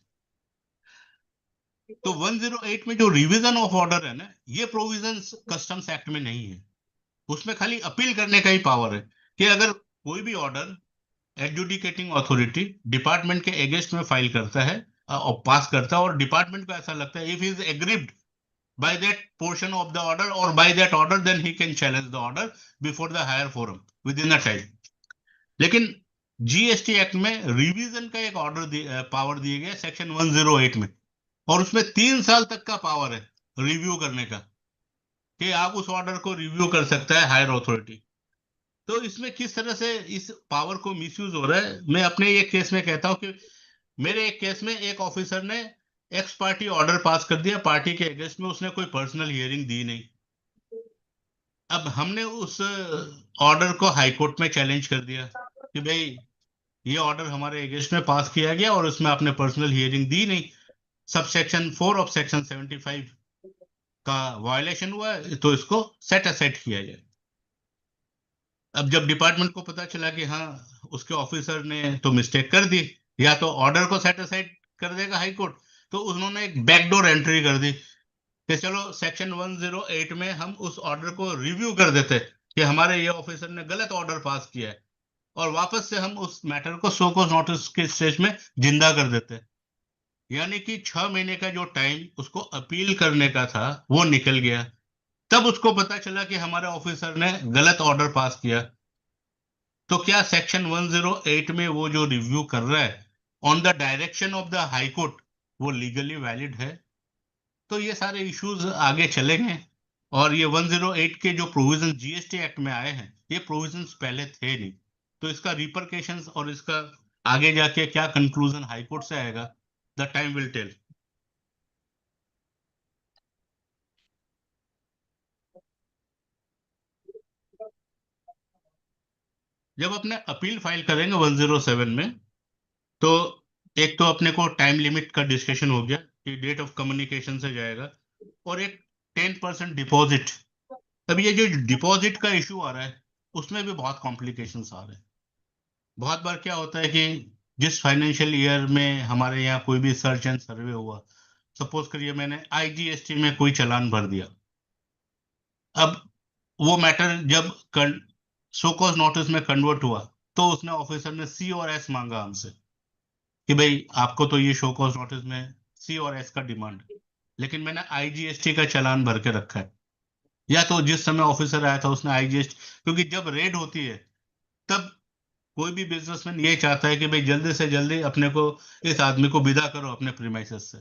तो 108 में जो रिवीजन ऑफ ऑर्डर है ना, ये प्रोविजन कस्टम्स एक्ट में नहीं है। उसमें खाली अपील करने का ही पावर है कि अगर कोई भी ऑर्डर एडजुडिकेटिंग अथॉरिटी डिपार्टमेंट के अगेंस्ट में फाइल करता है और पास करता है और डिपार्टमेंट को ऐसा लगता है if he is aggrieved by that portion of the order or by that order, then he can challenge the order before the higher forum within a time. लेकिन जीएसटी एक्ट में रिवीजन का एक order power दिए गए section 108 में, और उसमें 3 साल तक का पावर है रिव्यू करने का कि आप उस ऑर्डर को रिव्यू कर सकता है हायर अथॉरिटी। तो इसमें किस तरह से इस पावर को मिसयूज हो रहा है, मैं अपने एक केस में कहता हूं कि मेरे एक केस में एक ऑफिसर ने एक्स पार्टी ऑर्डर पास कर दिया पार्टी के अगेंस्ट में, उसने कोई पर्सनल हियरिंग दी नहीं। अब हमने उस ऑर्डर को हाई कोर्ट में चैलेंज कर दिया कि भाई ये ऑर्डर हमारे अगेंस्ट में पास किया गया और उसमें आपने पर्सनल हियरिंग दी नहीं, सब सेक्शन 4 ऑफ सेक्शन 75 का वायलेशन हुआ है, तो इसको सेट असाइड किया जाए। अब जब डिपार्टमेंट को पता चला कि हाँ उसके ऑफिसर ने तो मिस्टेक कर दी, या तो ऑर्डर को सेट असाइड कर देगा हाई कोर्ट, तो उन्होंने एक बैकडोर एंट्री कर दी कि चलो सेक्शन 108 में हम उस ऑर्डर को रिव्यू कर देते कि हमारे ये ऑफिसर ने गलत ऑर्डर पास किया है, और वापस से हम उस मैटर को सो कॉज नोटिस के स्टेज में जिंदा कर देते। यानी कि 6 महीने का जो टाइम उसको अपील करने का था वो निकल गया। तब उसको पता चला कि हमारे ऑफिसर ने गलत ऑर्डर पास किया। तो क्या सेक्शन 108 में वो जो रिव्यू कर रहा है on the direction of the high court वो लीगली वैलिड है? तो ये सारे इश्यूज आगे चलेंगे। और ये 108 के जो प्रोविजन जीएसटी एक्ट में आए हैं, ये प्रोविजंस पहले थे नहीं, तो इसका रिपरकेशंस और इसका आगे जाके क्या कंक्लूजन हाई कोर्ट से आएगा, द टाइम विल टेल। जब अपने अपील फाइल करेंगे 107 में, तो एक तो अपने को टाइम लिमिट का डिस्कशन हो गया कि डेट ऑफ कम्युनिकेशन से जाएगा, और एक 10% डिपॉजिट। अब ये जो डिपॉजिट का इशू आ रहा है उसमें भी बहुत कॉम्प्लिकेशंस आ रहे हैं। बहुत बार क्या होता है कि जिस फाइनेंशियल ईयर में हमारे यहाँ कोई भी सर्च एंड सर्वे हुआ, सपोज करिए मैंने आईजीएसटी में कोई चालान भर दिया, अब वो मैटर जब शो कॉज नोटिस में कन्वर्ट हुआ तो उसने ऑफिसर ने सी और एस मांगा हमसे कि भाई आपको तो ये शो कॉज नोटिस में सी और एस का डिमांड, लेकिन मैंने आईजीएसटी का चालान भर के रखा है। या तो जिस समय ऑफिसर आया था उसने आईजीएसटी, क्योंकि जब रेड होती है तब कोई भी बिजनेसमैन ये चाहता है कि भाई जल्दी से जल्दी अपने को इस आदमी को विदा करो अपने प्रीमाइसेस से।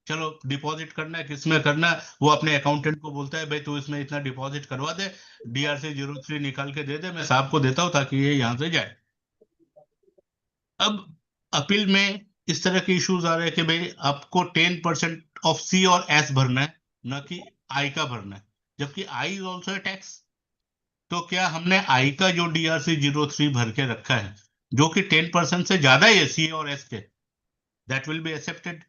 चलो डिपॉजिट करना है, किसमें करना है, वो अपने अकाउंटेंट को बोलता है भाई तू इसमें इतना डिपॉजिट करवा दे, DRC 03 निकाल के दे दे, मैं साहब को देता हूं ताकि ये यहां से जाए। अब अपील में इस तरह के इश्यूज आ रहे हैं कि भाई आपको 10% ऑफ सी और एस भरना है, न कि आई का भरना है, जबकि I is also a tax. तो क्या हमने आई का जो DRC 03 भर के रखा है जो कि 10% से ज्यादा है सी और एस के, that will be accepted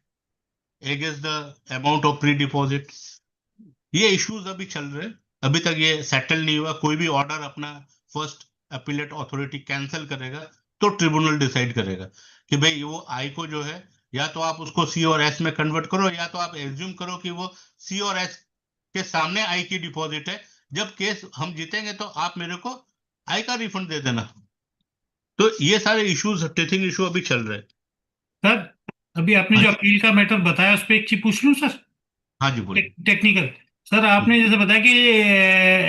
against the amount of pre deposit. ये इश्यूज अभी चल रहे हैं, अभी तक ये सेटल नहीं हुआ। कोई भी ऑर्डर अपना फर्स्ट अपीलेट अथॉरिटी कैंसिल करेगा तो ट्रिब्यूनल डिसाइड करेगा कि भाई वो आई को जो है या तो आप उसको सी और एस में कन्वर्ट करो, या तो आप एज्यूम करो कि वो सी और एस के सामने आई की डिपॉजिट है, जब केस हम जीतेंगे तो आप मेरे को आई का रिफंड दे देना। तो ये सारे इश्यूज टीथिंग इशू अभी चल रहे हैं। सर अभी आपने जो अपील का मैटर बताया उस पर एक चीज पूछ लूं सर? हाँ जी बोलिए। टेक्निकल सर, आपने जैसे बताया कि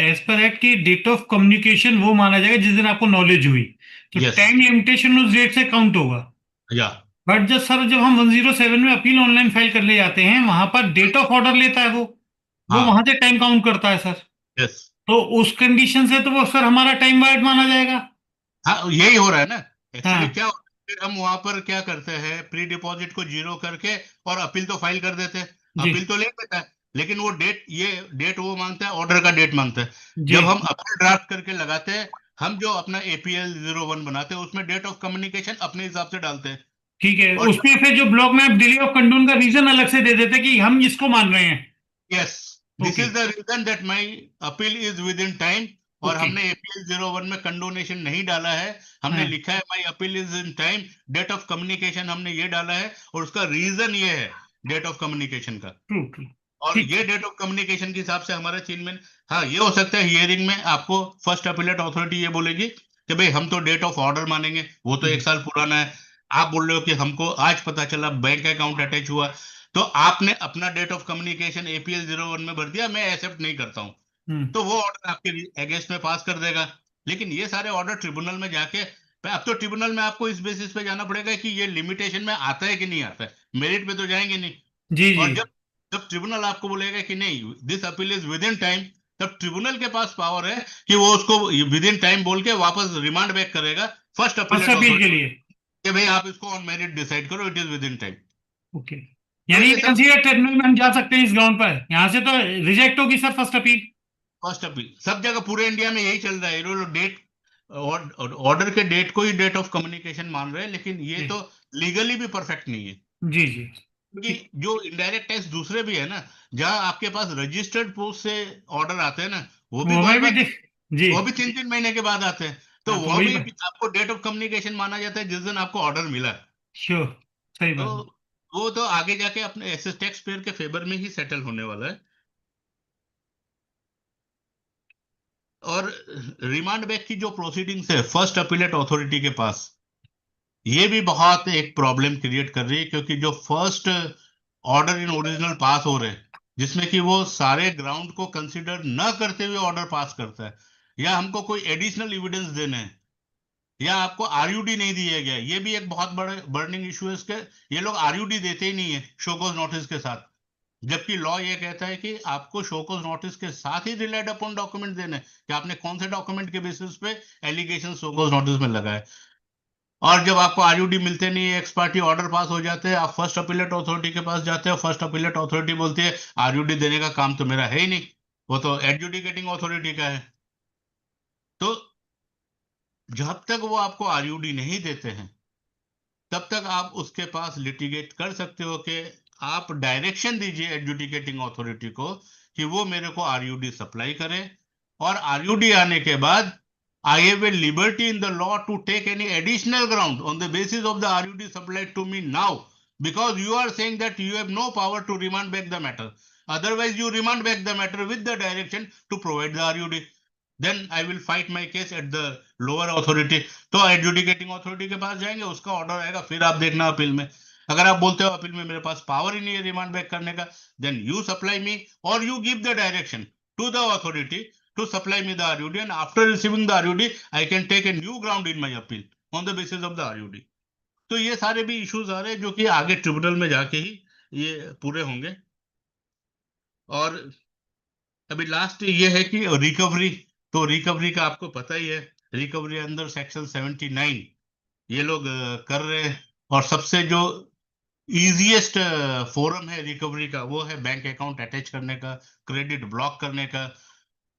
एज पर एक्ट की डेट ऑफ कम्युनिकेशन वो माना जाएगा जिस दिन आपको नॉलेज हुई, तो Yes. टाइम लिमिटेशन उस डेट से काउंट होगा। या बट जब हम 107 में अपील ऑनलाइन फाइल करने जाते हैं वहां पर डेट ऑफ ऑर्डर लेता है वो हाँ। वहां से टाइम काउंट करता है सर। यस, तो उस कंडीशन से तो वो सर हमारा टाइम वाइड माना जाएगा। हाँ यही हो रहा है ना एक्चुअली। हाँ। क्या होता है, फिर हम वहां पर क्या करते हैं, प्री डिपॉजिट को जीरो करके और अपील तो फाइल कर देते हैं, जी। अपील तो ले लेता है, लेकिन वो डेट वो मांगता है, ऑर्डर का डेट मांगता है। जी। जब हम अपील ड्राफ्ट करके लगाते हैं, हम जो अपना APL 01 बनाते हैं उसमें डेट ऑफ कम्युनिकेशन अपने हिसाब से डालते हैं। ठीक है, और उसमें फिर जो ब्लॉक में डिले ऑफ कंडोन का रीजन अलग से दे देते कि हम इसको मान रहे हैं। Yes, this Okay. Is the reason that my appeal is within time. और Okay. हमने APL 01 में कंडोनेशन नहीं डाला है, हमने हाँ। लिखा है my appeal is in time, date of communication हमने ये डाला है, और उसका रीजन ये है डेट ऑफ कम्युनिकेशन का। True true. और ये डेट ऑफ कम्युनिकेशन के हिसाब से हमारा चीन में, हाँ ये हो सकता है हियरिंग में आपको फर्स्ट अपीलेट अथॉरिटी ये बोलेगी कि भाई हम तो डेट ऑफ ऑर्डर मानेंगे, वो तो 1 साल पुराना है। आप बोल रहे हो कि हमको आज पता चला बैंक अकाउंट अटैच हुआ, तो आपने अपना डेट ऑफ कम्युनिकेशन APL 01 में भर दिया, मैं एक्सेप्ट नहीं करता हूँ, तो वो ऑर्डर आपके अगेंस्ट में पास कर देगा। लेकिन ये सारे ऑर्डर ट्रिब्यूनल में जाके, अब तो ट्रिब्यूनल में आपको इस बेसिस पे जाना पड़ेगा कि ये लिमिटेशन में आता है कि नहीं आता है, मेरिट पे तो जाएंगे नहीं। जी और जी। जब ट्रिब्यूनल आपको बोलेगा कि नहीं this appeal is within time, तब ट्रिब्यूनल के पास पावर है कि वो उसको विद इन टाइम बोल के वापस रिमांड बैक करेगा फर्स्ट अपील के लिए कि भाई आप इसको ऑन मेरिट डिसाइड करो, it is within time. Okay, यानी कंसीडर ट्रिब्यूनल में हम जा सकते हैं इस ग्राउंड पर, यहाँ से तो रिजेक्ट होगी sir first appeal. First appeal सब जगह पूरे इंडिया में यही चल रहा है, ये लोग डेट ऑर्डर के डेट को ही डेट ऑफ कम्युनिकेशन मान रहे हैं, लेकिन ये तो लीगली भी परफेक्ट नहीं है। जी जी। क्योंकि जो इनडायरेक्ट टैक्स दूसरे भी है ना, जहां आपके पास रजिस्टर्ड पोस्ट से ऑर्डर आते हैं ना, वो भी जी वो भी 3-3 महीने के बाद आते हैं, तो हाँ, तो वो वही भी आपको डेट ऑफ कम्युनिकेशन माना जाता है जिस दिन आपको ऑर्डर मिला। श्योर, सही तो बात। वो तो आगे जाके अपने एसेस टैक्स पेयर के फेवर में ही सेटल होने वाला है। और रिमांड बैक की जो प्रोसीडिंग्स है फर्स्ट अपीलेट अथॉरिटी के पास, ये भी बहुत एक प्रॉब्लम क्रिएट कर रही है, क्योंकि जो फर्स्ट ऑर्डर इन ओरिजिनल पास हो रहे हैं जिसमें कि वो सारे ग्राउंड को कंसीडर न करते हुए ऑर्डर पास करता है, या हमको कोई एडिशनल एविडेंस देने हैं, या आपको RUD नहीं दिया गया, ये भी एक बहुत बड़े बर्निंग इशू है इसके। ये लोग RUD देते ही नहीं है शो कॉज नोटिस के साथ, जबकि लॉ ये कहता है कि आपको शो कॉज नोटिस के साथ ही रिलेड अपॉन डॉक्यूमेंट देने हैं कि आपने कौन से डॉक्यूमेंट के बेसिस पे एलिगेशन शो कॉज नोटिस में लगाए। और जब आपको RUD मिलते नहीं, एक्स पार्टी ऑर्डर पास हो जाते हैं, आप फर्स्ट अपीलेट अथॉरिटी के पास जाते हो, फर्स्ट अपीलेट अथॉरिटी बोलती है RUD देने का काम तो मेरा है ही नहीं, वो तो एडजुडिकेटिंग अथॉरिटी का है। तो जब तक वो आपको RUD नहीं देते हैं तब तक आप उसके पास लिटिगेट कर सकते हो कि आप डायरेक्शन दीजिए एडजुडिकेटिंग अथॉरिटी को कि वो मेरे को RUD सप्लाई करे, और RUD आने के बाद I have a liberty in the law to take any additional ground on the basis of the RUD supplied to me now because you are saying that you have no power to remand back the matter. Otherwise, you remand back the matter with the direction to provide the RUD. Then I will fight my case at the lower authority. तो adjudicating authority के पास जाएंगे, उसका order आएगा, फिर आप देखना appeal में. अगर आप बोलते हो अपील में मेरे पास पावर ही नहीं है रिमांड बैक करने का, then you supply me or you give the direction to the authority to supply me the RUD, and after receiving the RUD, I can take a new ground in my appeal on the basis of the RUD. तो ये सारे भी issues आ रहे हैं जो कि आगे tribunal में जाके ही ये पूरे होंगे. और अभी लास्ट ये है कि रिकवरी, तो रिकवरी का आपको पता ही है, रिकवरी अंदर सेक्शन 79 ये लोग कर रहे हैं. और सबसे जो इजीएस्ट फोरम है रिकवरी का वो है बैंक अकाउंट अटैच करने का, क्रेडिट ब्लॉक करने का.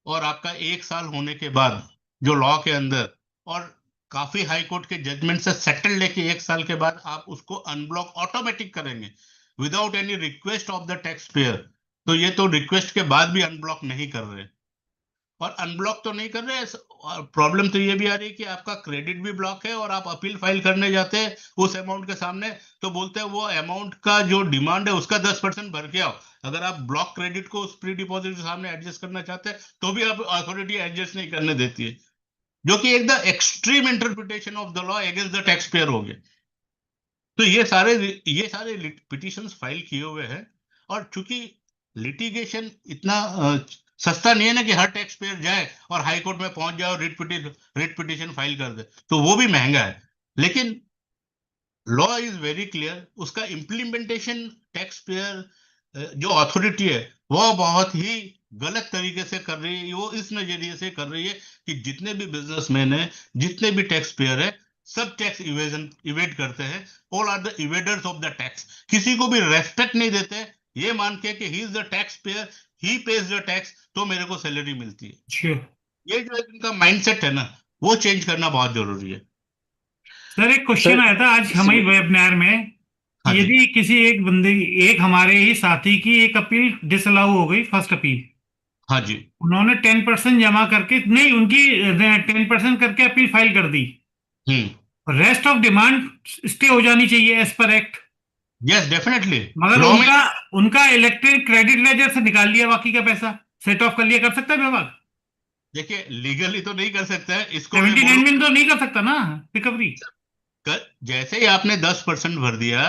और आपका 1 साल होने के बाद जो लॉ के अंदर और काफी हाई कोर्ट के जजमेंट से सेटल लेके 1 साल के बाद आप उसको अनब्लॉक ऑटोमेटिक करेंगे without any request of the tax payer. तो ये तो रिक्वेस्ट के बाद भी अनब्लॉक नहीं कर रहे, और अनब्लॉक तो नहीं कर रहे, प्रॉब्लम तो ये भी आ रही है कि आपका क्रेडिट भी ब्लॉक है और आप अपील फाइल करने जाते हैं उस अमाउंट के सामने, तो बोलते हैं वो अमाउंट का जो डिमांड है उसका 10% भर के आओ. अगर आप ब्लॉक क्रेडिट को उस प्री डिपॉजिट के सामने एडजस्ट करना चाहते हैं तो भी आप अथॉरिटी एडजस्ट नहीं करने देती है, जो कि एक the extreme interpretation of the law against the tax payer हो गए. तो ये सारे पिटिशंस फाइल किए हुए हैं. और चूंकि लिटिगेशन इतना सस्ता नहीं है ना कि हर टैक्स पेयर जाए और हाई कोर्ट में पहुंच जाए और रिट पिटिशन फाइल कर दे, तो वो भी महंगा है. लेकिन लॉ इज वेरी क्लियर, उसका इम्प्लीमेंटेशन टैक्स पेयर जो अथॉरिटी है वो बहुत ही गलत तरीके से कर रही है. वो इस नजरिए से कर रही है कि जितने भी बिजनेसमैन है, जितने भी टैक्स पेयर है, सब टैक्स इवेड करते हैं. All are the evaders of the tax. किसी को भी रेस्पेक्ट नहीं देते ये मान के कि he is the tax payer, he page the tax, तो मेरे को सैलरी मिलती है. ये जो इनका माइंडसेट है ना, वो चेंज करना बहुत जरूरी है. सर एक क्वेश्चन आया था आज हमारी वेबिनार में, यदि किसी एक बंदे, एक हमारे ही साथी की एक अपील डिसअलाउ हो गई, फर्स्ट अपील, हाँ जी, उन्होंने 10% जमा करके, नहीं उनकी 10% करके अपील फाइल कर दी, रेस्ट ऑफ डिमांड स्टे हो जानी चाहिए as per act. Yes definitely. मगर उनका इलेक्ट्रिक क्रेडिट लेजर से निकाल लिया, बाकी का पैसा सेट ऑफ कर लिया. कर सकता है विभाग? देखिए लीगली तो नहीं कर सकता है इसको, 79 में तो नहीं कर सकता ना रिकवरी. जैसे ही आपने 10% भर दिया,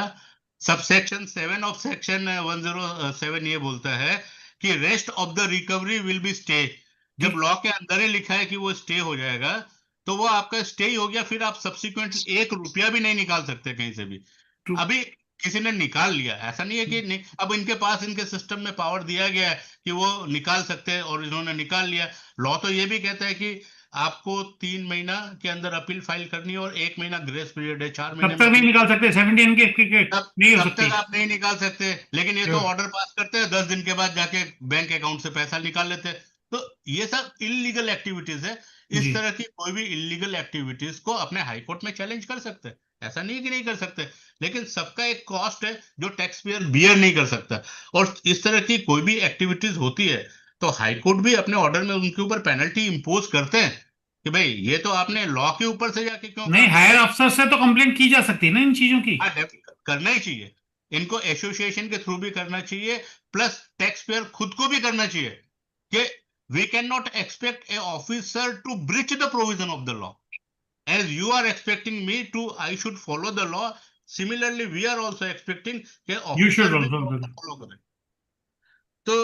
सबसेक्शन 7 ऑफ सेक्शन 107 ये बोलता है कि rest of the recovery will be stay. जब लॉ के अंदर ही लिखा है कि वो स्टे हो जाएगा, तो वो आपका स्टे ही हो गया. फिर आप सब्सिक्वेंटली 1 रुपया भी नहीं निकाल सकते कहीं से भी. अभी किसी ने निकाल लिया, ऐसा नहीं है कि नहीं, अब इनके पास इनके सिस्टम में पावर दिया गया है कि वो निकाल सकते हैं और इन्होंने निकाल लिया. लॉ तो ये भी कहता है कि आपको 3 महीना के अंदर अपील फाइल करनी है और 1 महीना ग्रेस पीरियड है, 4 महीने. तब तक नहीं निकाल सकते 17 के नहीं हो सकती. तब तक आप नहीं निकाल सकते. लेकिन ये तो ऑर्डर पास करते हैं, 10 दिन के बाद जाके बैंक अकाउंट से पैसा निकाल लेते हैं. तो ये सब इलीगल एक्टिविटीज है. इस तरह की कोई भी इलीगल एक्टिविटीज को अपने हाई कोर्ट में चैलेंज कर सकते हैं, ऐसा नहीं है कि नहीं कर सकते. लेकिन सबका एक कॉस्ट है जो टैक्स पेयर बियर नहीं कर सकता. और इस तरह की कोई भी एक्टिविटीज होती है तो हाई कोर्ट भी अपने ऑर्डर में उनके ऊपर पेनल्टी इंपोज करते हैं कि भाई ये तो आपने लॉ के ऊपर से जाके क्यों नहीं, हायर अफसर से तो कंप्लेंट की जा सकती है ना इन चीजों की. करना ही चाहिए, इनको एसोसिएशन के थ्रू भी करना चाहिए, प्लस टैक्स पेयर खुद को भी करना चाहिए कि we cannot expect a officer to breach the provision of the law. As you are expecting me to, I should follow the law. Similarly, we are also expecting कि you should also follow करें. तो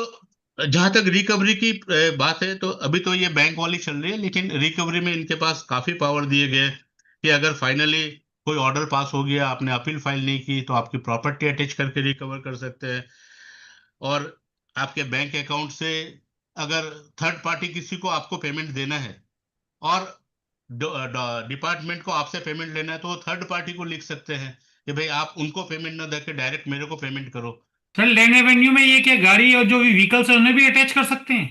जहां तक recovery की बात है, तो अभी तो ये बैंक वाली चल रही है, लेकिन रिकवरी में इनके पास काफी पावर दिए गए कि अगर फाइनली कोई ऑर्डर पास हो गया, आपने अपील फाइल नहीं की, तो आपकी प्रॉपर्टी अटैच करके रिकवर कर सकते हैं. और आपके बैंक अकाउंट से अगर थर्ड पार्टी किसी को आपको पेमेंट देना है और डिपार्टमेंट को आपसे पेमेंट लेना है, तो थर्ड पार्टी को लिख सकते हैं कि भाई आप उनको पेमेंट ना देके डायरेक्ट मेरे को पेमेंट करो. सर लैंड एवेन्यू में ये क्या गाड़ी और जो भी व्हीकल्स है उन्हें भी अटैच कर सकते हैं?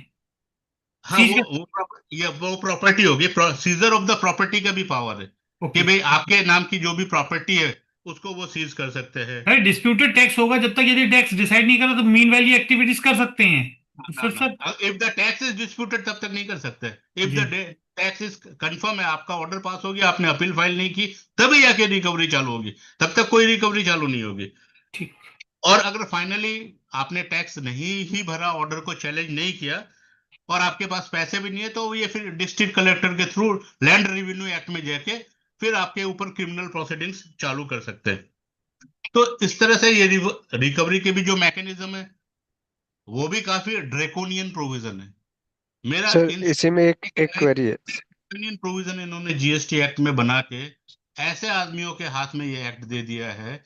हाँ, वो प्रॉपर्टी होगी. सीजर ऑफ द प्रॉपर्टी का भी पावर है कि भाई आपके नाम की जो भी प्रॉपर्टी है उसको वो सीज कर सकते हैं. डिस्प्यूटेड टैक्स होगा, जब तक यदि टैक्स डिसाइड नहीं करा तो मीन वैली एक्टिविटीज कर सकते हैं. If the tax is disputed तब तक नहीं कर सकते. If the tax is confirm है, आपका ऑर्डर पास हो गया, आपने अपील फाइल नहीं की, तभी जाके रिकवरी चालू होगी, तब तक कोई रिकवरी चालू नहीं होगी. ठीक। और अगर फाइनली आपने टैक्स नहीं ही भरा, ऑर्डर को चैलेंज नहीं किया और आपके पास पैसे भी नहीं है, तो ये फिर डिस्ट्रिक्ट कलेक्टर के थ्रू लैंड रेवेन्यू एक्ट में जाके फिर आपके ऊपर क्रिमिनल प्रोसीडिंग्स चालू कर सकते हैं। तो इस तरह से ये रिकवरी के भी जो मैकेनिज्म है वो भी काफी ड्रेकोनियन प्रोविजन है। मेरा सर इन इसी में एक क्वेरी है। ड्रेकोनियन प्रोविजन इन्होंने जीएसटी एक्ट में बना के ऐसे आदमियों के हाथ में ये एक्ट दे दिया है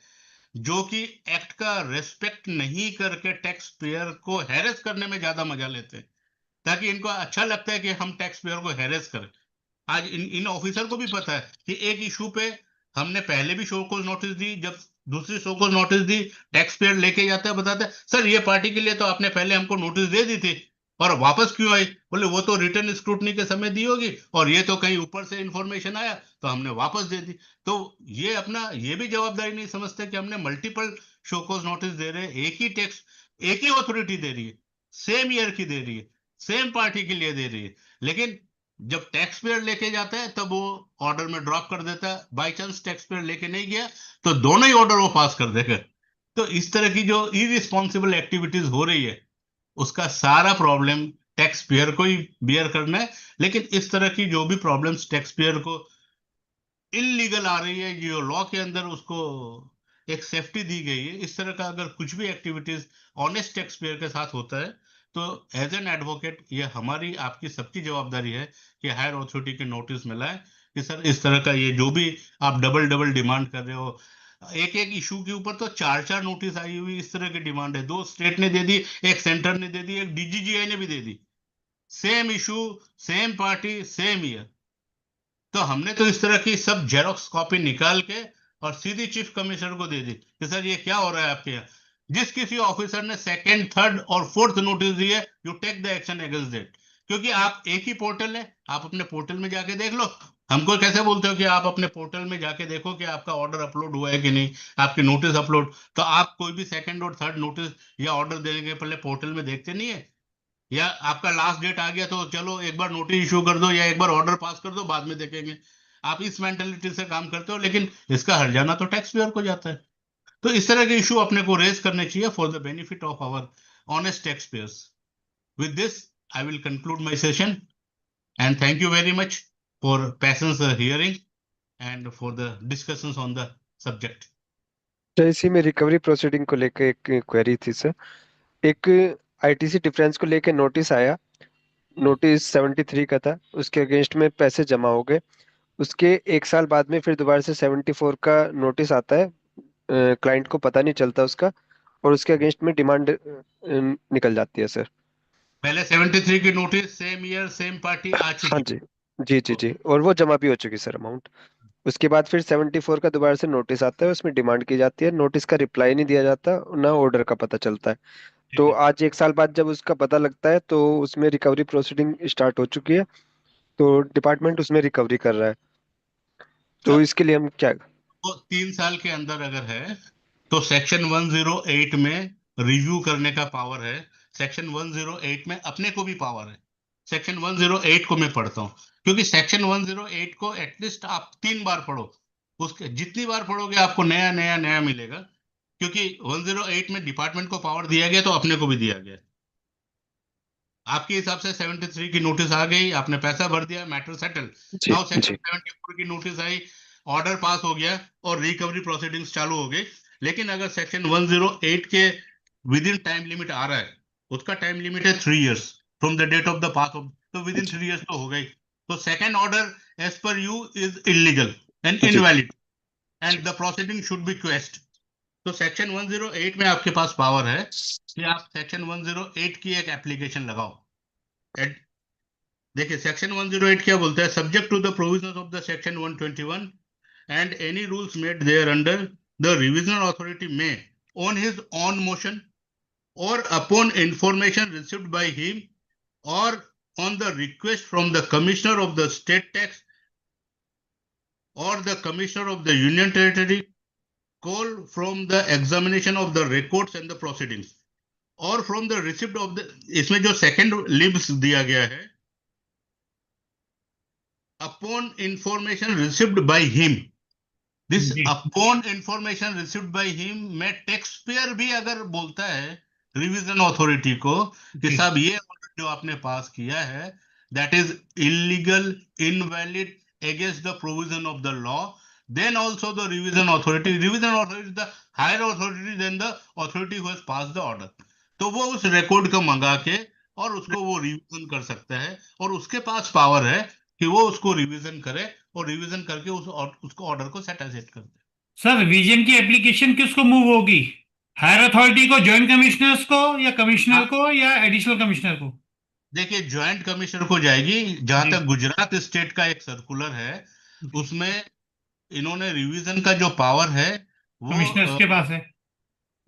जो कि एक्ट का रेस्पेक्ट नहीं करके टैक्स पेयर को हैरेस करने में ज्यादा मजा लेते हैं, ताकि इनको अच्छा लगता है कि हम टैक्स पेयर को हैरेस करें। आज इन ऑफिसर को भी पता है कि एक इशू पे हमने पहले भी शो कोज नोटिस दी, जब दूसरी शो कोज नोटिस दी, टैक्स पेयर लेके जाता है, बताता है सर ये पार्टी के लिए तो आपने पहले हमको नोटिस दे दी थी और वापस क्यों आई? बोले वो तो रिटर्न स्क्रूटनी के समय दी होगी और ये तो कहीं ऊपर से इंफॉर्मेशन आया तो हमने वापस दे दी। तो ये अपना ये भी जवाबदारी नहीं समझते कि हमने मल्टीपल शो कोज नोटिस दे रहे हैं, एक ही टैक्स एक ही अथॉरिटी दे रही है, सेम ईयर की दे रही है, सेम पार्टी के लिए दे रही है, लेकिन जब टैक्स पेयर लेके जाता है तब वो ऑर्डर में ड्रॉप कर देता है। बाई चांस टैक्स पेयर लेके नहीं गया तो दोनों ही ऑर्डर वो पास कर देगा। तो इस तरह की जो इरिस्पॉन्सिबल एक्टिविटीज हो रही है उसका सारा प्रॉब्लम टैक्स पेयर को ही बियर करना है। लेकिन इस तरह की जो भी प्रॉब्लम्स टैक्स पेयर को इलीगल आ रही है, जो लॉ के अंदर उसको एक सेफ्टी दी गई है, इस तरह का अगर कुछ भी एक्टिविटीज ऑनेस्ट टैक्स पेयर के साथ होता है तो एज एन एडवोकेट ये हमारी आपकी सबकी जवाबदारी है कि हायर अथॉरिटी के नोटिस में लाए कि सर इस तरह का ये जो भी आप डबल डबल डिमांड कर रहे हो, एक एक इशू के ऊपर तो चार चार नोटिस आई हुई, इस तरह की डिमांड है। 2 स्टेट ने दे दी, एक सेंटर ने दे दी, एक डीजीजीआई ने भी दे दी, same issue same party same year. तो हमने तो इस तरह की सब जेरोक्स कॉपी निकाल के और सीधी चीफ कमिश्नर को दे दी कि सर ये क्या हो रहा है आपके यहाँ। जिस किसी ऑफिसर ने सेकंड, थर्ड और फोर्थ नोटिस दी है, you take the action against that. क्योंकि आप एक ही पोर्टल है, आप अपने पोर्टल में जाके देख लो। हमको कैसे बोलते हो कि आप अपने पोर्टल में जाके देखो कि आपका ऑर्डर अपलोड हुआ है कि नहीं, आपकी नोटिस अपलोड। तो आप कोई भी सेकंड और थर्ड नोटिस या ऑर्डर देने के पहले पोर्टल में देखते नहीं है, या आपका लास्ट डेट आ गया तो चलो एक बार नोटिस इशू कर दो या एक बार ऑर्डर पास कर दो, बाद में देखेंगे। आप इस मेंटेलिटी से काम करते हो, लेकिन इसका हर्जाना तो टैक्स पेयर को जाता है। तो इस तरह के इशू अपने को रेज करने चाहिए for the benefit of our honest tax payers. With this I will conclude my session and thank you very much for patience hearing and for the discussions on the subject. तो इसी में recovery proceeding को लेकर एक query थी sir. एक ITC difference को लेकर नोटिस आया, नोटिस 73 का था, उसके अगेंस्ट में पैसे जमा हो गए। उसके 1 साल बाद में फिर दोबारा से 74 का नोटिस आता है, क्लाइंट को पता नहीं चलता उसका, और उसके अगेंस्ट में डिमांड निकल जाती है सर। पहले 73 की notice same year same party आ चुकी। हाँ जी जी जी जी, और वो जमा भी हो चुकी सर अमाउंट। उसके बाद फिर 74 का दोबारा से नोटिस आता है, उसमें डिमांड की जाती है, नोटिस का रिप्लाई नहीं दिया जाता, ना ऑर्डर का पता चलता है। तो आज 1 साल बाद जब उसका पता लगता है तो उसमें रिकवरी प्रोसीडिंग स्टार्ट हो चुकी है, तो डिपार्टमेंट उसमें रिकवरी कर रहा है। तो इसके लिए हम क्या? तो 3 साल के अंदर अगर है तो सेक्शन 108 में रिव्यू करने का पावर है। सेक्शन 108 में अपने को भी पावर है। सेक्शन 108 को मैं पढ़ता हूँ, क्योंकि सेक्शन 108 को एटलीस्ट आप 3 बार पढ़ो, उसके जितनी बार पढ़ोगे आपको नया नया नया मिलेगा। क्योंकि 108 में डिपार्टमेंट को पावर दिया गया तो अपने को भी दिया गया। आपके हिसाब से 73 की नोटिस आ गई, आपने पैसा भर दिया, मैटर सेटल। नाउ सेक्शन 74 की नोटिस आई, ऑर्डर पास हो गया और रिकवरी प्रोसीडिंग्स चालू हो गई। लेकिन अगर सेक्शन 108 के विद इन टाइम लिमिट आ रहा है, उसका टाइम लिमिट है 3 years from the date of the pass of, तो विद इन 3 इयर्स तो हो गई। तो second order as per you is illegal and invalid and the proceeding should be quashed. तो सेक्शन 108 में आपके पास पावर है कि आप सेक्शन 108 की एक एप्लीकेशन लगाओ। देखिए सेक्शन 108 क्या बोलता है, subject to the provisions of the section 121 and any rules made thereunder the revisional authority में ऑन हिज ऑन मोशन और upon information received by him और on the request from the commissioner of the state tax और the commissioner of the union territory call from the examination of the records and the proceedings or from the receipt of the, इसमें जो second libs दिया गया है, upon information received by him, this जी upon information received by him में tax payer भी अगर बोलता है रिवीजन अथॉरिटी को कि जी साहब ये ऑर्डर जो आपने पास किया है that is illegal, invalid, against the provision of the law, then also the revision authority is the higher authority than the authority who has passed the order. तो वो उस रिकॉर्ड को मंगा के और उसको वो रिवीजन कर सकता है, और उसके पास पावर है कि वो उसको रिवीजन करे और रिवीजन करके उसको ऑर्डर को सेट कर दे। सर, रिवीजन की एप्लीकेशन किसको मूव होगी? हायर अथॉरिटी को, जॉइंट कमिश्नर्स को, या कमिश्नर को, या एडिशनल कमिश्नर को? देखिए ज्वाइंट कमिश्नर को जाएगी। जहां जी तक गुजरात स्टेट का एक सर्कुलर है जी उसमें इन्होंने रिवीजन का जो पावर है वो कमिश्नर्स के पास है।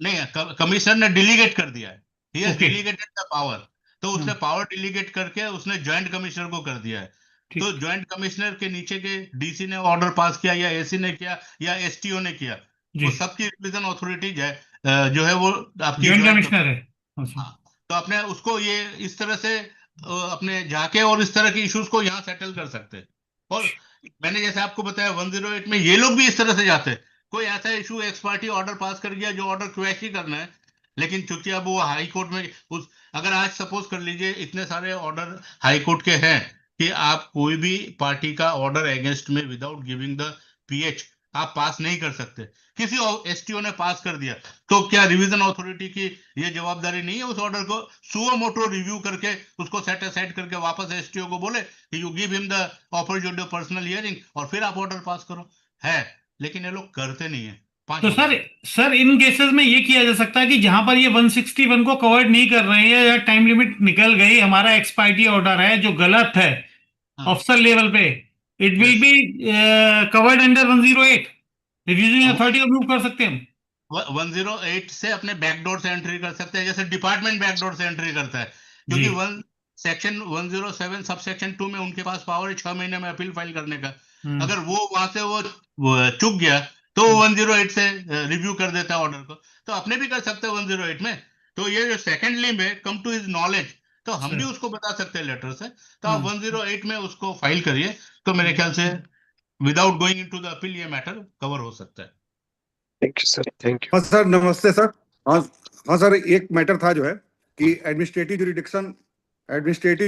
नहीं, कमिश्नर ने डिलीगेट कर दिया है, he has okay delegated the power. तो उसने पावर डिलीगेट करके उसने ज्वाइंट कमिश्नर को कर दिया है। तो ठीक ज्वाइंट कमिश्नर के नीचे के डीसी ने ऑर्डर पास किया या एसी ने किया या एसटीओ ने किया, जी वो सबकी रिवीजन अथॉरिटी जो है वो आपकी जॉइंट ज्वाइंट। कमिश्नर है। अच्छा हाँ, तो अपने उसको ये इस तरह से अपने जाके और इस तरह के इश्यूज को यहाँ सेटल कर सकते हैं। और मैंने जैसे आपको बताया 108 में ये लोग भी इस तरह से जाते हैं। कोई ऐसा issue x party order pass कर गया जो ऑर्डर क्वैश ही करना है, लेकिन चूंकि अब वो हाई कोर्ट में अगर आज सपोज कर लीजिए इतने सारे ऑर्डर हाई कोर्ट के हैं कि आप कोई भी पार्टी का ऑर्डर अगेंस्ट में विदाउट गिविंग द पीएच आप पास नहीं कर सकते। किसी एसटीओ ने पास कर दिया तो क्या रिवीजन अथॉरिटी की ये जवाबदारी नहीं है उस ऑर्डर को सुओ मोटो रिव्यू करके उसको सेट असाइड करके वापस एसटीओ को बोले कि you give him the opportunity personal hearing और फिर आप ऑर्डर पास करो? है, लेकिन ये लोग करते नहीं है। तो सर इन केसेस में ये किया जा सकता है कि जहां पर ये 161 को कवर्ड नहीं कर रहे हैं या टाइम लिमिट निकल गई, हमारा एक्सपायरी ऑर्डर है जो गलत है ऑफिसर लेवल पे, it will be covered under 108, reviewing authority को मूव कर सकते हैं हम 108 से अपने बैकडोर से एंट्री कर सकते हैं, जैसे डिपार्टमेंट बैकडोर से एंट्री करता है, क्योंकि जी सेक्शन 107 सब सेक्शन 2 में उनके पास पावर है 6 महीने में अपील फाइल करने का। अगर वो वहां से वो चूक गया तो 108 से रिव्यू कर देता है ऑर्डर को, तो अपने भी कर सकते हैं 108 में। तो ये जो सेकंड लिंब है कम टू हिज नॉलेज, तो हम भी उसको बता सकते हैं लेटर से, तो आप 108 में उसको फाइल करिए, तो मेरे ख्याल से without going into the appeal ये मैटर कवर हो सकता है। Thank you sir, thank you. हाँ सर, नमस्ते सर। हाँ हाँ सर, एक मैटर था जो है कि administrative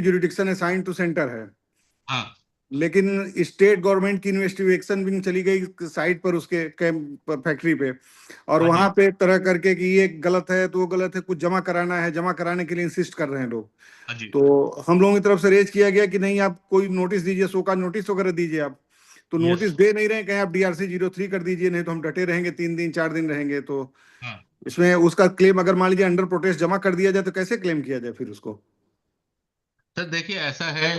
jurisdiction assign to centre है। हाँ, लेकिन स्टेट गवर्नमेंट की इन्वेस्टिगेशन भी चली गई साइट पर उसके कैंप फैक्ट्री पे, और हाँ जी। वहां पे तरह करके कि ये गलत है तो वो गलत है, कुछ जमा कराना है, जमा कराने के लिए इंसिस्ट कर रहे हैं लोग। हाँ जी। तो हम लोगों की तरफ से रेज किया गया कि नहीं, आप कोई नोटिस दीजिए, शो का नोटिस वगैरह दीजिए आप। तो Yes. नोटिस दे नहीं रहे, कहें आप DRC 03 कर दीजिए, नहीं तो हम डटे रहेंगे, 3 दिन 4 दिन रहेंगे। तो हाँ। इसमें उसका क्लेम अगर मान लीजिए अंडर प्रोटेस्ट जमा कर दिया जाए तो कैसे क्लेम किया जाए फिर उसको? सर देखिए ऐसा है,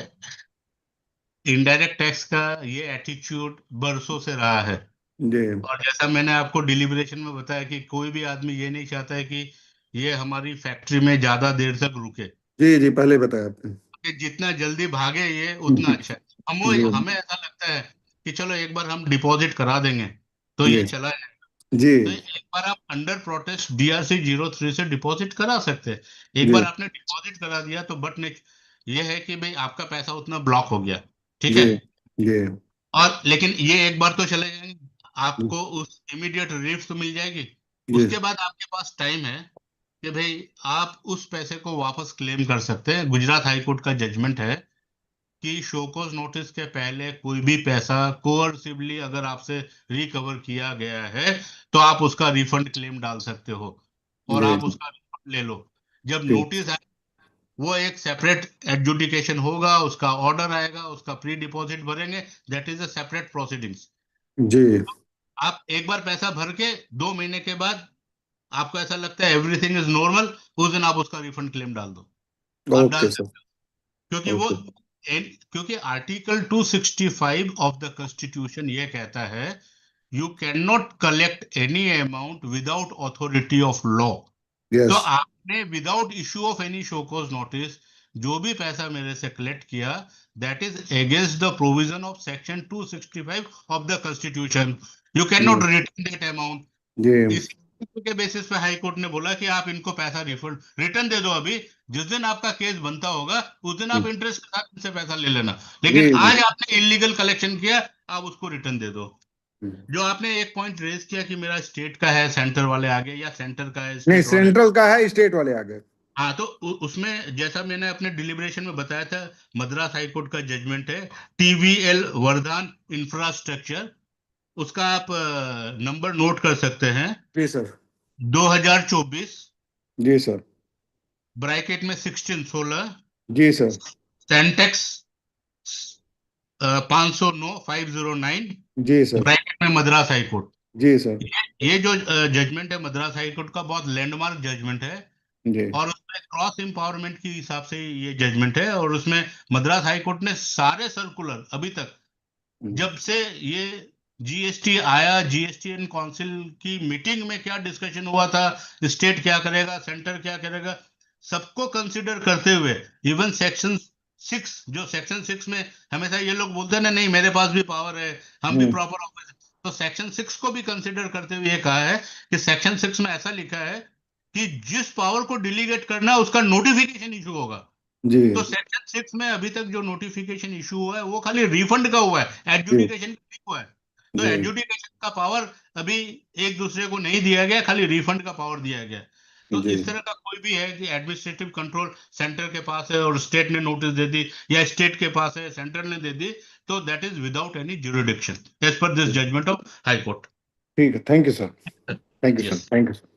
इनडायरेक्ट टैक्स का ये एटीट्यूड बरसों से रहा है, जी और जैसा मैंने आपको डिलिब्रेशन में बताया कि कोई भी आदमी ये नहीं चाहता है कि ये हमारी फैक्ट्री में ज्यादा देर तक रुके, जी जी, पहले बताया आपने। कि जितना जल्दी भागे ये उतना अच्छा है। जी हमें ऐसा लगता है कि चलो एक बार हम डिपॉजिट करा देंगे तो ये जी चला जाएगा। जी तो एक बार आप अंडर प्रोटेस्ट DRC 03 से डिपॉजिट करा सकते हैं। एक जी बार आपने डिपॉजिट करा दिया तो बट ये है कि भाई आपका पैसा उतना ब्लॉक हो गया, ठीक जी है। जी और लेकिन ये एक बार तो चले जाएंगे, आपको उस इमीडिएट रिलीफ तो मिल जाएगी। जी उसके बाद आपके पास टाइम है कि भाई आप उस पैसे को वापस क्लेम कर सकते हैं। गुजरात हाई कोर्ट का जजमेंट है कि शोकॉज नोटिस के पहले कोई भी पैसा कोअर्सिवली अगर आपसे रिकवर किया गया है तो आप उसका रिफंड क्लेम डाल सकते हो और जी आप उसका रिफंड ले लो। जब ठीक नोटिस आए वो एक सेपरेट एडजुडिकेशन होगा, उसका ऑर्डर आएगा, उसका प्री डिपॉजिट भरेंगे, that is a separate proceedings. जी आप एक बार पैसा भर के 2 महीने के बाद आपको ऐसा लगता है एवरीथिंग इज नॉर्मल, उस दिन आप उसका रिफंड क्लेम डाल दो, आप डाल ओके सर, सकते हो। क्योंकि आर्टिकल 265 ऑफ द कॉन्स्टिट्यूशन ये कहता है you can not collect any amount without authority of law. तो यस आपने without issue of any show cause notice जो भी पैसा मेरे से कलेक्ट किया that is against the provision of section 265 of the constitution, you can not return that amount. जी इस के बेसिस पे हाई कोर्ट ने बोला कि आप इनको पैसा रिटर्न दे दो। अभी जिस दिन आपका केस बनता होगा उस दिन आप इंटरेस्ट के साथ इनसे पैसा ले लेना, लेकिन जी जी आज आपने इलीगल कलेक्शन किया, आप उसको रिटर्न दे दो। जो आपने एक पॉइंट रेज किया कि मेरा स्टेट का है सेंटर वाले आगे, या सेंटर का है नहीं, स्टेट वाले, सेंट्रल का है, स्टेट वाले आ गए। हाँ, तो उसमें जैसा मैंने अपने डिलिब्रेशन में बताया था, मद्रास हाईकोर्ट का जजमेंट है TVL वर्धमान इंफ्रास्ट्रक्चर, उसका आप नंबर नोट कर सकते हैं, जी सर। 2024, जी सर। ब्रैकेट में 1616, जी सर। सेंटेक्स 509 जी सर। ब्रैकेट में मद्रास हाईकोर्ट। जी सर। ये जो जजमेंट है मद्रास हाईकोर्ट का, बहुत लैंडमार्क जजमेंट है, जी और उसमें क्रॉस एम्पावरमेंट के हिसाब से ये जजमेंट है। और उसमें मद्रास हाईकोर्ट ने सारे सर्कुलर अभी तक, जब से ये GST आया, GSTN काउंसिल की मीटिंग में क्या डिस्कशन हुआ था, स्टेट क्या करेगा, सेंटर क्या करेगा, सबको कंसिडर करते हुए, इवन सेक्शन 6, जो सेक्शन 6 में हमेशा ये लोग बोलते हैं ना, नहीं मेरे पास भी पावर है, हम भी प्रॉपर ऑफिस, तो सेक्शन 6 को भी कंसिडर करते हुए ये कहा है कि सेक्शन 6 में ऐसा लिखा है कि जिस पावर को डिलीगेट करना है उसका नोटिफिकेशन इशू होगा। जी तो सेक्शन 6 में अभी तक जो नोटिफिकेशन इशू हुआ है वो खाली रिफंड का हुआ है, एडजुडिकेशन का नहीं हुआ है। तो जी एडजुडिकेशन का पावर अभी एक दूसरे को नहीं दिया गया, खाली रिफंड का पावर दिया गया। तो जी इस तरह का कोई भी है कि एडमिनिस्ट्रेटिव कंट्रोल सेंटर के पास है और स्टेट ने नोटिस दे दी, या स्टेट के पास है सेंटर ने दे दी, तो that is without any jurisdiction as per this judgment of high court. ठीक है, thank you sir, thank you sir, yes, thank you sir.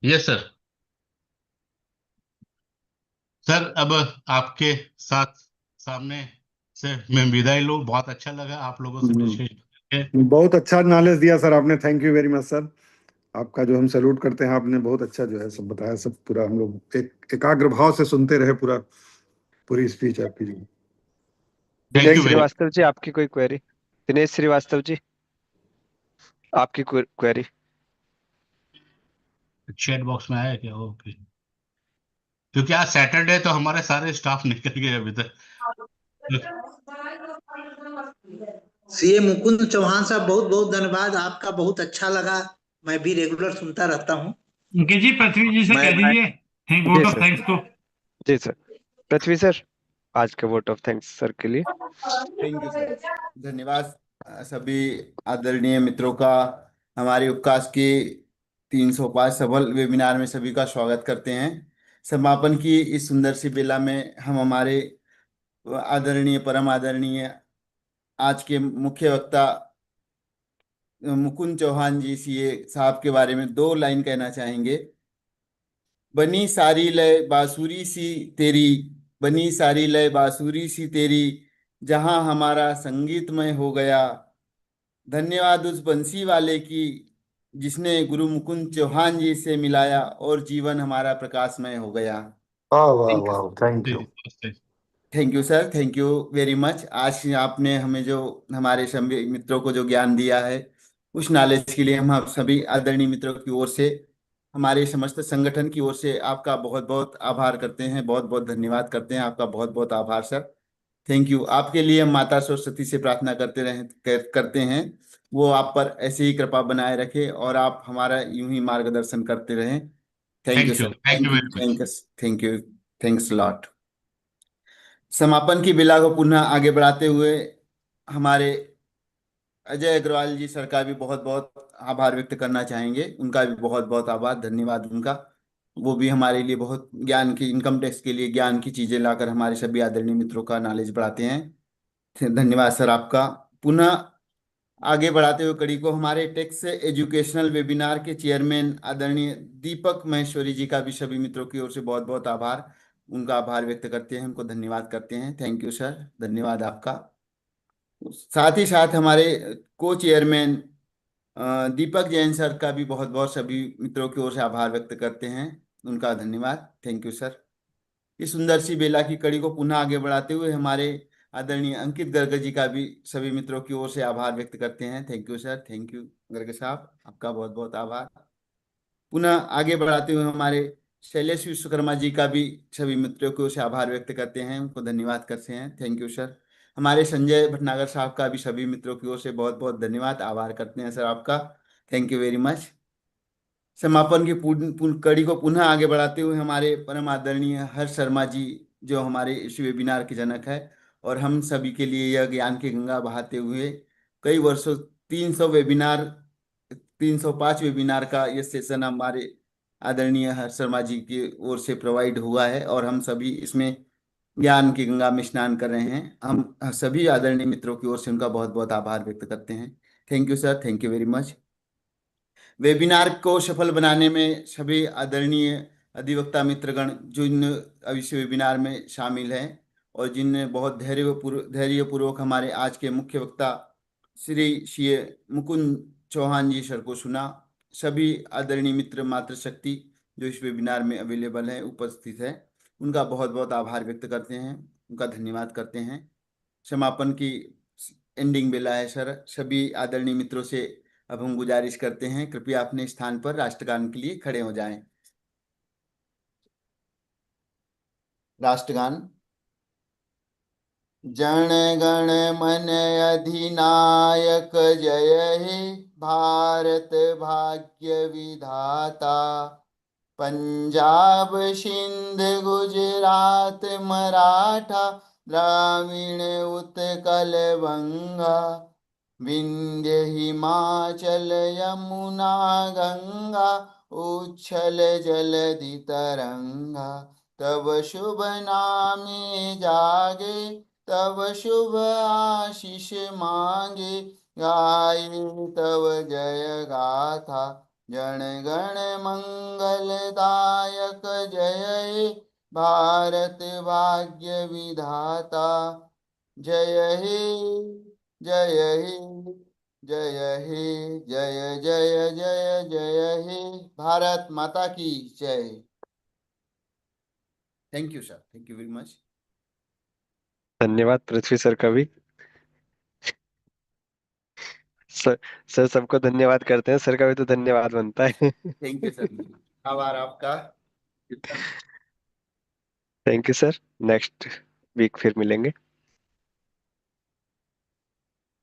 Yes sir. Sir अब आपके साथ सामने से मैं विदाई लूं, बहुत अच्छा लगा आप लोगों से डिस्कशन करके। बहुत अच्छा नॉलेज दिया सर आपने, thank you very much sir. आपका जो हम सैल्यूट करते हैं, आपने बहुत अच्छा जो है सब बताया, सब पूरा हम लोग एकाग्र भाव से सुनते रहे, पूरी स्पीच आपकी जो। Thank Dinesh you very much. Shrivastava ji, आपकी कोई क्वेरी? दिनेश श्रीवास्तव जी, आपकी क्वेरी? चैट बॉक्स में आया क्या? ओके, क्योंकि आज सैटरडे तो हमारे सारे स्टाफ निकल गए अभी तक। सीए मुकुंद चौहान साहब, बहुत बहुत धन्यवाद, आपका बहुत अच्छा लगा, मैं भी रेगुलर सुनता रहता हूँ। अंकित जी, पृथ्वी जी से मैं कह दीजिए जी वोट ऑफ सर, थैंक्स को। जी सर। पृथ्वी सर, आज के वोट ऑफ थैंक्स सर के लिए। थैंक यू सर, धन्यवाद सभी आदरणीय मित्रों का। हमारे उपकाश के 305 सफल वेबिनार में सभी का स्वागत करते हैं। समापन की इस सुंदर सी बेला में हम हमारे आदरणीय, परम आदरणीय आज के मुख्य वक्ता मुकुंद चौहान जी सीए साहब के बारे में 2 लाइन कहना चाहेंगे। बनी सारी लय बांसुरी सी तेरी, बनी सारी लय बांसुरी सी तेरी, जहां हमारा संगीतमय हो गया। धन्यवाद उस बंसी वाले की जिसने गुरु मुकुंद चौहान जी से मिलाया और जीवन हमारा प्रकाशमय हो गया। वाह वाह वाह, thank you. Thank you sir, thank you very much. आज आपने हमें जो हमारे सभी मित्रों को जो ज्ञान दिया है, उस नॉलेज के लिए हम आप सभी आदरणीय मित्रों की ओर से, हमारे समस्त संगठन की ओर से आपका बहुत बहुत आभार करते हैं, बहुत बहुत धन्यवाद करते हैं। आपका बहुत बहुत आभार सर, थैंक यू। आपके लिए हम माता सरस्वती से प्रार्थना करते हैं, वो आप पर ऐसे ही कृपा बनाए रखे और आप हमारा यूं ही मार्गदर्शन करते रहें। Thank you thank you, sir, thank thank you you, very much. Thank you, thanks lot. समापन की बेला को पुनः आगे बढ़ाते हुए हमारे अजय अग्रवाल जी सर का भी बहुत बहुत आभार व्यक्त करना चाहेंगे। उनका भी बहुत बहुत आभार, धन्यवाद उनका। वो भी हमारे लिए बहुत ज्ञान की, इनकम टैक्स के लिए ज्ञान की चीजें लाकर हमारे सभी आदरणीय मित्रों का नॉलेज बढ़ाते हैं। धन्यवाद सर आपका। पुनः आगे बढ़ाते हुए कड़ी को हमारे टैक्स एजुकेशनल वेबिनार के चेयरमैन आदरणीय दीपक महेश्वरी जी का भी सभी मित्रों की ओर से बहुत बहुत आभार, उनका आभार व्यक्त करते हैं, उनको धन्यवाद करते हैं। थैंक यू सर, धन्यवाद आपका। साथ ही साथ हमारे को चेयरमैन दीपक जैन सर का भी बहुत बहुत सभी मित्रों की ओर से आभार व्यक्त करते हैं, उनका धन्यवाद। Thank you sir. इस सुंदर सी बेला की कड़ी को पुनः आगे बढ़ाते हुए हमारे आदरणीय अंकित गर्ग जी का भी सभी मित्रों की ओर से आभार व्यक्त करते हैं। Thank you sir, thank you Garg साहब, आपका बहुत बहुत आभार। पुनः आगे बढ़ाते हुए हमारे शैलेश विश्वकर्मा जी का भी सभी मित्रों की ओर से आभार व्यक्त करते हैं, उनको धन्यवाद करते हैं। Thank you sir. हमारे संजय भटनागर साहब का भी सभी मित्रों की ओर से बहुत बहुत धन्यवाद, आभार करते हैं सर आपका। Thank you very much. समापन की कड़ी को पुनः आगे बढ़ाते हुए हमारे परम आदरणीय हर्ष शर्मा जी, जो हमारे इस वेबिनार के जनक है और हम सभी के लिए यह ज्ञान की गंगा बहाते हुए कई वर्षों 305 वेबिनार का ये सेशन हमारे आदरणीय हर्ष शर्मा जी की ओर से प्रोवाइड हुआ है और हम सभी इसमें ज्ञान की गंगा में स्नान कर रहे हैं। हम सभी आदरणीय मित्रों की ओर से उनका बहुत बहुत आभार व्यक्त करते हैं। Thank you sir, thank you very much. Webinar को सफल बनाने में सभी आदरणीय अधिवक्ता मित्रगण जो इन इस वेबिनार में शामिल हैं और जिनने बहुत धैर्यपूर्वक हमारे आज के मुख्य वक्ता श्री मुकुंद चौहान जी सर को सुना। सभी आदरणीय मित्र मातृशक्ति जो इस वेबिनार में अवेलेबल है, उपस्थित है, उनका बहुत बहुत आभार व्यक्त करते हैं, उनका धन्यवाद करते हैं। समापन की एंडिंग बेला है सर। सभी आदरणीय मित्रों से अब हम गुजारिश करते हैं कृपया अपने स्थान पर राष्ट्रगान के लिए खड़े हो जाएं। राष्ट्रगान। जन गण मन अधिनायक जय हे भारत भाग्य विधाता। पंजाब सिंध गुजरात मराठा द्राविण उत्कल बंगा। विंध्य हिमाचल यमुना गंगा उच्छल जलधि तरंगा। तब शुभ नामे जागे तब शुभ आशीष मांगे। गाये तब जय गाथा जन गण मंगलदायक जय हे भारत भाग्य विधाता। जय हे जय हे जय हे जय जय जय जय हे। भारत माता की जय। Thank you sir, thank you very much. धन्यवाद पृथ्वी सर का भी। सर सबको धन्यवाद करते हैं, सर का भी तो धन्यवाद बनता है। थैंक यू सर, आभार आपका। Thank you sir, next week फिर मिलेंगे।